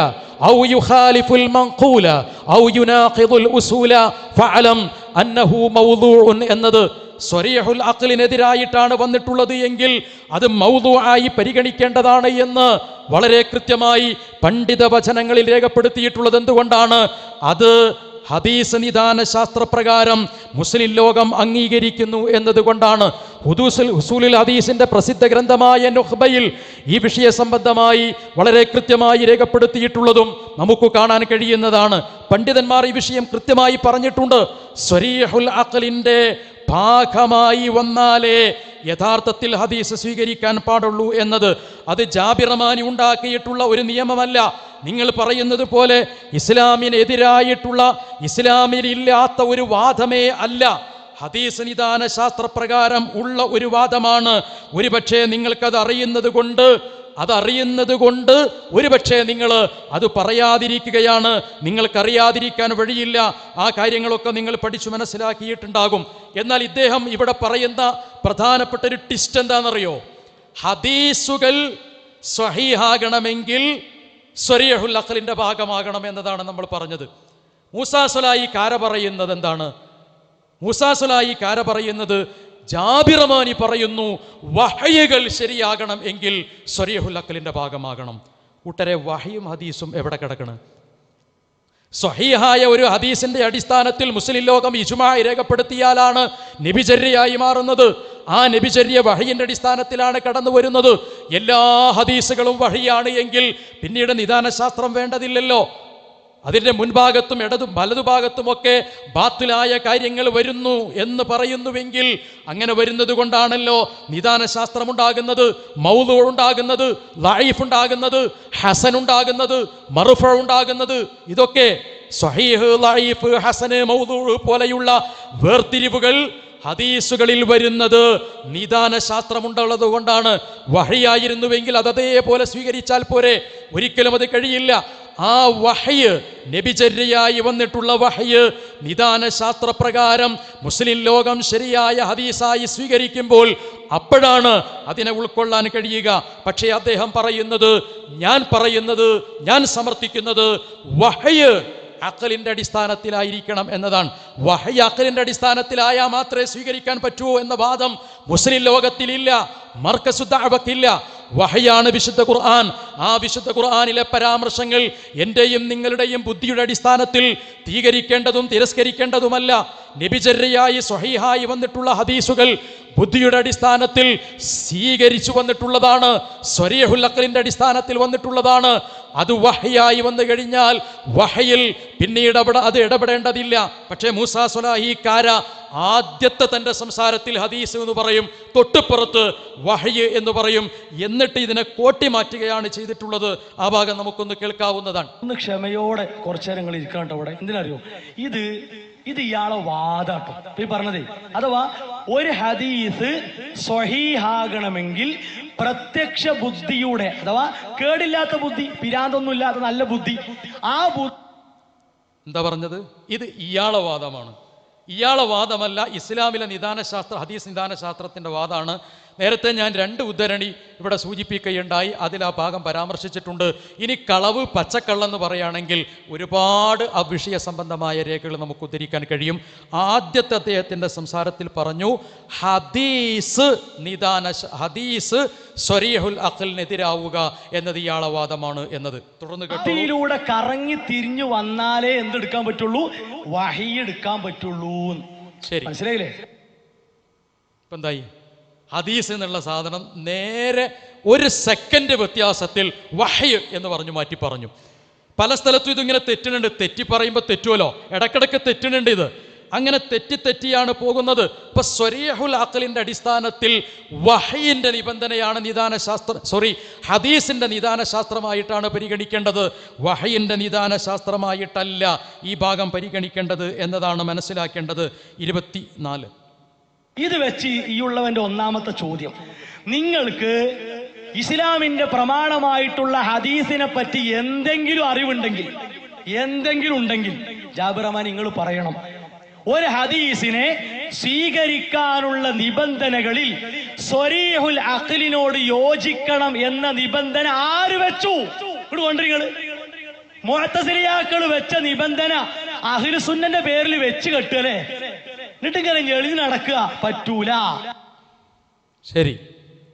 أو يخالف المنقول أو يناقض الأصول فاعلم أنه موضوع എന്നത് സ്വരീഹുൽ അഖ്ലിനെതിരായിട്ടാണ് വന്നിട്ടുള്ളത് എങ്കിൽ അത് മൗദൂആയി പരിഗണിക്കേണ്ടതാണ് എന്ന് വളരെ കൃത്യമായി പണ്ഡിത വചനങ്ങളിൽ രേഖപ്പെടുത്തിയിട്ടുള്ളത്. എന്തുകൊണ്ടാണ്? അത് ഹദീസ് നിദാന ശാസ്ത്രപ്രകാരം മുസ്ലിം ലോകം അംഗീകരിക്കുന്നു എന്നതുകൊണ്ടാണ്. ഉസൂലുൽ ഹദീസിന്റെ പ്രസിദ്ധ ഗ്രന്ഥമായ നുഖ്ബയിൽ ഈ വിഷയ സംബന്ധമായി വളരെ കൃത്യമായി രേഖപ്പെടുത്തിയിട്ടുള്ളതും നമുക്ക് കാണാൻ കഴിയുന്നതാണ്. പണ്ഡിതന്മാർ ഈ വിഷയം കൃത്യമായി പറഞ്ഞിട്ടുണ്ട്. സ്വരീഹുൽ അഖ്ലിന്റെ ഭാഗമായി വന്നാലേ യഥാർത്ഥത്തിൽ ഹദീസ് സ്വീകരിക്കാൻ പാടുള്ളൂ എന്നത്. അത് ജാബിർ റഹ്മാനി ഉണ്ടാക്കിയിട്ടുള്ള ഒരു നിയമമല്ല. നിങ്ങൾ പറയുന്നത് പോലെ ഇസ്ലാമിനെതിരായിട്ടുള്ള, ഇസ്ലാമിലില്ലാത്ത ഒരു വാദമേ അല്ല. ഹദീസ് നിദാന ശാസ്ത്രപ്രകാരം ഉള്ള ഒരു വാദമാണ്. ഒരുപക്ഷെ നിങ്ങൾക്കത് അറിയുന്നത് കൊണ്ട് ഒരുപക്ഷെ നിങ്ങൾ അത് പറയാതിരിക്കുകയാണ്. നിങ്ങൾക്കറിയാതിരിക്കാൻ വഴിയില്ല. ആ കാര്യങ്ങളൊക്കെ നിങ്ങൾ പഠിച്ചു മനസ്സിലാക്കിയിട്ടുണ്ടാകും. എന്നാൽ ഇദ്ദേഹം ഇവിടെ പറയുന്ന പ്രധാനപ്പെട്ട ഒരു ട്വിസ്റ്റ് എന്താണെന്നറിയോ? ഹദീസുകൾ സ്വഹീഹാകണമെങ്കിൽ സ്വരീഹുൽ അഖ്ലിന്റെ ഭാഗമാകണം എന്നതാണ് നമ്മൾ പറഞ്ഞത്. മൂസാ സുലായി കാര പറയുന്നത് എന്താണ്? മൂസാ സുലായി കാര പറയുന്നത്, ജാബിർ റഹ്മാനി പറയുന്നു വഹയുകൾ ശരിയാകണം എങ്കിൽ സ്വരീഹുൽ അഖ്ലിന്റെ ഭാഗമാകണം. കൂട്ടരെ, വഹയും ഹദീസും എവിടെ കിടക്കണം? സ്വഹീഹായ ഒരു ഹദീസിന്റെ അടിസ്ഥാനത്തിൽ മുസ്ലിം ലോകം ഇജ്മാഅ് രേഖപ്പെടുത്തിയാലാണ് നബിചര്യയായി മാറുന്നത്. ആ നബിചര്യ വഹയിന്റെ അടിസ്ഥാനത്തിലാണ് കടന്നു വരുന്നത്. എല്ലാ ഹദീസുകളും വഹയാണ് എങ്കിൽ പിന്നീട് നിദാനശാസ്ത്രം വേണ്ടതില്ലല്ലോ. അതിൻ്റെ മുൻഭാഗത്തും വലതുഭാഗത്തുമൊക്കെ ബാത്തിലായ കാര്യങ്ങൾ വരുന്നു എന്ന് പറയുന്നുവെങ്കിൽ അങ്ങനെ വരുന്നത് കൊണ്ടാണല്ലോ നിദാനശാസ്ത്രം ഉണ്ടാകുന്നത്, മൗദൂ ഉണ്ടാകുന്നത്, ലഈഫ് ഉണ്ടാകുന്നത്, ഹസൻ ഉണ്ടാകുന്നത്, മർഫു ഉണ്ടാകുന്നത്. ഇതൊക്കെ സ്വഹീഹ്, ലഈഫ്, ഹസൻ, മൗദൂ പോലെയുള്ള വേർതിരിവുകൾ ഹദീസുകളിൽ വരുന്നത് നിദാനശാസ്ത്രമുണ്ടുള്ളത് കൊണ്ടാണ്. വഹയായിരുന്നുവെങ്കിൽ അതേപോലെ സ്വീകരിച്ചാൽ പോരെ? ഒരിക്കലും അത് കഴിയില്ല. ആ വഹയ്, നബിചര്യയായി വന്നിട്ടുള്ള വഹയ് നിദാന ശാസ്ത്രപ്രകാരം മുസ്ലിം ലോകം ശരിയായ ഹദീസായി സ്വീകരിക്കുമ്പോൾ അപ്പോഴാണ് അതിനെ ഉൾക്കൊള്ളാൻ കഴിയുക. പക്ഷേ അദ്ദേഹം പറയുന്നത്, ഞാൻ സമർത്ഥിക്കുന്നത് വഹയ് അഖലിന്റെ അടിസ്ഥാനത്തിലായിരിക്കണം എന്നതാണ്. വഹയ് അഖലിന്റെ അടിസ്ഥാനത്തിലായാൽ മാത്രമേ സ്വീകരിക്കാൻ പറ്റൂ എന്ന വാദം മുസ്ലിം ലോകത്തിലില്ല, മർക്കസു ദഅവക്കില്ല. വഹയാണ് വിശുദ്ധ ഖുർആൻ. ആ വിശുദ്ധ ഖുർആനിലെ പരാമർശങ്ങൾ എന്റെയും നിങ്ങളുടെയും ബുദ്ധിയുടെ അടിസ്ഥാനത്തിൽ സ്വീകരിക്കേണ്ടതും തിരസ്കരിക്കേണ്ടതുമല്ല. നബിചര്യയായി സ്വഹീഹായി വന്നിട്ടുള്ള ഹദീസുകൾ ബുദ്ധിയുടെ അടിസ്ഥാനത്തിൽ സ്വീകരിച്ചു വന്നിട്ടുള്ളതാണ്, സ്വരീഹുൽ അഖ്ലിന്റെ അടിസ്ഥാനത്തിൽ വന്നിട്ടുള്ളതാണ്. അത് വഹയായി വന്നു കഴിഞ്ഞാൽ വഹയിൽ പിന്നീട് അത് ഇടപെടേണ്ടതില്ല. പക്ഷേ മൂസാ സ്വലാഹിക്കാര ആദ്യത്തെ തൻ്റെ സംസാരത്തിൽ ഹദീസ് എന്ന് പറയും, തൊട്ടുപുറത്ത് വഹയ് എന്ന് പറയും. എന്നിട്ട് ഇതിനെ കോട്ടി മാറ്റുകയാണ് ചെയ്തിട്ടുള്ളത്. ആ ഭാഗം നമുക്കൊന്ന് കേൾക്കാവുന്നതാണ്. ഒന്ന് ക്ഷമയോടെ കുറച്ചേരങ്ങൾ ഇരിക്കാട്ടോ അവിടെ. എന്തിനറിയോ, ഇത് ഇയാളെ വാദാട്ടോ ഈ പറഞ്ഞതേ. അഥവാ ഒരു ഹദീസ് സ്വഹീഹാകണമെങ്കിൽ പ്രത്യക്ഷ ബുദ്ധിയുടെ, അഥവാ കേടില്ലാത്ത ബുദ്ധി, പിരാന്തൊന്നുമില്ലാത്ത നല്ല ബുദ്ധി, ആ എന്താ പറഞ്ഞത്? ഇത് ഇയാളെ വാദമാണ്. ഇയാളെ വാദമല്ല, ഇസ്ലാമിലെ നിദാനശാസ്ത്ര ഹദീസ് നിദാനശാസ്ത്രത്തിൻ്റെ വാദമാണ്. നേരത്തെ ഞാൻ 2 ഉദ്ധരണി ഇവിടെ സൂചിപ്പിക്കുകയുണ്ടായി, അതിൽ ആ ഭാഗം പരാമർശിച്ചിട്ടുണ്ട്. ഇനി കളവ്, പച്ചക്കള്ളെന്ന് പറയുകയാണെങ്കിൽ ഒരുപാട് അവിഷയ സംബന്ധമായ രേഖകൾ നമുക്ക് ഉദ്ധരിക്കാൻ കഴിയും. ആദ്യത്തെ അദ്ദേഹത്തിൻ്റെ സംസാരത്തിൽ പറഞ്ഞു, ഹദീസ് സ്വരീഹുൽ അഖലിനെതിരാവുക എന്നത് ഇയാളെ വാദമാണ് എന്നത്. തുടർന്ന് കേട്ടിലൂടെ കറങ്ങി തിരിഞ്ഞു വന്നാലേ എന്തെടുക്കാൻ പറ്റുള്ളൂ, വഹി എടുക്കാൻ പറ്റുള്ളൂ. ശരി, മനസ്സിലായില്ലേ? ഇപ്പം എന്തായി? ഹദീസ് എന്നുള്ള സാധനം നേരെ 1 സെക്കൻഡ് വ്യത്യാസത്തിൽ വഹയ് എന്ന് മാറ്റി പറഞ്ഞു. പല സ്ഥലത്തും ഇതിങ്ങനെ തെറ്റുന്നുണ്ട്. തെറ്റി പറയുമ്പോൾ തെറ്റുമല്ലോ, ഇടക്കിടക്ക് തെറ്റുന്നുണ്ട്. ഇത് അങ്ങനെ തെറ്റിയാണ് പോകുന്നത്. ഇപ്പൊ സ്വരീഹുൽ അഖലിന്റെ അടിസ്ഥാനത്തിൽ വഹയിന്റെ നിബന്ധനയാണ് ഹദീസിന്റെ നിദാനശാസ്ത്രമായിട്ടാണ് പരിഗണിക്കേണ്ടത്. വഹയിന്റെ നിദാനശാസ്ത്രമായിട്ടല്ല ഈ ഭാഗം പരിഗണിക്കേണ്ടത് എന്നതാണ് മനസ്സിലാക്കേണ്ടത്. 24. ഇത് വെച്ച് ഈ ഉള്ളവന്റെ ഒന്നാമത്തെ ചോദ്യം, നിങ്ങൾക്ക് ഇസ്ലാമിന്റെ പ്രമാണമായിട്ടുള്ള ഹദീസിനെ പറ്റി എന്തെങ്കിലും അറിവുണ്ടെങ്കിൽ, എന്തെങ്കിലും ഉണ്ടെങ്കിൽ ജാബിർ റഹ്മാൻ നിങ്ങൾ പറയണം. ഒരു ഹദീസിനെ സ്വീകരിക്കാനുള്ള നിബന്ധനകളിൽ സ്വരീഹുൽ അഖലിനോട് യോജിക്കണം എന്ന നിബന്ധന ആര് വെച്ചു? നിങ്ങൾ മുഅ്തസിലിയാക്കൾ വെച്ച നിബന്ധന അഹ്ലു സുന്നന്റെ പേരിൽ വെച്ച് കെട്ടുകല്ലേ, എന്നിട്ട് ഇങ്ങനെ എഴുതി നടക്കുക പറ്റൂല. ശരി,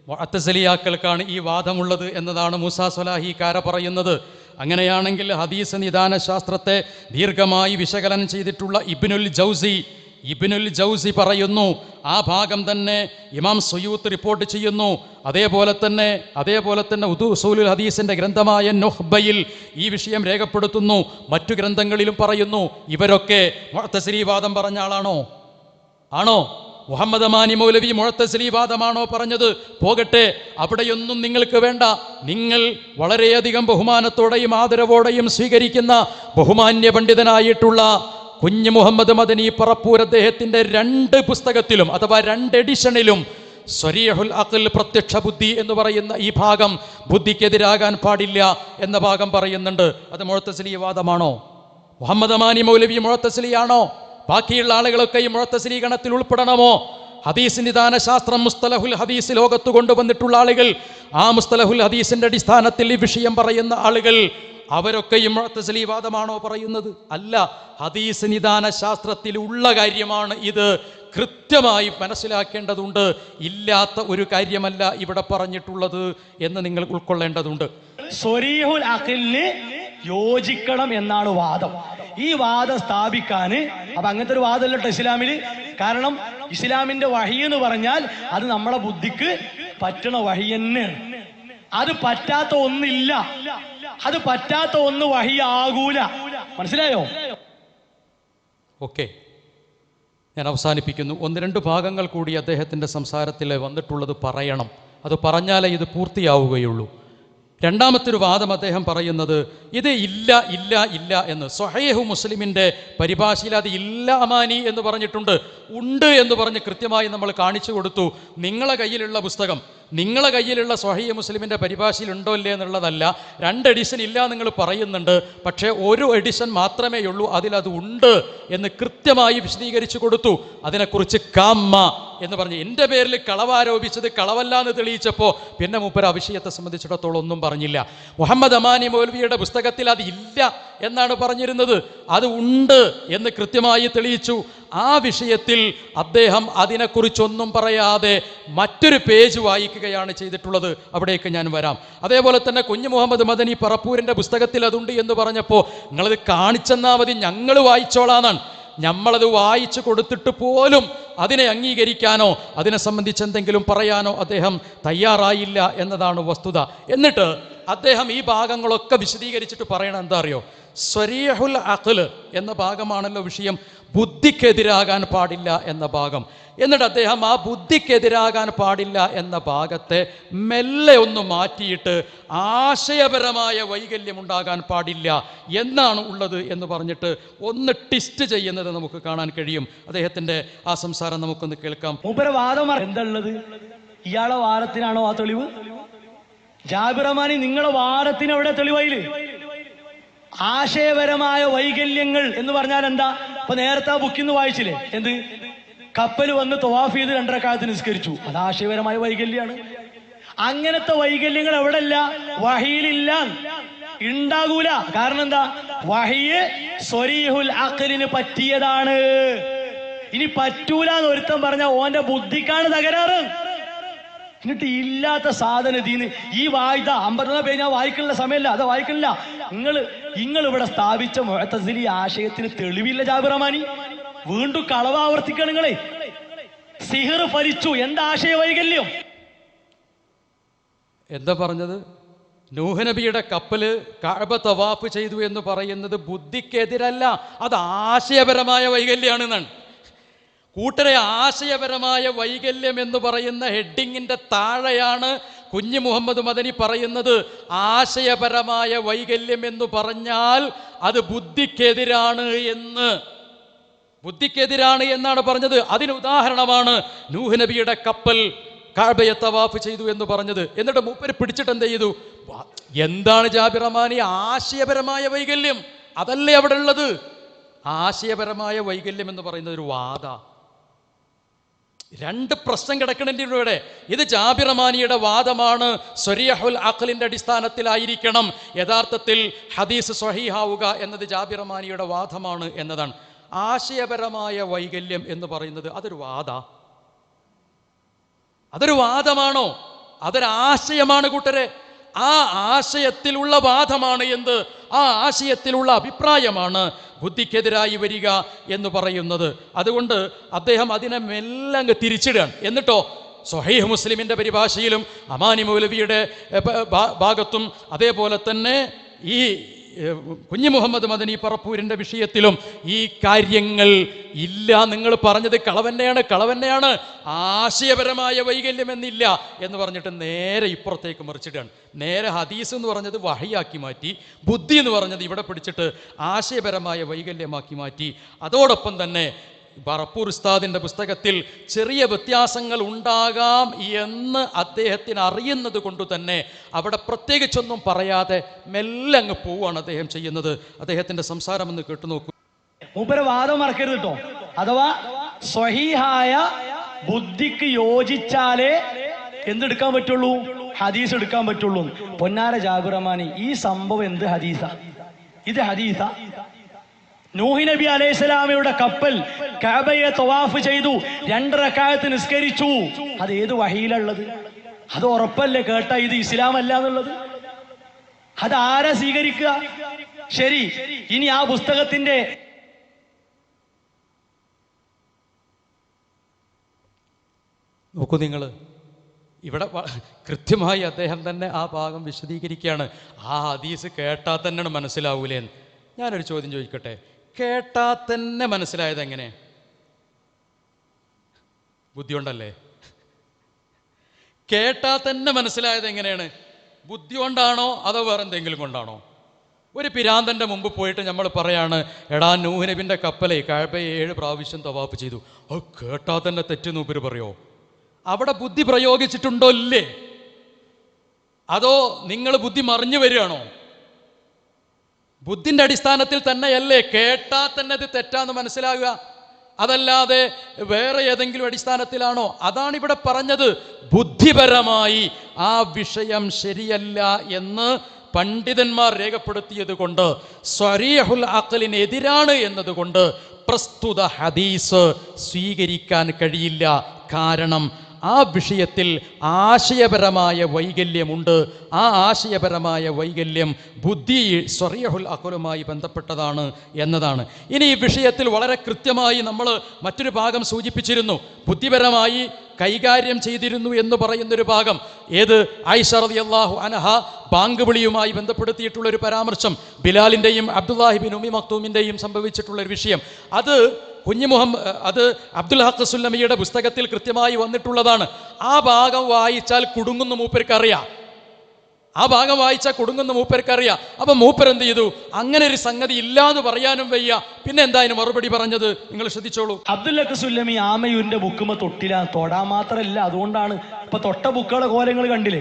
മുഅ്തസിലിയാക്കൾക്കാണ് ഈ വാദമുള്ളത് എന്നതാണ് മൂസാ സ്വലാഹിക്കാര പറയുന്നത്. അങ്ങനെയാണെങ്കിൽ ഹദീസ് നിദാന ശാസ്ത്രത്തെ ദീർഘമായി വിശകലനം ചെയ്തിട്ടുള്ള ഇബ്നുൽ ജൗസി പറയുന്നു, ആ ഭാഗം തന്നെ ഇമാം സുയൂത്ത് റിപ്പോർട്ട് ചെയ്യുന്നു. അതേപോലെ തന്നെ ഉസൂലുൽ ഹദീസിന്റെ ഗ്രന്ഥമായ നുഹ്ബയിൽ ഈ വിഷയം രേഖപ്പെടുത്തുന്നു. മറ്റു ഗ്രന്ഥങ്ങളിലും പറയുന്നു. ഇവരൊക്കെ മുഅ്തസിലി വാദം പറഞ്ഞ ആണോ? മുഹമ്മദ് അമാനി മൗലവി മുഅ്തസിലി വാദമാണോ പറഞ്ഞത്? പോകട്ടെ, അവിടെയൊന്നും നിങ്ങൾക്ക് വേണ്ട. നിങ്ങൾ വളരെയധികം ബഹുമാനത്തോടെയും ആദരവോടെയും സ്വീകരിക്കുന്ന ബഹുമാന്യ പണ്ഡിതനായിട്ടുള്ള കുഞ്ഞ് മുഹമ്മദ് മദനി പറപ്പൂർ അദ്ദേഹത്തിന്റെ 2 പുസ്തകത്തിലും അഥവാ 2 എഡിഷനിലും സ്വരീഹുൽ അഖൽ പ്രത്യക്ഷ ബുദ്ധി എന്ന് പറയുന്ന ഈ ഭാഗം ബുദ്ധിക്കെതിരാകാൻ പാടില്ല എന്ന ഭാഗം പറയുന്നുണ്ട്. അത് മുഅ്തസിലി വാദമാണോ? മുഹമ്മദ് അമാനി മൗലവി മുഅ്തസിലിയാണോ? ബാക്കിയുള്ള ആളുകളൊക്കെ ഈ മുഅ്തസിലി ഗണത്തിൽ ഉൾപ്പെടണമോ? ഹദീസ് നിദാന ശാസ്ത്രം മുസ്തലഹുൽ ഹദീസ് ലോകത്ത് കൊണ്ടുവന്നിട്ടുള്ള ആളുകൾ, ആ മുസ്തലഹുൽ ഹദീസിന്റെ അടിസ്ഥാനത്തിൽ ഈ വിഷയം പറയുന്ന ആളുകൾ, അവരൊക്കെയും മുഅ്തസിലി വാദമാണോ പറയുന്നത്? അല്ല, ഹദീസ് നിദാന ശാസ്ത്രത്തിൽ ഉള്ള കാര്യമാണ് ഇത്. കൃത്യമായി മനസ്സിലാക്കേണ്ടതുണ്ട്. ഇല്ലാത്ത ഒരു കാര്യമല്ല ഇവിടെ പറഞ്ഞിട്ടുള്ളത് എന്ന് നിങ്ങൾ ഉൾക്കൊള്ളേണ്ടതുണ്ട്. സ്വരീഹുൽ അഖലിന് യോജിക്കണം എന്നാണ് വാദം. ഈ വാദം സ്ഥാപിക്കാന് അപ്പൊ അങ്ങനത്തെ ഒരു വാദമല്ലോ ഇസ്ലാമില്. കാരണം ഇസ്ലാമിന്റെ വഹി എന്ന് പറഞ്ഞാൽ അത് നമ്മളെ ബുദ്ധിക്ക് പറ്റണ വഹി തന്നെയാണ്. അത് പറ്റാത്ത ഒന്നില്ല, അത് പറ്റാത്ത ഒന്ന് വഹി ആകൂല. മനസ്സിലായോ? ഓക്കെ, ഞാൻ അവസാനിപ്പിക്കുന്നു. 1-2 ഭാഗങ്ങൾ കൂടി അദ്ദേഹത്തിൻ്റെ സംസാരത്തിൽ വന്നിട്ടുള്ളത് പറയണം. അത് പറഞ്ഞാലേ ഇത് പൂർത്തിയാവുകയുള്ളൂ. രണ്ടാമത്തെ ഒരു വാദം അദ്ദേഹം പറയുന്നത് ഇത് ഇല്ല എന്ന്. സ്വഹീഹ് മുസ്ലിമിൻ്റെ പരിഭാഷയിൽ അത് ഇല്ല അമാനി എന്ന് പറഞ്ഞിട്ടുണ്ട്. ഉണ്ട് എന്ന് പറഞ്ഞ് കൃത്യമായി നമ്മൾ കാണിച്ചു കൊടുത്തു. നിങ്ങളെ കയ്യിലുള്ള പുസ്തകം, നിങ്ങളെ കയ്യിലുള്ള സ്വഹീഹ് മുസ്ലിമിൻ്റെ പരിഭാഷയിൽ ഉണ്ടോ ഇല്ലേ എന്നുള്ളതല്ല. 2 എഡിഷൻ ഇല്ല നിങ്ങൾ പറയുന്നുണ്ട്, പക്ഷേ 1 എഡിഷൻ മാത്രമേ ഉള്ളൂ, അതിലത് ഉണ്ട് എന്ന് കൃത്യമായി വിശദീകരിച്ചു കൊടുത്തു. അതിനെക്കുറിച്ച് കാമ്മ എന്ന് പറഞ്ഞ് എൻ്റെ പേരിൽ കളവാരോപിച്ചത് കളവല്ല എന്ന് തെളിയിച്ചപ്പോൾ പിന്നെ മൂപ്പര് ആ വിഷയത്തെ സംബന്ധിച്ചിടത്തോളം ഒന്നും പറഞ്ഞില്ല. മുഹമ്മദ് അമാനി മൗലവിയുടെ പുസ്തകത്തിൽ അത് ഇല്ല എന്നാണ് പറഞ്ഞിരുന്നത്, അത് ഉണ്ട് എന്ന് കൃത്യമായി തെളിയിച്ചു. ആ വിഷയത്തിൽ അദ്ദേഹം അതിനെക്കുറിച്ചൊന്നും പറയാതെ മറ്റൊരു പേജ് വായിക്കുകയാണ് ചെയ്തിട്ടുള്ളത്. അവിടേക്ക് ഞാൻ വരാം. അതേപോലെ തന്നെ കുഞ്ഞ് മുഹമ്മദ് മദനി പറപ്പൂരിൻ്റെ പുസ്തകത്തിൽ അതുണ്ട് എന്ന് പറഞ്ഞപ്പോൾ നിങ്ങളത് കാണിച്ചെന്നാൽ മതി, ഞങ്ങൾ വായിച്ചോളാന്നാണ്. നമ്മളത് വായിച്ചു കൊടുത്തിട്ട് പോലും അതിനെ അംഗീകരിക്കാനോ അതിനെ സംബന്ധിച്ച് എന്തെങ്കിലും പറയാനോ അദ്ദേഹം തയ്യാറായില്ല എന്നതാണ് വസ്തുത. എന്നിട്ട് അദ്ദേഹം ഈ ഭാഗങ്ങളൊക്കെ വിശദീകരിച്ചിട്ട് പറയണത് എന്താ അറിയോ? സ്വരീഹുൽ അഖ്ൽ എന്ന ഭാഗമാണല്ലോ വിഷയം, ബുദ്ധിക്കെതിരാകാൻ പാടില്ല എന്ന ഭാഗം. എന്നിട്ട് അദ്ദേഹം ആ ബുദ്ധിക്കെതിരാകാൻ പാടില്ല എന്ന ഭാഗത്തെ മെല്ലെ ഒന്ന് മാറ്റിയിട്ട് ആശയപരമായ വൈകല്യം ഉണ്ടാകാൻ പാടില്ല എന്നാണ് ഉള്ളത് എന്ന് പറഞ്ഞിട്ട് ഒന്ന് ട്വിസ്റ്റ് ചെയ്യുന്നത് നമുക്ക് കാണാൻ കഴിയും. അദ്ദേഹത്തിന്റെ ആ സംസാരം നമുക്കൊന്ന് കേൾക്കാം. മൂപ്പരെ വാദം എന്താ ഉള്ളത്? ഇയാളെ വാദത്തിനാണോ ആ തെളിവ്? ജാബിർ റഹ്മാനി, നിങ്ങളെ വാദത്തിന് എവിടെ തെളിവായില്? ആശയപരമായ വൈകല്യങ്ങൾ എന്ന് പറഞ്ഞാൽ എന്താ? ഇപ്പൊ നേരത്തെ ആ ബുക്കിന്ന് വായിച്ചില്ലേ, എന്ത് കപ്പൽ വന്ന് തവാഫ് ചെയ്ത് 2 റക്അത്ത് നിസ്കരിച്ചു, അത് ആശയപരമായ വൈകല്യാണ്. അങ്ങനത്തെ വൈകല്യങ്ങൾ എവിടെ ഇല്ല? വഹിയിലില്ല, ഉണ്ടാകൂല. കാരണം എന്താ? വഹിയ് സ്വരീഹുൽ അഖ്ലിന് പറ്റിയതാണ്. ഇനി പറ്റൂല എന്ന് ഒരുത്തൻ പറഞ്ഞാൽ ഓന്റെ ബുദ്ധിക്കാണ് തകരാറ്. എന്നിട്ട് ഇല്ലാത്ത സാധനത്തിന് ഈ വായിത 51 പേജ് ഞാൻ വായിക്കുള്ള സമയമല്ല, അത് വായിക്കില്ല. നിങ്ങൾ ഇവിടെ സ്ഥാപിച്ച മുഅ്തസിലി ആശയത്തിന് തെളിവില്ല ജാബിർ റഹ്മാനി. വീണ്ടും കളവാവർത്തിക്കണം നിങ്ങളെ. സിഹർ ഫലിച്ചു, എന്താ ആശയ വൈകല്യം? എന്താ പറഞ്ഞത്? നൂഹ് നബിയുടെ കപ്പല് കഅബ തവാഫ് ചെയ്തു എന്ന് പറയുന്നത് ബുദ്ധിക്കെതിരല്ല, അത് ആശയപരമായ വൈകല്യമാണെന്നാണ്. കൂട്ടരെ, ആശയപരമായ വൈകല്യം എന്ന് പറയുന്ന ഹെഡിങ്ങിന്റെ താഴെയാണ് കുഞ്ഞു മുഹമ്മദ് മദനി പറയുന്നത് ആശയപരമായ വൈകല്യം എന്ന് പറഞ്ഞാൽ അത് ബുദ്ധിക്കെതിരാണ് എന്നാണ് പറഞ്ഞത്. അതിന് ഉദാഹരണമാണ് നൂഹ് നബിയുടെ കപ്പൽ കഅബയെ തവാഫ് ചെയ്തു എന്ന് പറഞ്ഞത്. എന്നിട്ട് മൂപ്പര് പിടിച്ചിട്ട് എന്ത് ചെയ്തു? എന്താണ് ജാബിർ റഹ്മാനി ആശയപരമായ വൈകല്യം? അതല്ലേ അവിടെ ഉള്ളത്. ആശയപരമായ വൈകല്യം എന്ന് പറയുന്നത് ഒരു വാദ. 2 പ്രശ്നം കിടക്കണതിൻ്റെ ഇവിടെ. ഇത് ജാബിർ റഹ്മാനിയുടെ വാദമാണ്, സ്വരീഹുൽ അഖ്ലിന്റെ അടിസ്ഥാനത്തിലായിരിക്കണം യഥാർത്ഥത്തിൽ ഹദീസ് സ്വഹീഹാവുക എന്നത് ജാബിർ റഹ്മാനിയുടെ വാദമാണ് എന്നതാണ്. ആശയപരമായ വൈകല്യം എന്ന് പറയുന്നത് അതൊരു വാദമാണോ? അതൊരാശയമാണ് കൂട്ടരെ. ആ ആശയത്തിലുള്ള വാദമാണ് എന്ത്? ആ ആശയത്തിലുള്ള അഭിപ്രായമാണ് ബുദ്ധിക്കെതിരായി വരിക എന്ന് പറയുന്നത്. അതുകൊണ്ട് അദ്ദേഹം അതിനെ മെല്ലെ അങ്ങ് തിരിച്ചിടുകയാണ്. എന്നിട്ടോ സ്വഹീഹ് മുസ്ലിമിന്റെ പരിഭാഷയിലും അമാനി മൗലവിയുടെ ഭാഗത്തും അതേപോലെ തന്നെ ഈ കുഞ്ഞു മുഹമ്മദ് മദനി പറപ്പൂരിന്റെ വിഷയത്തിലും ഈ കാര്യങ്ങൾ ഇല്ല. നിങ്ങൾ പറഞ്ഞത് കളവന്നെയാണ്, ആശയപരമായ വൈകല്യം എന്നില്ല എന്ന് പറഞ്ഞിട്ട് നേരെ ഇപ്പുറത്തേക്ക് മറിച്ചിട്ടാണ്. നേരെ ഹദീസ് എന്ന് പറഞ്ഞത് വഹിയാക്കി മാറ്റി, ബുദ്ധി എന്ന് പറഞ്ഞത് ഇവിടെ പിടിച്ചിട്ട് ആശയപരമായ വൈകല്യമാക്കി മാറ്റി. അതോടൊപ്പം തന്നെ പറപ്പൂർ ഉസ്താദിന്റെ പുസ്തകത്തിൽ ചെറിയ വ്യത്യാസങ്ങൾ ഉണ്ടാകാം എന്ന് അദ്ദേഹത്തിന് അറിയുന്നത് കൊണ്ട് തന്നെ അവിടെ പ്രത്യേകിച്ചൊന്നും പറയാതെ മെല്ലെ അങ്ങ് പോവാണ് അദ്ദേഹം ചെയ്യുന്നത്. അദ്ദേഹത്തിന്റെ സംസാരം ഒന്ന് കേട്ടു നോക്കൂ. മൂപ്പരെ വാദം മറക്കരുത് കേട്ടോ. അഥവാ സ്വഹീഹായ ബുദ്ധിക്ക് യോജിച്ചാലേ എന്തെടുക്കാൻ പറ്റുള്ളൂ? ഹദീസ് എടുക്കാൻ പറ്റുള്ളൂ. പൊന്നാര ജാബിർ റഹ്മാനി, ഈ സംഭവം എന്ത് ഹദീസാ? ഇത് ഹദീസാ? നൂഹ് നബി അലൈഹിസ്സലാമയുടെ കപ്പൽ കഅബയെ തവാഫ് ചെയ്തു, 2 റക്അത്ത് നിസ്കരിച്ചു. അത് ഏത് വഹീലുള്ളത്? അത് ഉറപ്പല്ലേ കേട്ട ഇത് ഇസ്ലാം അല്ല എന്നുള്ളത്? അത് ആരാ സ്വീകരിക്കുക? ശരി, ഇനി ആ പുസ്തകത്തിന്റെ നോക്കൂ നിങ്ങൾ, ഇവിടെ കൃത്യമായി അദ്ദേഹം തന്നെ ആ ഭാഗം വിശദീകരിക്കുകയാണ്. ആ ഹദീസ് കേട്ടാൽ തന്നെ മനസ്സിലാവൂലേന്ന്. ഞാനൊരു ചോദ്യം ചോദിക്കട്ടെ, കേട്ടാൽ തന്നെ മനസ്സിലായത് എങ്ങനെ? ബുദ്ധി കൊണ്ടല്ലേ? കേട്ടാൽ തന്നെ മനസ്സിലായത് എങ്ങനെയാണ്? ബുദ്ധി കൊണ്ടാണോ അതോ വേറെ എന്തെങ്കിലും കൊണ്ടാണോ? ഒരു പിരാന്തന്റെ മുമ്പ് പോയിട്ട് നമ്മൾ പറയാണ്, എടാ നൂഹ് നബിന്റെ കപ്പലെ കഅബയെ 7 പ്രാവശ്യം തവാഫ് ചെയ്തു. അത് കേട്ടാൽ തന്നെ തെറ്റെന്ന് ഉപരി പറയോ? അവിടെ ബുദ്ധി പ്രയോഗിച്ചിട്ടുണ്ടോ ഇല്ലേ? അതോ നിങ്ങൾ ബുദ്ധി മറിഞ്ഞു വരികയാണോ? ബുദ്ധിന്റെ അടിസ്ഥാനത്തിൽ തന്നെയല്ലേ കേട്ടാൽ തന്നെ അത് തെറ്റാന്ന് മനസ്സിലാകുക? അതല്ലാതെ വേറെ ഏതെങ്കിലും അടിസ്ഥാനത്തിലാണോ? അതാണ് ഇവിടെ പറഞ്ഞത്. ബുദ്ധിപരമായി ആ വിഷയം ശരിയല്ല എന്ന് പണ്ഡിതന്മാർ രേഖപ്പെടുത്തിയത് കൊണ്ട്, സ്വരീഹുൽ അഖ്ലിന് എതിരാണ് എന്നതുകൊണ്ട് പ്രസ്തുത ഹദീസ് സ്വീകരിക്കാൻ കഴിയില്ല. കാരണം ആ വിഷയത്തിൽ ആശയപരമായ വൈകല്യമുണ്ട്. ആ ആശയപരമായ വൈകല്യം ബുദ്ധി സ്വരീഹുൽ അഖ്ലുമായി ബന്ധപ്പെട്ടതാണ് എന്നതാണ്. ഇനി ഈ വിഷയത്തിൽ വളരെ കൃത്യമായി നമ്മൾ മറ്റൊരു ഭാഗം സൂചിപ്പിച്ചിരുന്നു. ബുദ്ധിപരമായി കൈകാര്യം ചെയ്തിരുന്നു എന്ന് പറയുന്നൊരു ഭാഗം. ഏത്? ആയിഷ റളിയല്ലാഹു അൻഹ ബാങ്ക് വിളിയുമായി ബന്ധപ്പെടുത്തിയിട്ടുള്ള ഒരു പരാമർശം, ബിലാലിൻ്റെയും അബ്ദുല്ലാഹി ബിൻ ഉമ്മി മക്തൂമിൻ്റെയും സംഭവിച്ചിട്ടുള്ള ഒരു വിഷയം. അത് അത് അബ്ദുൽ ഹഖ് സുല്ലമിയുടെ പുസ്തകത്തിൽ കൃത്യമായി വന്നിട്ടുള്ളതാണ്. ആ ഭാഗം വായിച്ചാൽ കുടുങ്ങുന്ന മൂപ്പർക്കറിയാം. അപ്പൊ മൂപ്പർ എന്ത് ചെയ്തു? അങ്ങനെ ഒരു സംഗതി ഇല്ലാന്ന് പറയാനും വയ്യ. പിന്നെ എന്താ അതിന് മറുപടി പറഞ്ഞത്? നിങ്ങൾ ശ്രദ്ധിച്ചോളൂ. അബ്ദുൽ ഹഖ് സുല്ലമി ആമയൂരിന്റെ ബുക്കുമ്പോ തൊട്ടില്ല, തൊടാൻ മാത്രല്ല, അതുകൊണ്ടാണ് ഇപ്പൊ തൊട്ട ബുക്കുകളുടെ കോലങ്ങൾ കണ്ടില്ലേ.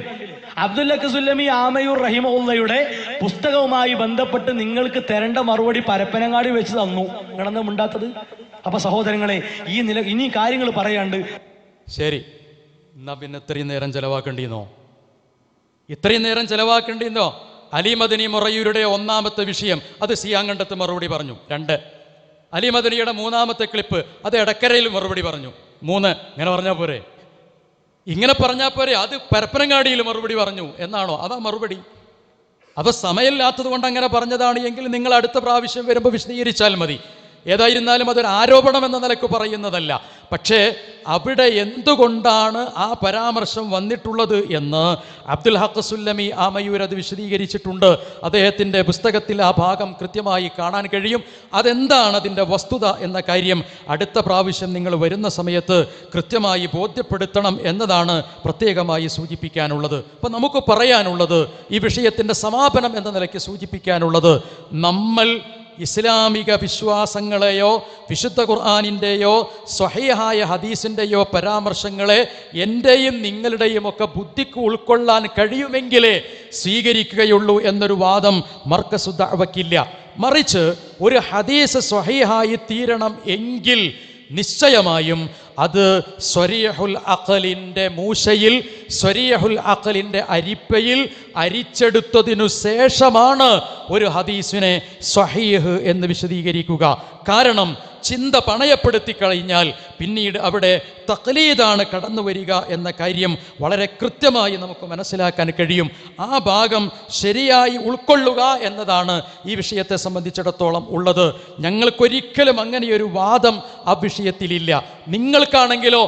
അബ്ദുൽ ഹഖ് സുല്ലമി ആമയൂർ റഹിമഹുള്ളയുടെ പുസ്തകവുമായി ബന്ധപ്പെട്ട് നിങ്ങൾക്ക് തരേണ്ട മറുപടി പരപ്പനങ്ങാടി വെച്ച് തന്നു. നിങ്ങളെന്താ മിണ്ടാത്തത്? അപ്പൊ സഹോദരങ്ങളെ, ഇനി കാര്യങ്ങൾ പറയാണ്ട്. ശരി, എന്നാ പിന്നെ ഇത്രയും നേരം ചെലവാക്കേണ്ടിന്നോ? അലി മദനി മൊറയൂരുടെ ഒന്നാമത്തെ വിഷയം അത് സിയാങ്കണ്ടത്ത് മറുപടി പറഞ്ഞു. 2, അലി മദനിയുടെ മൂന്നാമത്തെ ക്ലിപ്പ് അത് എടക്കരയിൽ മറുപടി പറഞ്ഞു. 3, ഇങ്ങനെ പറഞ്ഞാൽ പോരെ? അത് പരപ്പനങ്ങാടിയിൽ മറുപടി പറഞ്ഞു എന്നാണോ? അതാ മറുപടി? അപ്പൊ സമയമില്ലാത്തത് കൊണ്ട് അങ്ങനെ പറഞ്ഞതാണ് എങ്കിൽ നിങ്ങൾ അടുത്ത പ്രാവശ്യം വരുമ്പോൾ വിശദീകരിച്ചാൽ മതി. ഏതായിരുന്നാലും അതൊരു ആരോപണം എന്ന നിലക്ക് പറയുന്നതല്ല. പക്ഷേ അവിടെ എന്തുകൊണ്ടാണ് ആ പരാമർശം വന്നിട്ടുള്ളത് എന്ന് അബ്ദുൽ ഹഖ് സുല്ലമി ആമയൂർ അത് വിശദീകരിച്ചിട്ടുണ്ട്. അദ്ദേഹത്തിൻ്റെ പുസ്തകത്തിൽ ആ ഭാഗം കൃത്യമായി കാണാൻ കഴിയും. അതെന്താണ് അതിൻ്റെ വസ്തുത എന്ന കാര്യം അടുത്ത പ്രാവശ്യം നിങ്ങൾ വരുന്ന സമയത്ത് കൃത്യമായി ബോധ്യപ്പെടുത്തണം എന്നതാണ് പ്രത്യേകമായി സൂചിപ്പിക്കാനുള്ളത്. അപ്പം നമുക്ക് പറയാനുള്ളത്, ഈ വിഷയത്തിൻ്റെ സമാപനം എന്ന നിലയ്ക്ക് സൂചിപ്പിക്കാനുള്ളത്, നമ്മൾ ഇസ്ലാമിക വിശ്വാസങ്ങളെയോ വിശുദ്ധ ഖുർആനിൻ്റെയോ സ്വഹീഹായ ഹദീസിൻ്റെയോ പരാമർശങ്ങളെ എൻ്റെയും നിങ്ങളുടെയും ഒക്കെ ബുദ്ധിക്ക് ഉൾക്കൊള്ളാൻ കഴിയുമെങ്കിലേ സ്വീകരിക്കുകയുള്ളൂ എന്നൊരു വാദം മർക്കസു ദഅവക്കില്ല. മറിച്ച് ഒരു ഹദീസ് സ്വഹീഹായി തീരണം എങ്കിൽ നിശ്ചയമായും അത് സ്വരീഹുൽ അഖലിൻ്റെ മൂശയിൽ, സ്വരീഹുൽ അഖലിൻ്റെ അരിപ്പയിൽ അരിച്ചെടുത്തതിനു ശേഷമാണ് ഒരു ഹദീസിനെ സ്വഹീഹ് എന്ന് വിശദീകരിക്കുക. കാരണം ചിന്ത പണയപ്പെടുത്തി കഴിഞ്ഞാൽ പിന്നീട് അവിടെ തഖ്ലീദാണ് കടന്നു വരിക എന്ന കാര്യം വളരെ കൃത്യമായി നമുക്ക് മനസ്സിലാക്കാൻ കഴിയും. ആ ഭാഗം ശരിയായി ഉൾക്കൊള്ളുക എന്നതാണ് ഈ വിഷയത്തെ സംബന്ധിച്ചിടത്തോളം ഉള്ളത്. ഞങ്ങൾക്കൊരിക്കലും അങ്ങനെയൊരു വാദം ആ വിഷയത്തിലില്ല. നിങ്ങൾക്കാണെങ്കിലോ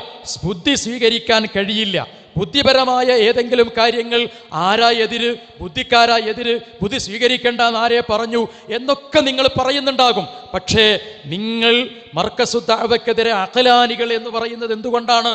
ബുദ്ധി സ്വീകരിക്കാൻ കഴിയില്ല. ബുദ്ധിപരമായ ഏതെങ്കിലും കാര്യങ്ങൾ ആരാ എതിര്, ബുദ്ധിക്കാരാ എതിര്, ബുദ്ധി സ്വീകരിക്കേണ്ടെന്ന് ആരെ പറഞ്ഞു എന്നൊക്കെ നിങ്ങൾ പറയുന്നുണ്ടാകും. പക്ഷേ നിങ്ങൾ മർക്കസു ദഅവക്കെതിരെ അഖലാനികൾ എന്ന് പറയുന്നത് എന്തുകൊണ്ടാണ്?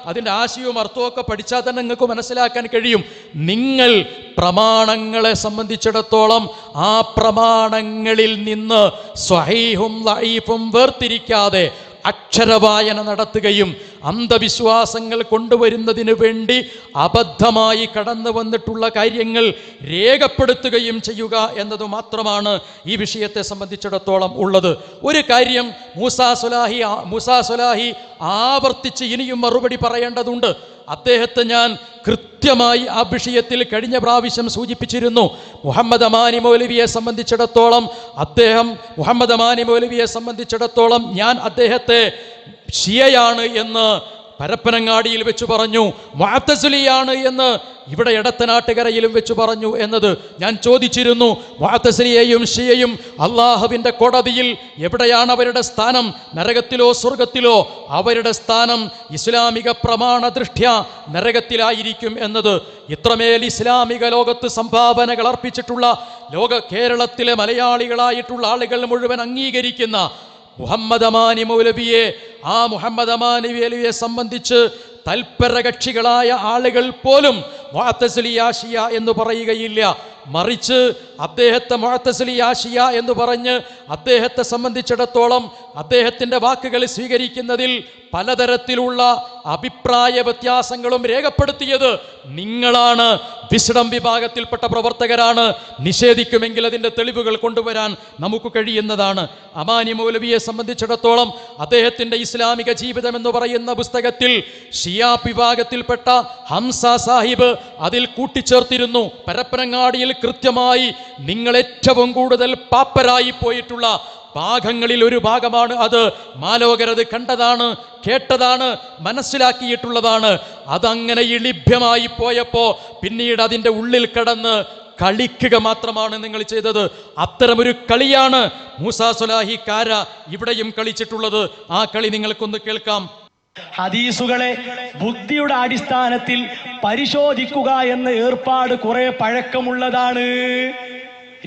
അതിൻ്റെ ആശയവും അർത്ഥമൊക്കെ പഠിച്ചാൽ തന്നെ നിങ്ങൾക്ക് മനസ്സിലാക്കാൻ കഴിയും. നിങ്ങൾ പ്രമാണങ്ങളെ സംബന്ധിച്ചിടത്തോളം ആ പ്രമാണങ്ങളിൽ നിന്ന് സ്വഹീഹും ദഈഫും വേർതിരിക്കാതെ അക്ഷരവായന നടത്തുകയും അന്ധവിശ്വാസങ്ങൾ കൊണ്ടുവരുന്നതിന് വേണ്ടി അബദ്ധമായി കടന്നു വന്നിട്ടുള്ള കാര്യങ്ങൾ രേഖപ്പെടുത്തുകയും ചെയ്യുക എന്നത് മാത്രമാണ് ഈ വിഷയത്തെ സംബന്ധിച്ചിടത്തോളം ഉള്ളത്. ഒരു കാര്യം മൂസാ സ്വലാഹി ആവർത്തിച്ച് ഇനിയും മറുപടി പറയേണ്ടതുണ്ട്. അദ്ദേഹത്തെ ഞാൻ കൃത്യമായി ആ വിഷയത്തിൽ കഴിഞ്ഞ പ്രാവശ്യം സൂചിപ്പിച്ചിരുന്നു. മുഹമ്മദ് അമാനി മൗലവിയെ സംബന്ധിച്ചിടത്തോളം ഞാൻ അദ്ദേഹത്തെ ഷിയയാണ് എന്ന് പരപ്പനങ്ങാടിയിൽ വെച്ച് പറഞ്ഞു, മുഅ്തസിലിയാണ് എന്ന് ഇവിടെ എടത്തനാട്ടുകരയിലും വെച്ച് പറഞ്ഞു എന്നത് ഞാൻ ചോദിച്ചിരുന്നു. മുഅ്തസിലിയെയും ഷിയയും അള്ളാഹുവിൻ്റെ കോടതിയിൽ എവിടെയാണ് അവരുടെ സ്ഥാനം? നരകത്തിലോ സ്വർഗത്തിലോ? അവരുടെ സ്ഥാനം ഇസ്ലാമിക പ്രമാണ ദൃഷ്ട്യാ നരകത്തിലായിരിക്കും എന്നത് ഇത്രമേൽ ഇസ്ലാമിക ലോകത്ത് സംഭാവനകൾ അർപ്പിച്ചിട്ടുള്ള കേരളത്തിലെ മലയാളികളായിട്ടുള്ള ആളുകൾ മുഴുവൻ അംഗീകരിക്കുന്ന മുഹമ്മദ് അമാനി മൗലവിയെ, ആ മുഹമ്മദ് അമാനി മൗലവിയെ സംബന്ധിച്ച് തൽപരകക്ഷികളായ ആളുകൾ പോലും മുഅ്തസിലിയ ഷിയ എന്ന് പറയുകയില്ല. മറിച്ച് അദ്ദേഹത്തെ മുഅ്തസിലിയ ഷിയ എന്ന് പറഞ്ഞ് അദ്ദേഹത്തെ സംബന്ധിച്ചിടത്തോളം അദ്ദേഹത്തിൻ്റെ വാക്കുകൾ സ്വീകരിക്കുന്നതിൽ പലതരത്തിലുള്ള അഭിപ്രായ വ്യത്യാസങ്ങളും രേഖപ്പെടുത്തിയത് നിങ്ങളാണ്. വിസ്ഡം വിഭാഗത്തിൽപ്പെട്ട പ്രവർത്തകരാണ്. നിഷേധിക്കുമെങ്കിൽ അതിൻ്റെ തെളിവുകൾ കൊണ്ടുവരാൻ നമുക്ക് കഴിയുന്നതാണ്. അമാനി മൗലവിയെ സംബന്ധിച്ചിടത്തോളം അദ്ദേഹത്തിൻ്റെ ഇസ്ലാമിക ജീവിതം എന്ന് പറയുന്ന പുസ്തകത്തിൽ ഷിയാ വിഭാഗത്തിൽപ്പെട്ട ഹംസ സാഹിബ് അതിൽ കൂട്ടിച്ചേർത്തിരുന്നു. പരപ്പനങ്ങാടിയിൽ കൃത്യമായി നിങ്ങൾ ഏറ്റവും കൂടുതൽ പാപ്പരായി പോയിട്ടുള്ള ഭാഗങ്ങളിൽ ഒരു ഭാഗമാണ് അത്. മാലോകരത് കണ്ടതാണ്, കേട്ടതാണ്, മനസ്സിലാക്കിയിട്ടുള്ളതാണ്. അതങ്ങനെ ലഭ്യമായി പോയപ്പോൾ പിന്നീട് അതിൻ്റെ ഉള്ളിൽ കടന്ന് കളിക്കുക മാത്രമാണ് നിങ്ങൾ ചെയ്തത്. അത്തരമൊരു കളിയാണ് മൂസാ സ്വലാഹി കാര ഇവിടെയും കളിച്ചിട്ടുള്ളത്. ആ കളി നിങ്ങൾക്കൊന്ന് കേൾക്കാം. ഹദീസുകളെ ബുദ്ധിയുടെ അടിസ്ഥാനത്തിൽ പരിശോധിക്കുക എന്ന ഏർപ്പാട് കുറെ പഴക്കമുള്ളതാണ്.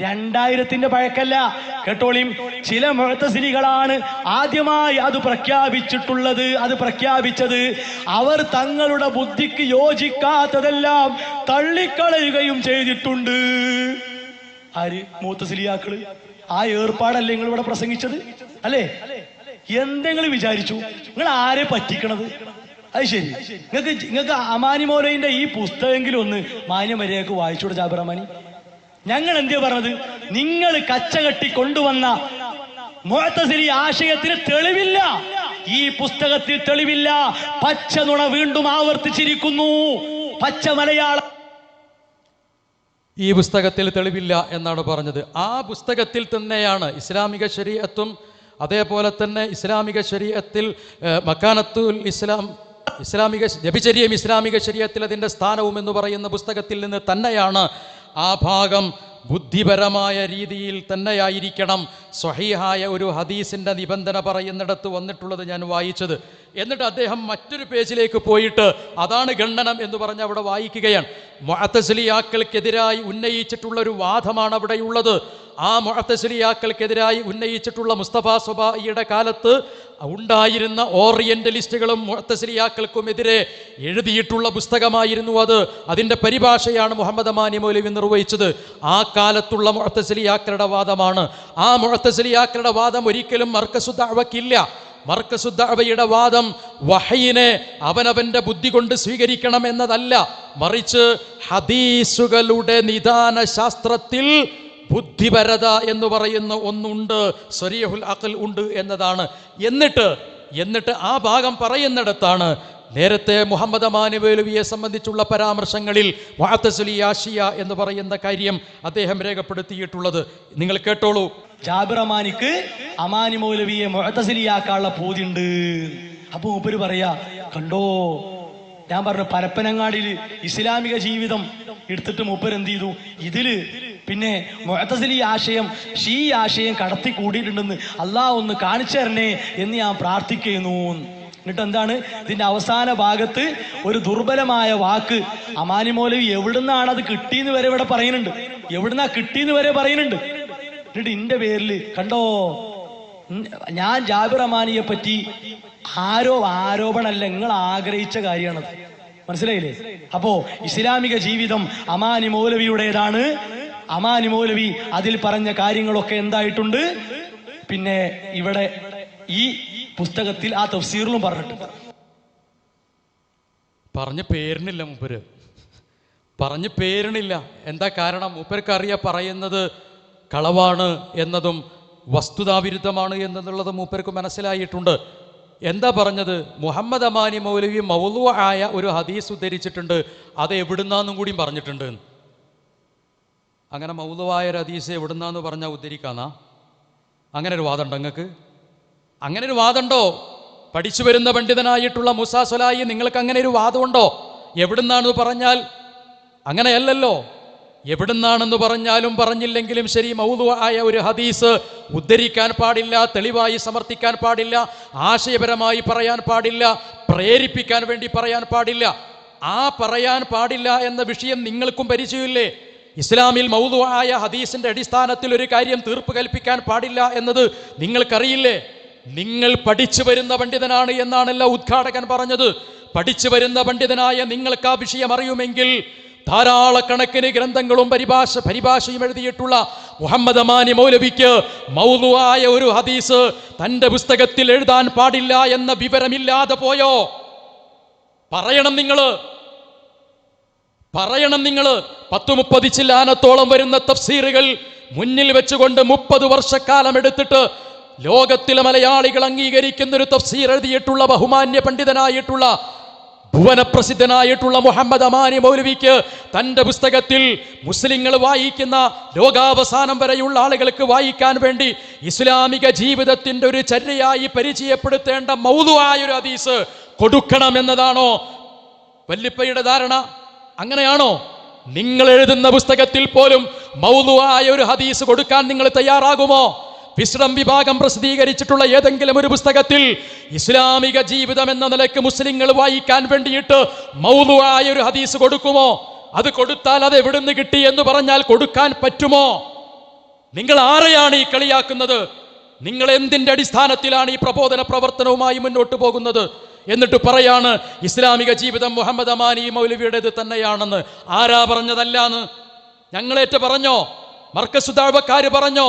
2000 പഴക്കല്ല. കേട്ടോളിയും, ചില മുഅ്തസിലികളാണ് ആദ്യമായി അത് പ്രഖ്യാപിച്ചിട്ടുള്ളത്. അത് പ്രഖ്യാപിച്ചത് അവർ തങ്ങളുടെ ബുദ്ധിക്ക് യോജിക്കാത്തതെല്ലാം തള്ളിക്കളയുകയും ചെയ്തിട്ടുണ്ട്. ആര്? മുഅ്തസിലിയാക്കള്. ആ ഏർപ്പാടല്ലേ നിങ്ങൾ ഇവിടെ പ്രസംഗിച്ചത്? അല്ലേ? എന്തെങ്കിലും വിചാരിച്ചു? നിങ്ങൾ ആരെ പറ്റിക്കണത്? അത് ശരി, നിങ്ങൾക്ക് അമാനി മൗലവിന്റെ ഈ പുസ്തകമെങ്കിലും ഒന്ന് മാന്യമര്യാദക്ക് വായിച്ചോട് ജാബിർ അമാനി. ഞങ്ങൾ എന്തിയാ പറഞ്ഞത്? നിങ്ങൾ കച്ചകെട്ടി കൊണ്ടുവന്ന മുഅ്തസിലി ആശയത്തിന് തെളിവില്ല. ഈ പുസ്തകത്തിൽ തെളിവില്ല. പച്ച നുണ വീണ്ടും ആവർത്തിച്ചിരിക്കുന്നു. പച്ച മലയാളം. ഈ പുസ്തകത്തിൽ തെളിവില്ല എന്നാണ് പറഞ്ഞത്. ആ പുസ്തകത്തിൽ തന്നെയാണ് ഇസ്ലാമിക ശരീഅത്തും അതേപോലെ തന്നെ ഇസ്ലാമിക ശരീഅത്തിൽ മക്കാനത്തുൽ ഇസ്ലാം, ഇസ്ലാമിക വ്യഭിചര്യം ഇസ്ലാമിക ശരീഅത്തിൽ അതിൻ്റെ സ്ഥാനവും എന്ന് പറയുന്ന പുസ്തകത്തിൽ നിന്ന് തന്നെയാണ് ആ ഭാഗം ബുദ്ധിപരമായ രീതിയിൽ തന്നെയായിരിക്കണം സ്വഹീഹായ ഒരു ഹദീസിൻ്റെ നിബന്ധന പറയുന്നിടത്ത് വന്നിട്ടുള്ളത് ഞാൻ വായിച്ചത്. എന്നിട്ട് അദ്ദേഹം മറ്റൊരു പേജിലേക്ക് പോയിട്ട് അതാണ് ഖണ്ഡനം എന്ന് പറഞ്ഞ് അവിടെ വായിക്കുകയാണ്. മുഅ്തസിലിയാക്കൾക്കെതിരായി ഉന്നയിച്ചിട്ടുള്ള ഒരു വാദമാണ് അവിടെയുള്ളത്. ആ മുഅ്തസിലിയാക്കൾക്കെതിരായി ഉന്നയിച്ചിട്ടുള്ള മുസ്തഫ സ്വബായിയുടെ കാലത്ത് ഉണ്ടായിരുന്ന ഓറിയന്റലിസ്റ്റുകളും മുഅ്തസിലിയാക്കൾക്കുമെതിരെ എഴുതിയിട്ടുള്ള പുസ്തകമായിരുന്നു അത്. അതിൻ്റെ പരിഭാഷയാണ് മുഹമ്മദ് അമാനി മൗലവി നിർവഹിച്ചത്. ആ കാലത്തുള്ള മുഅ്തസിലിയാക്കളുടെ വാദമാണ്. ആ മുഅ്തസിലിയാക്കളുടെ വാദം ഒരിക്കലും മർക്കസു ദഅവക്കില്ല. മർക്കസു ദഅവയുടെ വാദം വഹയിനെ അവനവന്റെ ബുദ്ധി കൊണ്ട് സ്വീകരിക്കണം എന്നതല്ല, മറിച്ച് ഹദീസുകളുടെ നിദാന ശാസ്ത്രത്തിൽ ബുദ്ധിപരത എന്ന് പറയുന്ന ഒന്നുണ്ട്, സ്വരീഹുൽ അഖൽ ഉണ്ട് എന്നതാണ്. എന്നിട്ട് ആ ഭാഗം പറയുന്നിടത്താണ് നേരത്തെ മുഹമ്മദ് അമാനി മൗലവിയെ സംബന്ധിച്ചുള്ള പരാമർശങ്ങളിൽ മുഅ്തസിലിയ ശിയ എന്ന് പറയുന്ന കാര്യം അദ്ദേഹം രേഖപ്പെടുത്തിയിട്ടുള്ളത്. നിങ്ങൾ കേട്ടോളൂ. ജാബിർ അമാനിക്ക് അമാനി മൗലവിയെ മുഅ്തസിലിയാക്കാനുള്ള പൂതിയുണ്ട്. അപ്പൊ മൂപ്പര് പറയാ, കണ്ടോ ഞാൻ പറഞ്ഞു പരപ്പനങ്ങാടിയിൽ ഇസ്ലാമിക ജീവിതം എടുത്തിട്ട് മൂപ്പര് എന്ത് ചെയ്തു, ഇതില് പിന്നെ മുഅ്തസിലി ആശയം ഷീ ആശയം കടത്തി കൂടിയിട്ടുണ്ടെന്ന് അള്ളാഹ് ഒന്ന് കാണിച്ചു തരണേ എന്ന് ഞാൻ പ്രാർത്ഥിക്കുന്നു. എന്നിട്ട് എന്താണ് ഇതിന്റെ അവസാന ഭാഗത്ത് ഒരു ദുർബലമായ വാക്ക് അമാനി മൗലവി എവിടുന്നാണ് അത് കിട്ടിയെന്ന് വരെ ഇവിടെ പറയുന്നുണ്ട്. എവിടുന്നാ കിട്ടിയെന്ന് വരെ പറയുന്നുണ്ട്. എന്നിട്ട് ഇന്റെ പേരിൽ കണ്ടോ ഞാൻ ജാബിർ അമാനിയെ പറ്റി ആരോപണമല്ല, നിങ്ങൾ ആഗ്രഹിച്ച കാര്യമാണത്. മനസ്സിലായില്ലേ? അപ്പോ ഇസ്ലാമിക ജീവിതം അമാനി മൗലവിയുടേതാണ്. അമാനി മൗലവി അതിൽ പറഞ്ഞ കാര്യങ്ങളൊക്കെ എന്തായിട്ടുണ്ട്, പിന്നെ ഇവിടെ ഈ പുസ്തകത്തിൽ ആ തഫ്സീറിലും പറഞ്ഞിട്ടുണ്ട്. പറഞ്ഞ പേരിനില്ല മൂപ്പര്, പറഞ്ഞ പേരിനില്ല. എന്താ കാരണം? മൂപ്പർക്ക് അറിയാം പറയുന്നത് കളവാണ് എന്നതും വസ്തുതാവിരുദ്ധമാണ് എന്നുള്ളത് മൂപ്പർക്ക് മനസ്സിലായിട്ടുണ്ട്. എന്താ പറഞ്ഞത്? മുഹമ്മദ് അമാനി മൗലവി മൗലൂ ആയ ഒരു ഹദീസ് ഉദ്ധരിച്ചിട്ടുണ്ട്, അത് എവിടുന്നാന്നും കൂടിയും പറഞ്ഞിട്ടുണ്ട്. അങ്ങനെ മൗലൂവായ ഒരു ഹദീസ് എവിടുന്നാന്ന് പറഞ്ഞാൽ ഉദ്ധരിക്കാന്നാ? അങ്ങനെ ഒരു വാദമുണ്ടോ നിങ്ങൾക്ക്? അങ്ങനെ ഒരു വാദമുണ്ടോ? പഠിച്ചു വരുന്ന പണ്ഡിതനായിട്ടുള്ള മൂസാ സ്വലാഹി, നിങ്ങൾക്ക് അങ്ങനെ ഒരു വാദമുണ്ടോ? എവിടുന്നാണെന്ന് പറഞ്ഞാൽ അങ്ങനെയല്ലല്ലോ. എവിടുന്നാണെന്ന് പറഞ്ഞാലും പറഞ്ഞില്ലെങ്കിലും ശരി, മൗലൂ ആയ ഒരു ഹദീസ് ഉദ്ധരിക്കാൻ പാടില്ല, തെളിവായി സമർത്ഥിക്കാൻ പാടില്ല, ആശയപരമായി പറയാൻ പാടില്ല, പ്രേരിപ്പിക്കാൻ വേണ്ടി പറയാൻ പാടില്ല. ആ പറയാൻ പാടില്ല എന്ന വിഷയം നിങ്ങൾക്കും പരിചയമില്ലേ? ഇസ്ലാമിൽ മൗലൂ ആയ ഹദീസിന്റെ അടിസ്ഥാനത്തിൽ ഒരു കാര്യം തീർപ്പ് കൽപ്പിക്കാൻ പാടില്ല എന്നത് നിങ്ങൾക്കറിയില്ലേ? നിങ്ങൾ പഠിച്ചു വരുന്ന പണ്ഡിതനാണ് എന്നാണല്ലോ ഉദ്ഘാടകൻ പറഞ്ഞത്. പഠിച്ചു വരുന്ന പണ്ഡിതനായ നിങ്ങൾക്ക് ആ വിഷയം അറിയുമെങ്കിൽ ധാരാളക്കണക്കിന് ഗ്രന്ഥങ്ങളും പരിഭാഷയും എഴുതിയിട്ടുള്ള മുഹമ്മദ് അമാനി മൗലവിക്ക് മൗലൂ ആയ ഒരു ഹദീസ് തന്റെ പുസ്തകത്തിൽ എഴുതാൻ പാടില്ല എന്ന വിവരമില്ലാതെ പോയോ? പറയണം നിങ്ങൾ. 10-30 ചില്ലാനത്തോളം വരുന്ന തഫ്സീറുകൾ മുന്നിൽ വെച്ചുകൊണ്ട് 30 വർഷക്കാലം എടുത്തിട്ട് ലോകത്തിലെ മലയാളികൾ അംഗീകരിക്കുന്ന ഒരു തഫ്സീർ എഴുതിയിട്ടുള്ള ബഹുമാന്യ പണ്ഡിതനായിട്ടുള്ള ഭുവനപ്രസിദ്ധനായിട്ടുള്ള മുഹമ്മദ് അമാനി മൗലവിക്ക് തൻ്റെ പുസ്തകത്തിൽ മുസ്ലിങ്ങൾ വായിക്കുന്ന ലോകാവസാനം വരെയുള്ള ആളുകൾക്ക് വായിക്കാൻ വേണ്ടി ഇസ്ലാമിക ജീവിതത്തിൻ്റെ ഒരു ചര്യയായി പരിചയപ്പെടുത്തേണ്ട മൗലൂ ആയൊരു ഹദീസ് കൊടുക്കണം എന്നതാണോ വല്ലിപ്പയുടെ ധാരണ? അങ്ങനെയാണോ? നിങ്ങൾ എഴുതുന്ന പുസ്തകത്തിൽ പോലും മൗദൂആയ ഒരു ഹദീസ് കൊടുക്കാൻ നിങ്ങൾ തയ്യാറാകുമോ? വിസ്ഡം വിഭാഗം പ്രസിദ്ധീകരിച്ചിട്ടുള്ള ഏതെങ്കിലും ഒരു പുസ്തകത്തിൽ ഇസ്ലാമിക ജീവിതം എന്ന നിലയ്ക്ക് മുസ്ലിങ്ങൾ വായിക്കാൻ വേണ്ടിയിട്ട് മൗദൂആയ ഒരു ഹദീസ് കൊടുക്കുമോ? അത് കൊടുത്താൽ അത് എവിടുന്ന് കിട്ടി എന്ന് പറഞ്ഞാൽ കൊടുക്കാൻ പറ്റുമോ? നിങ്ങൾ ആരെയാണ് ഈ കളിയാക്കുന്നത്? നിങ്ങൾ എന്തിന്റെ അടിസ്ഥാനത്തിലാണ് ഈ പ്രബോധന പ്രവർത്തനവുമായി മുന്നോട്ട് പോകുന്നത്? എന്നിട്ട് പറയാണ് ഇസ്ലാമിക ജീവിതം മുഹമ്മദ് അമാനി മൗലവിയുടേത് തന്നെയാണെന്ന്. ആരാ പറഞ്ഞതല്ലാന്ന്? ഞങ്ങളേറ്റ് പറഞ്ഞോ? മർക്കസ് ദഅവക്കാര് പറഞ്ഞോ?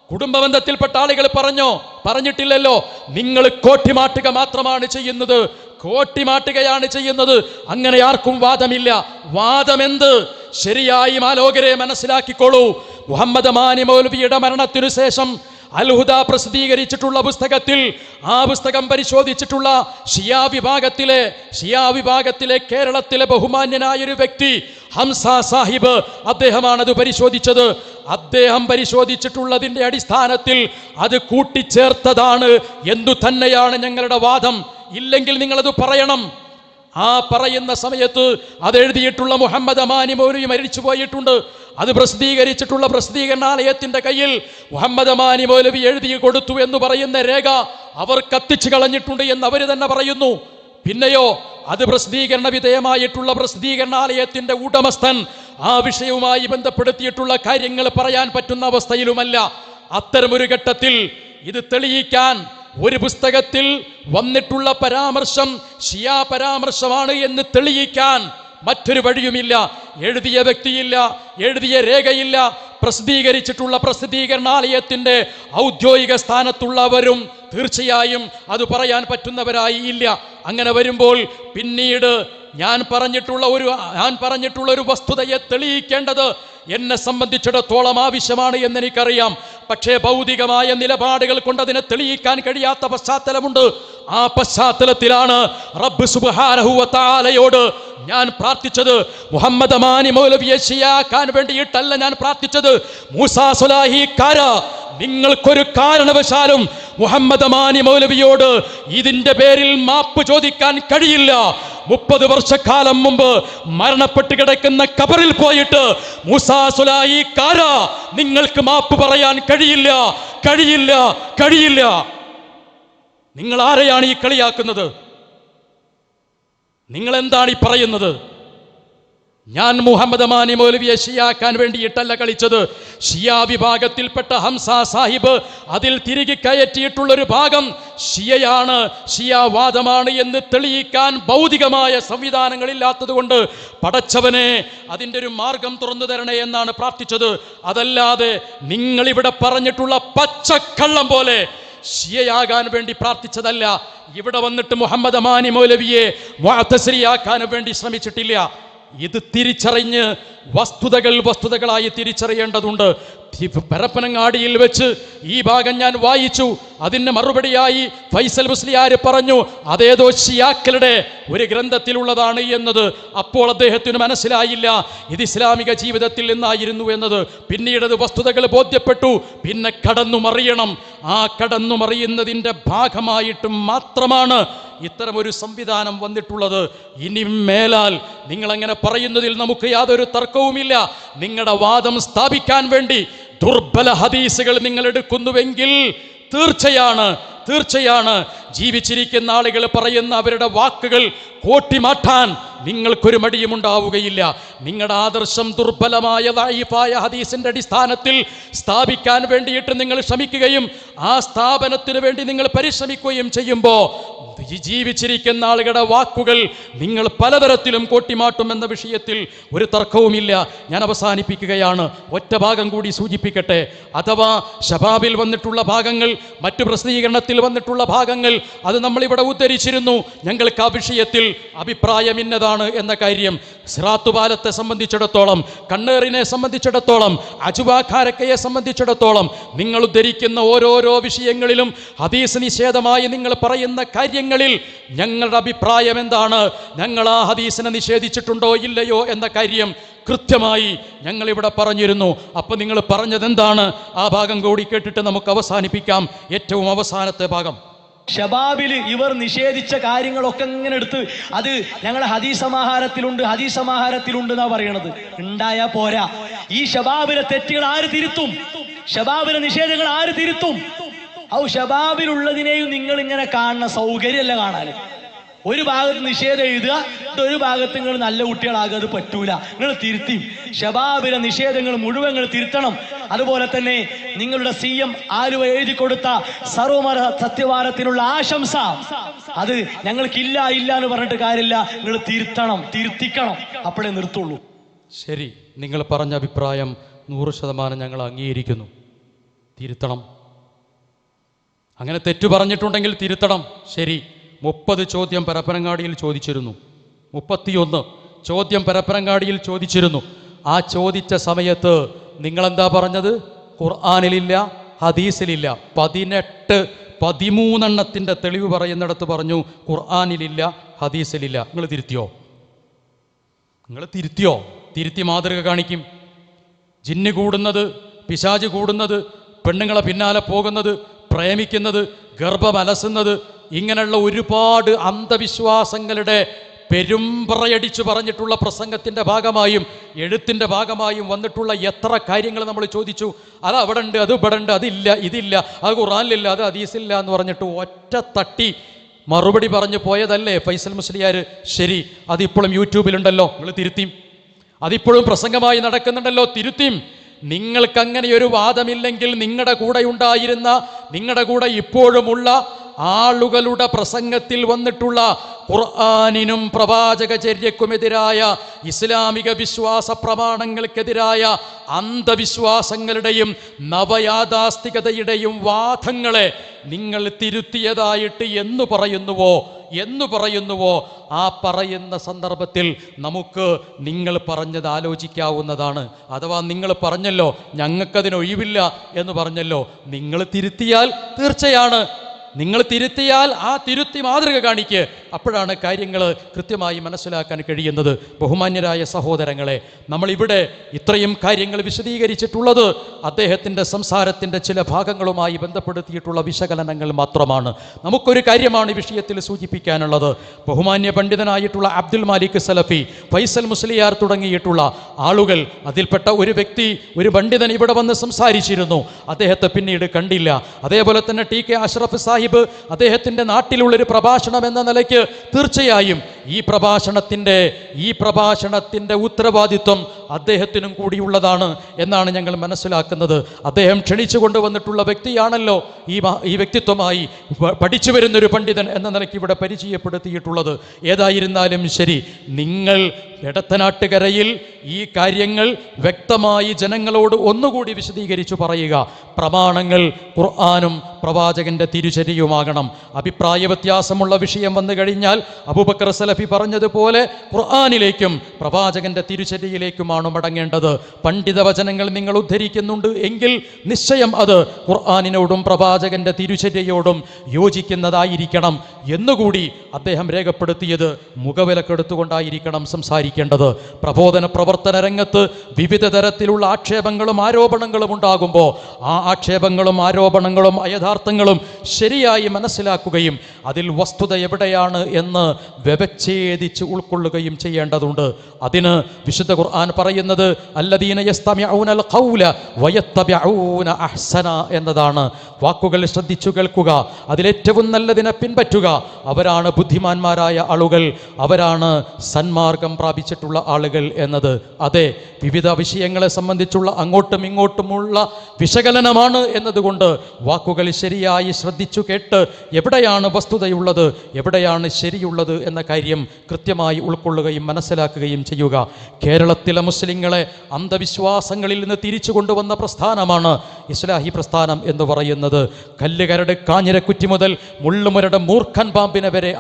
കുടുംബബന്ധത്തിൽപ്പെട്ട ആളുകൾ പറഞ്ഞോ? പറഞ്ഞിട്ടില്ലല്ലോ. നിങ്ങൾ കോട്ടിമാട്ടുക മാത്രമാണ് ചെയ്യുന്നത്, കോട്ടിമാട്ടുകയാണ് ചെയ്യുന്നത്. അങ്ങനെ ആർക്കും വാദമില്ല. വാദമെന്ത്? ശരിയായി മാലോകരെ മനസ്സിലാക്കിക്കോളൂ. മുഹമ്മദ് അമാനി മൗലവിയുടെ മരണത്തിനു ശേഷം അൽ-ഹുദ പ്രസിദ്ധീകരിച്ചിട്ടുള്ള പുസ്തകത്തിൽ, ആ പുസ്തകം പരിശോധിച്ചിട്ടുള്ള ഷിയാ വിഭാഗത്തിലെ കേരളത്തിലെ ബഹുമാന്യനായ ഒരു വ്യക്തി ഹംസ സാഹിബ്, അദ്ദേഹമാണത് പരിശോധിച്ചത്. അദ്ദേഹം പരിശോധിച്ചിട്ടുള്ളതിന്റെ അടിസ്ഥാനത്തിൽ അത് കൂട്ടിച്ചേർത്തതാണ് എന്നു തന്നെയാണ് ഞങ്ങളുടെ വാദം. ഇല്ലെങ്കിൽ നിങ്ങളത് പറയണം. ആ പറയുന്ന സമയത്ത് അതെഴുതിയിട്ടുള്ള മുഹമ്മദ് അമാനി മൗലവി മരിച്ചു പോയിട്ടുണ്ട്. അത് പ്രസിദ്ധീകരിച്ചിട്ടുള്ള പ്രസിദ്ധീകരണാലയത്തിന്റെ കയ്യിൽ മുഹമ്മദ് അമാനി മൗലവി എഴുതി കൊടുത്തു എന്ന് പറയുന്ന രേഖ അവർ കത്തിച്ചു കളഞ്ഞിട്ടുണ്ട് എന്ന് അവർ തന്നെ പറയുന്നു. പിന്നെയോ അത് പ്രസിദ്ധീകരണ വിധേയമായിട്ടുള്ള പ്രസിദ്ധീകരണാലയത്തിന്റെ ഉടമസ്ഥൻ ആ വിഷയവുമായി ബന്ധപ്പെടുത്തിയിട്ടുള്ള കാര്യങ്ങൾ പറയാൻ പറ്റുന്ന അവസ്ഥയിലുമല്ല. അത്തരമൊരു ഘട്ടത്തിൽ ഇത് തെളിയിക്കാൻ ഒരു പുസ്തകത്തിൽ വന്നിട്ടുള്ള പരാമർശം ഷിയാ പരാമർശമാണ് എന്ന് തെളിയിക്കാൻ മറ്റൊരു വഴിയുമില്ല. എഴുതിയ വ്യക്തിയില്ല, എഴുതിയ രേഖയില്ല, പ്രസിദ്ധീകരിച്ചിട്ടുള്ള പ്രസിദ്ധീകരണാലയത്തിന്റെ ഔദ്യോഗിക സ്ഥാനത്തുള്ളവരും തീർച്ചയായും അത് പറയാൻ പറ്റുന്നവരായി ഇല്ല. അങ്ങനെ വരുമ്പോൾ പിന്നീട് ഞാൻ പറഞ്ഞിട്ടുള്ള ഒരു വസ്തുതയെ തെളിയിക്കേണ്ടത് എന്നെ സംബന്ധിച്ചിടത്തോളം ആവശ്യമാണ് എന്നെനിക്കറിയാം. പക്ഷേ ഭൗതികമായ നിലപാടുകൾ കൊണ്ട് അതിനെ തെളിയിക്കാൻ കഴിയാത്ത പശ്ചാത്തലമുണ്ട്. ആ പശ്ചാത്തലത്തിലാണ് റബ്ബ് സുബ്ഹാനഹു വ തആലയോട് ഞാൻ പ്രാർത്ഥിച്ചത്. മുഹമ്മദ് അമാനി മൗലവിയെ ശിയാക്കാൻ വേണ്ടിയിട്ടല്ല ഞാൻ പ്രാർത്ഥിച്ചത്. മൂസാ സ്വലാഹിക്കാര, നിങ്ങൾക്കൊരു കാരണവശാലും മുഹമ്മദ് അമാനി മൗലവിയോട് ഇതിന്റെ പേരിൽ മാപ്പ് ചോദിക്കാൻ കഴിയില്ല. 30 വർഷക്കാലം മുമ്പ് മരണപ്പെട്ട് കിടക്കുന്ന ഖബറിൽ പോയിട്ട് മൂസാ സ്വലാഹിക്കാര, നിങ്ങൾക്ക് മാപ്പ് പറയാൻ കഴിയില്ല, കഴിയില്ല, കഴിയില്ല. നിങ്ങൾ ആരെയാണ് ഈ കളിയാക്കുന്നത്? നിങ്ങൾ എന്താണ് ഈ പറയുന്നത്? ഞാൻ മുഹമ്മദ് അമാനി മൗലവിയെ ഷിയാക്കാൻ വേണ്ടിയിട്ടല്ല കളിച്ചത്. ഷിയാ വിഭാഗത്തിൽപ്പെട്ട ഹംസ സാഹിബ് അതിൽ തിരികെ കയറ്റിയിട്ടുള്ളൊരു ഭാഗം ഷിയയാണ്, ഷിയാവാദമാണ് എന്ന് തെളിയിക്കാൻ ഭൗതികമായ സംവിധാനങ്ങളില്ലാത്തത് കൊണ്ട് പടച്ചവനെ അതിൻ്റെ ഒരു മാർഗം തുറന്നു തരണേ എന്നാണ് പ്രാർത്ഥിച്ചത്. അതല്ലാതെ നിങ്ങളിവിടെ പറഞ്ഞിട്ടുള്ള പച്ചക്കള്ളം പോലെ ഷിയയാകാൻ വേണ്ടി പ്രാർത്ഥിച്ചതല്ല. ഇവിടെ വന്നിട്ട് മുഹമ്മദ് അമാനി മൗലവിയെ മുഅ്തസിലിയാക്കാൻ വേണ്ടി ശ്രമിച്ചിട്ടില്ല. ഇത് തിരിച്ചറിഞ്ഞ് വസ്തുതകളായി തിരിച്ചറിയേണ്ടതുണ്ട്. പരപ്പനങ്ങാടിയിൽ വെച്ച് ഈ ഭാഗം ഞാൻ വായിച്ചു. അതിന് മറുപടിയായി ഫൈസൽ മുസ്ലിയാർ പറഞ്ഞു അതേതോ ഷിയാക്കളുടെ ഒരു ഗ്രന്ഥത്തിലുള്ളതാണ് എന്നത്. അപ്പോൾ അദ്ദേഹത്തിന് മനസ്സിലായില്ല ഇത് ഇസ്ലാമിക ജീവിതത്തിൽ നിന്നായിരുന്നു എന്നത്. പിന്നീട് അത് വസ്തുതകൾ ബോധ്യപ്പെട്ടു. പിന്നെ കടന്നുമറിയണം. ആ കടന്നുമറിയുന്നതിൻ്റെ ഭാഗമായിട്ട് മാത്രമാണ് ഇത്തരമൊരു സംവിധാനം വന്നിട്ടുള്ളത്. ഇനി മേലാൽ നിങ്ങളങ്ങനെ പറയുന്നതിൽ നമുക്ക് യാതൊരു തർക്കവുമില്ല. നിങ്ങളുടെ വാദം സ്ഥാപിക്കാൻ വേണ്ടി ദുർബല ഹദീസുകൾ നിങ്ങൾ എടുക്കുന്നുവെങ്കിൽ തീർച്ചയാണ് ജീവിച്ചിരിക്കുന്ന ആളുകൾ പറയുന്ന അവരുടെ വാക്കുകൾ കോട്ടിമാറ്റാൻ നിങ്ങൾക്കൊരു മടിയും ഉണ്ടാവുകയില്ല. നിങ്ങളുടെ ആദർശം ദുർബലമായ ദഈഫായ ഹദീസിന്റെ അടിസ്ഥാനത്തിൽ സ്ഥാപിക്കാൻ വേണ്ടിയിട്ട് നിങ്ങൾ ശ്രമിക്കുകയും ആ സ്ഥാപനത്തിന് വേണ്ടി നിങ്ങൾ പരിശ്രമിക്കുകയും ചെയ്യുമ്പോൾ ജീവിച്ചിരിക്കുന്ന ആളുകളുടെ വാക്കുകൾ നിങ്ങൾ പലതരത്തിലും കോട്ടിമാട്ടുമെന്ന വിഷയത്തിൽ ഒരു തർക്കവുമില്ല. ഞാൻ അവസാനിപ്പിക്കുകയാണ്. ഒറ്റ ഭാഗം കൂടി സൂചിപ്പിക്കട്ടെ. അഥവാ ഷബാബിൽ വന്നിട്ടുള്ള ഭാഗങ്ങൾ, മറ്റു പ്രസിദ്ധീകരണത്തിൽ വന്നിട്ടുള്ള ഭാഗങ്ങൾ അത് നമ്മളിവിടെ ഉദ്ധരിച്ചിരുന്നു. ഞങ്ങൾക്ക് ആ വിഷയത്തിൽ അഭിപ്രായം ഇന്നതാണ് എന്ന കാര്യം. സിറാത്ത് പാലത്തെ സംബന്ധിച്ചിടത്തോളം, കണ്ണേറിനെ സംബന്ധിച്ചിടത്തോളം, അജുവാഖാരക്കയെ സംബന്ധിച്ചിടത്തോളം നിങ്ങൾ ഉദ്ധരിക്കുന്ന ഓരോരോ വിഷയങ്ങളിലും ഹദീസ് നിഷേധമായി നിങ്ങൾ പറയുന്ന കാര്യങ്ങളിൽ ഞങ്ങളുടെ അഭിപ്രായം എന്താണ്, ഞങ്ങൾ ആ ഹദീസിനെ നിഷേധിച്ചിട്ടുണ്ടോ ഇല്ലയോ എന്ന കാര്യം കൃത്യമായി ഞങ്ങളിവിടെ പറഞ്ഞിരുന്നു. അപ്പം നിങ്ങൾ പറഞ്ഞതെന്താണ്? ആ ഭാഗം കൂടി കേട്ടിട്ട് നമുക്ക് അവസാനിപ്പിക്കാം. ഏറ്റവും അവസാനത്തെ ഭാഗം ഷബാബിൽ ഇവർ നിഷേധിച്ച കാര്യങ്ങളൊക്കെ ഇങ്ങനെ എടുത്ത് അത് ഞങ്ങളെ ഹദീസ് സമാഹാരത്തിലുണ്ട് എന്നാ പറയണത്. ഉണ്ടായാ പോരാ. ഈ ഷബാബിലെ തെറ്റുകൾ ആര് തിരുത്തും? ഷബാബിലെ നിഷേധങ്ങൾ ആര് തിരുത്തും? ഷബാബിലുള്ളതിനെയും നിങ്ങൾ ഇങ്ങനെ കാണുന്ന സൗകര്യമല്ല കാണാൻ. ഒരു ഭാഗത്ത് നിഷേധം എഴുതുക, ഒരു ഭാഗത്ത് നിങ്ങൾ നല്ല കുട്ടികളാകുക. അത് പറ്റൂല. നിങ്ങൾ തിരുത്തി ഷബാബിലെ നിഷേധങ്ങൾ മുഴുവൻ നിങ്ങൾ തിരുത്തണം. അതുപോലെ തന്നെ നിങ്ങളുടെ CM ആലുവ എഴുതി കൊടുത്ത സർവമത സത്യവാരത്തിനുള്ള ആശംസ, അത് ഞങ്ങൾക്കില്ല എന്ന് പറഞ്ഞിട്ട് കാര്യമില്ല. നിങ്ങൾ തിരുത്തിക്കണം. അപ്പോഴേ നിർത്തുള്ളൂ. ശരി, നിങ്ങൾ പറഞ്ഞ അഭിപ്രായം 100% ഞങ്ങൾ അംഗീകരിക്കുന്നു. തിരുത്തണം. അങ്ങനെ തെറ്റു പറഞ്ഞിട്ടുണ്ടെങ്കിൽ തിരുത്തണം. ശരി, 30 ചോദ്യം പരപ്പനങ്ങാടിയിൽ ചോദിച്ചിരുന്നു. 31 ചോദ്യം പരപ്പനങ്ങാടിയിൽ ചോദിച്ചിരുന്നു. ആ ചോദിച്ച സമയത്ത് നിങ്ങളെന്താ പറഞ്ഞത്? ഖുർആനിലില്ല, ഹദീസിലില്ല. 13 തെളിവ് പറയുന്നിടത്ത് പറഞ്ഞു ഖുർആനിലില്ല, ഹദീസിലില്ല. നിങ്ങൾ തിരുത്തിയോ? തിരുത്തി മാതൃക കാണിക്കും. ജിന്ന് കൂടുന്നത്, പിശാച് കൂടുന്നത്, പെണ്ണുങ്ങളെ പിന്നാലെ പോകുന്നത്, പ്രേമിക്കുന്നത്, ഗർഭമലസുന്നത്, ഇങ്ങനെയുള്ള ഒരുപാട് അന്ധവിശ്വാസങ്ങളുടെ പെരുമ്പറയടിച്ചു പറഞ്ഞിട്ടുള്ള പ്രസംഗത്തിൻ്റെ ഭാഗമായും എഴുത്തിൻ്റെ ഭാഗമായും വന്നിട്ടുള്ള എത്ര കാര്യങ്ങൾ നമ്മൾ ചോദിച്ചു. അത് അവിടെ ഉണ്ട്, അത് ഇവിടെ ഉണ്ട്, അതില്ല, ഇതില്ല, അത് ഖുർആനിലില്ല, അത് ഹദീസില്ല എന്ന് പറഞ്ഞിട്ട് ഒറ്റ തട്ടി മറുപടി പറഞ്ഞു പോയതല്ലേ ഫൈസൽ മുസ്ലിയാർ? ശരി, അതിപ്പോഴും യൂട്യൂബിലുണ്ടല്ലോ, നിങ്ങൾ തിരുത്തിയും. അതിപ്പോഴും പ്രസംഗമായി നടക്കുന്നുണ്ടല്ലോ, തിരുത്തിയും. നിങ്ങൾക്കങ്ങനെ ഒരു വാദമില്ലെങ്കിൽ നിങ്ങളുടെ കൂടെ ഉണ്ടായിരുന്ന, നിങ്ങളുടെ കൂടെ ഇപ്പോഴുമുള്ള ആളുകളുടെ പ്രസംഗത്തിൽ വന്നിട്ടുള്ള ഖുർആനിനും പ്രവാചകചര്യക്കുമെതിരായ ഇസ്ലാമിക വിശ്വാസ പ്രമാണങ്ങൾക്കെതിരായ അന്ധവിശ്വാസങ്ങളുടെയും നവയാഥാസ്ഥികതയുടെയും വാദങ്ങളെ നിങ്ങൾ തിരുത്തിയതായിട്ട് എന്ന് പറയുന്നുവോ ആ പറയുന്ന സന്ദർഭത്തിൽ നമുക്ക് നിങ്ങൾ പറഞ്ഞത് ആലോചിക്കാവുന്നതാണ്. അഥവാ നിങ്ങൾ പറഞ്ഞല്ലോ ഞങ്ങൾക്കതിനൊഴിവില്ല എന്ന് പറഞ്ഞല്ലോ, നിങ്ങൾ തിരുത്തിയാൽ തീർച്ചയാണ്, നിങ്ങൾ തിരുത്തിയാൽ ആ തിരുത്തി മാതൃക കാണിക്ക്. അപ്പോഴാണ് കാര്യങ്ങൾ കൃത്യമായി മനസ്സിലാക്കാൻ കഴിയുന്നത്. ബഹുമാന്യരായ സഹോദരങ്ങളെ, നമ്മളിവിടെ ഇത്രയും കാര്യങ്ങൾ വിശദീകരിച്ചിട്ടുള്ളത് അദ്ദേഹത്തിൻ്റെ സംസാരത്തിൻ്റെ ചില ഭാഗങ്ങളുമായി ബന്ധപ്പെടുത്തിയിട്ടുള്ള വിശകലനങ്ങൾ മാത്രമാണ്. നമുക്കൊരു കാര്യമാണ് ഈ വിഷയത്തിൽ സൂചിപ്പിക്കാനുള്ളത്. ബഹുമാന്യ പണ്ഡിതനായിട്ടുള്ള അബ്ദുൽ മാലിക് സലഫി, ഫൈസൽ മുസ്ലിയാർ തുടങ്ങിയിട്ടുള്ള ആളുകൾ, അതിൽപ്പെട്ട ഒരു വ്യക്തി, ഒരു പണ്ഡിതൻ ഇവിടെ വന്ന് സംസാരിച്ചിരുന്നു. അദ്ദേഹത്തെ പിന്നീട് കണ്ടില്ല. അതേപോലെ തന്നെ TK അഷ്റഫ് സാഹിബ്, അദ്ദേഹത്തിൻ്റെ നാട്ടിലുള്ളൊരു പ്രഭാഷണം എന്ന നിലയ്ക്ക് തീർച്ചയായും ഈ പ്രഭാഷണത്തിൻ്റെ ഉത്തരവാദിത്വം അദ്ദേഹത്തിനും കൂടിയുള്ളതാണ് എന്നാണ് ഞങ്ങൾ മനസ്സിലാക്കുന്നത്. അദ്ദേഹം ക്ഷണിച്ചു കൊണ്ടുവന്നിട്ടുള്ള വ്യക്തിയാണല്ലോ ഈ വ്യക്തിത്വമായി പഠിച്ചു വരുന്നൊരു പണ്ഡിതൻ എന്ന നിലയ്ക്ക് ഇവിടെ പരിചയപ്പെടുത്തിയിട്ടുള്ളത്. ഏതായിരുന്നാലും ശരി, നിങ്ങൾ എടത്തനാട്ടുകരയിൽ ഈ കാര്യങ്ങൾ വ്യക്തമായി ജനങ്ങളോട് ഒന്നുകൂടി വിശദീകരിച്ചു പറയുക. പ്രമാണങ്ങൾ ഖുർആനും പ്രവാചകന്റെ തിരുചര്യയുമാകണം. അഭിപ്രായ വ്യത്യാസമുള്ള വിഷയം വന്നു കഴിഞ്ഞാൽ അബൂബക്കർ സലഫി പറഞ്ഞതുപോലെ ഖുർആനിലേക്കും പ്രവാചകന്റെ തിരുചര്യയിലേക്കുമാണ് മടങ്ങേണ്ടത്. പണ്ഡിത വചനങ്ങൾ നിങ്ങൾ ഉദ്ധരിക്കുന്നുണ്ട് എങ്കിൽ നിശ്ചയം അത് ഖുർആനിനോടും പ്രവാചകന്റെ തിരുചര്യയോടും യോജിക്കുന്നതായിരിക്കണം എന്നുകൂടി അദ്ദേഹം രേഖപ്പെടുത്തിയത് മുഖവിലക്കെടുത്തുകൊണ്ടായിരിക്കണം സംസാരിക്കേണ്ടത്. പ്രബോധന പ്രവർത്തന രംഗത്ത് വിവിധ തരത്തിലുള്ള ആക്ഷേപങ്ങളും ആരോപണങ്ങളും ഉണ്ടാകുമ്പോൾ ആ ആക്ഷേപങ്ങളും ആരോപണങ്ങളും യഥാർത്ഥങ്ങളും ശരിയായി മനസ്സിലാക്കുകയും അതിൽ വസ്തുത എവിടെയാണ് എന്ന് വ്യവച്ഛേദിച്ച് ഉൾക്കൊള്ളുകയും ചെയ്യേണ്ടതുണ്ട്. അതിന് വിശുദ്ധ ഖുർആൻ പറയുന്നത് അല്ലദീന യസ്തമിഊനൽ ഖൗല വയത്തബിഊന അഹ്സന എന്നതാണ്. വാക്കുകൾ ശ്രദ്ധിച്ചു കേൾക്കുക, അതിലേറ്റവും നല്ലതിനെ പിൻപറ്റുക. അവരാണ് ബുദ്ധിമാന്മാരായ ആളുകൾ, അവരാണ് സന്മാർഗം പ്രാപിച്ചിട്ടുള്ള ആളുകൾ എന്നത്. അതെ, വിവിധ വിഷയങ്ങളെ സംബന്ധിച്ചുള്ള അങ്ങോട്ടും ഇങ്ങോട്ടുമുള്ള വിശകലനമാണ് എന്നതുകൊണ്ട് വാക്കുകൾ ശരിയായി ശ്രദ്ധിച്ചു കേട്ട് എവിടെയാണ് വസ്തുതയുള്ളത്, എവിടെയാണ് ശരിയുള്ളത് എന്ന കാര്യം കൃത്യമായി ഉൾക്കൊള്ളുകയും മനസ്സിലാക്കുകയും ചെയ്യുക. കേരളത്തിലെ മുസ്ലിങ്ങളെ അന്ധവിശ്വാസങ്ങളിൽ നിന്ന് തിരിച്ചു കൊണ്ടുവന്ന പ്രസ്ഥാനമാണ് ഇസ്ലാഹി പ്രസ്ഥാനം എന്ന് പറയുന്നത്. കല്ലുകരട് കാഞ്ഞിരക്കുറ്റി മുതൽ മുള്ളുമുരട് മൂർഖൻ പാമ്പിനെ വരെ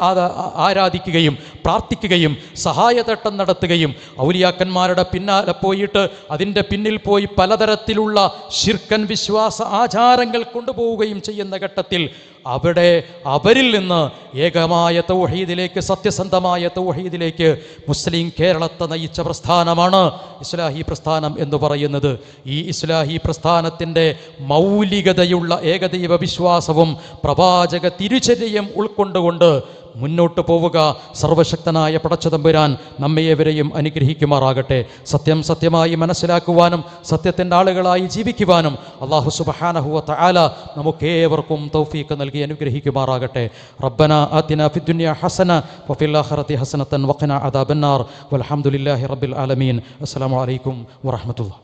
ആരാധിക്കുകയും പ്രാർത്ഥിക്കുകയും സഹായതട്ടം നടത്തുകയും ഔലിയാക്കന്മാരുടെ പിന്നാലെ പോയിട്ട് അതിൻ്റെ പിന്നിൽ പോയി പലതരത്തിലുള്ള ശിർക്കൻ വിശ്വാസ ആചാരങ്ങൾ കൊണ്ടുപോവുകയും ചെയ്യുന്ന ഘട്ടത്തിൽ അവിടെ അവരിൽ നിന്ന് ഏകമായ തൗഹീദിലേക്ക്, സത്യസന്ധമായ തൗഹീദിലേക്ക് മുസ്ലിം കേരളത്തെ നയിച്ച പ്രസ്ഥാനമാണ് ഇസ്ലാഹി പ്രസ്ഥാനം എന്ന് പറയുന്നത്. ഈ ഇസ്ലാഹി പ്രസ്ഥാനത്തിൻ്റെ മൗലികതയുള്ള ഏകദൈവ വിശ്വാസവും പ്രവാചക തിരുചര്യയും ഉൾക്കൊണ്ടുകൊണ്ട് മുന്നോട്ട് പോവുക. സർവശക്തനായ പടച്ചതമ്പുരാൻ നമ്മയെവരെയും അനുഗ്രഹിക്കുമാറാകട്ടെ. സത്യം സത്യമായി മനസ്സിലാക്കുവാനും സത്യത്തിൻ്റെ ആളുകളായി ജീവിക്കുവാനും അല്ലാഹു സുബ്ഹാനഹു വ തആല നമുക്കേവർക്കും തൗഫീഖ് നൽകി അനുഗ്രഹിക്കുമാറാകട്ടെ. റബ്ബന ആതിനാ ഫിദ്ദുനിയ ഹസന വഫിൽ ആഖിറതി ഹസനതൻ വഖിനാ അദാബന്നാർ വൽഹംദുലില്ലാഹി റബ്ബിൽ ആലമീൻ. അസ്സലാമു അലൈക്കും വറഹ്മത്തുള്ളാഹി.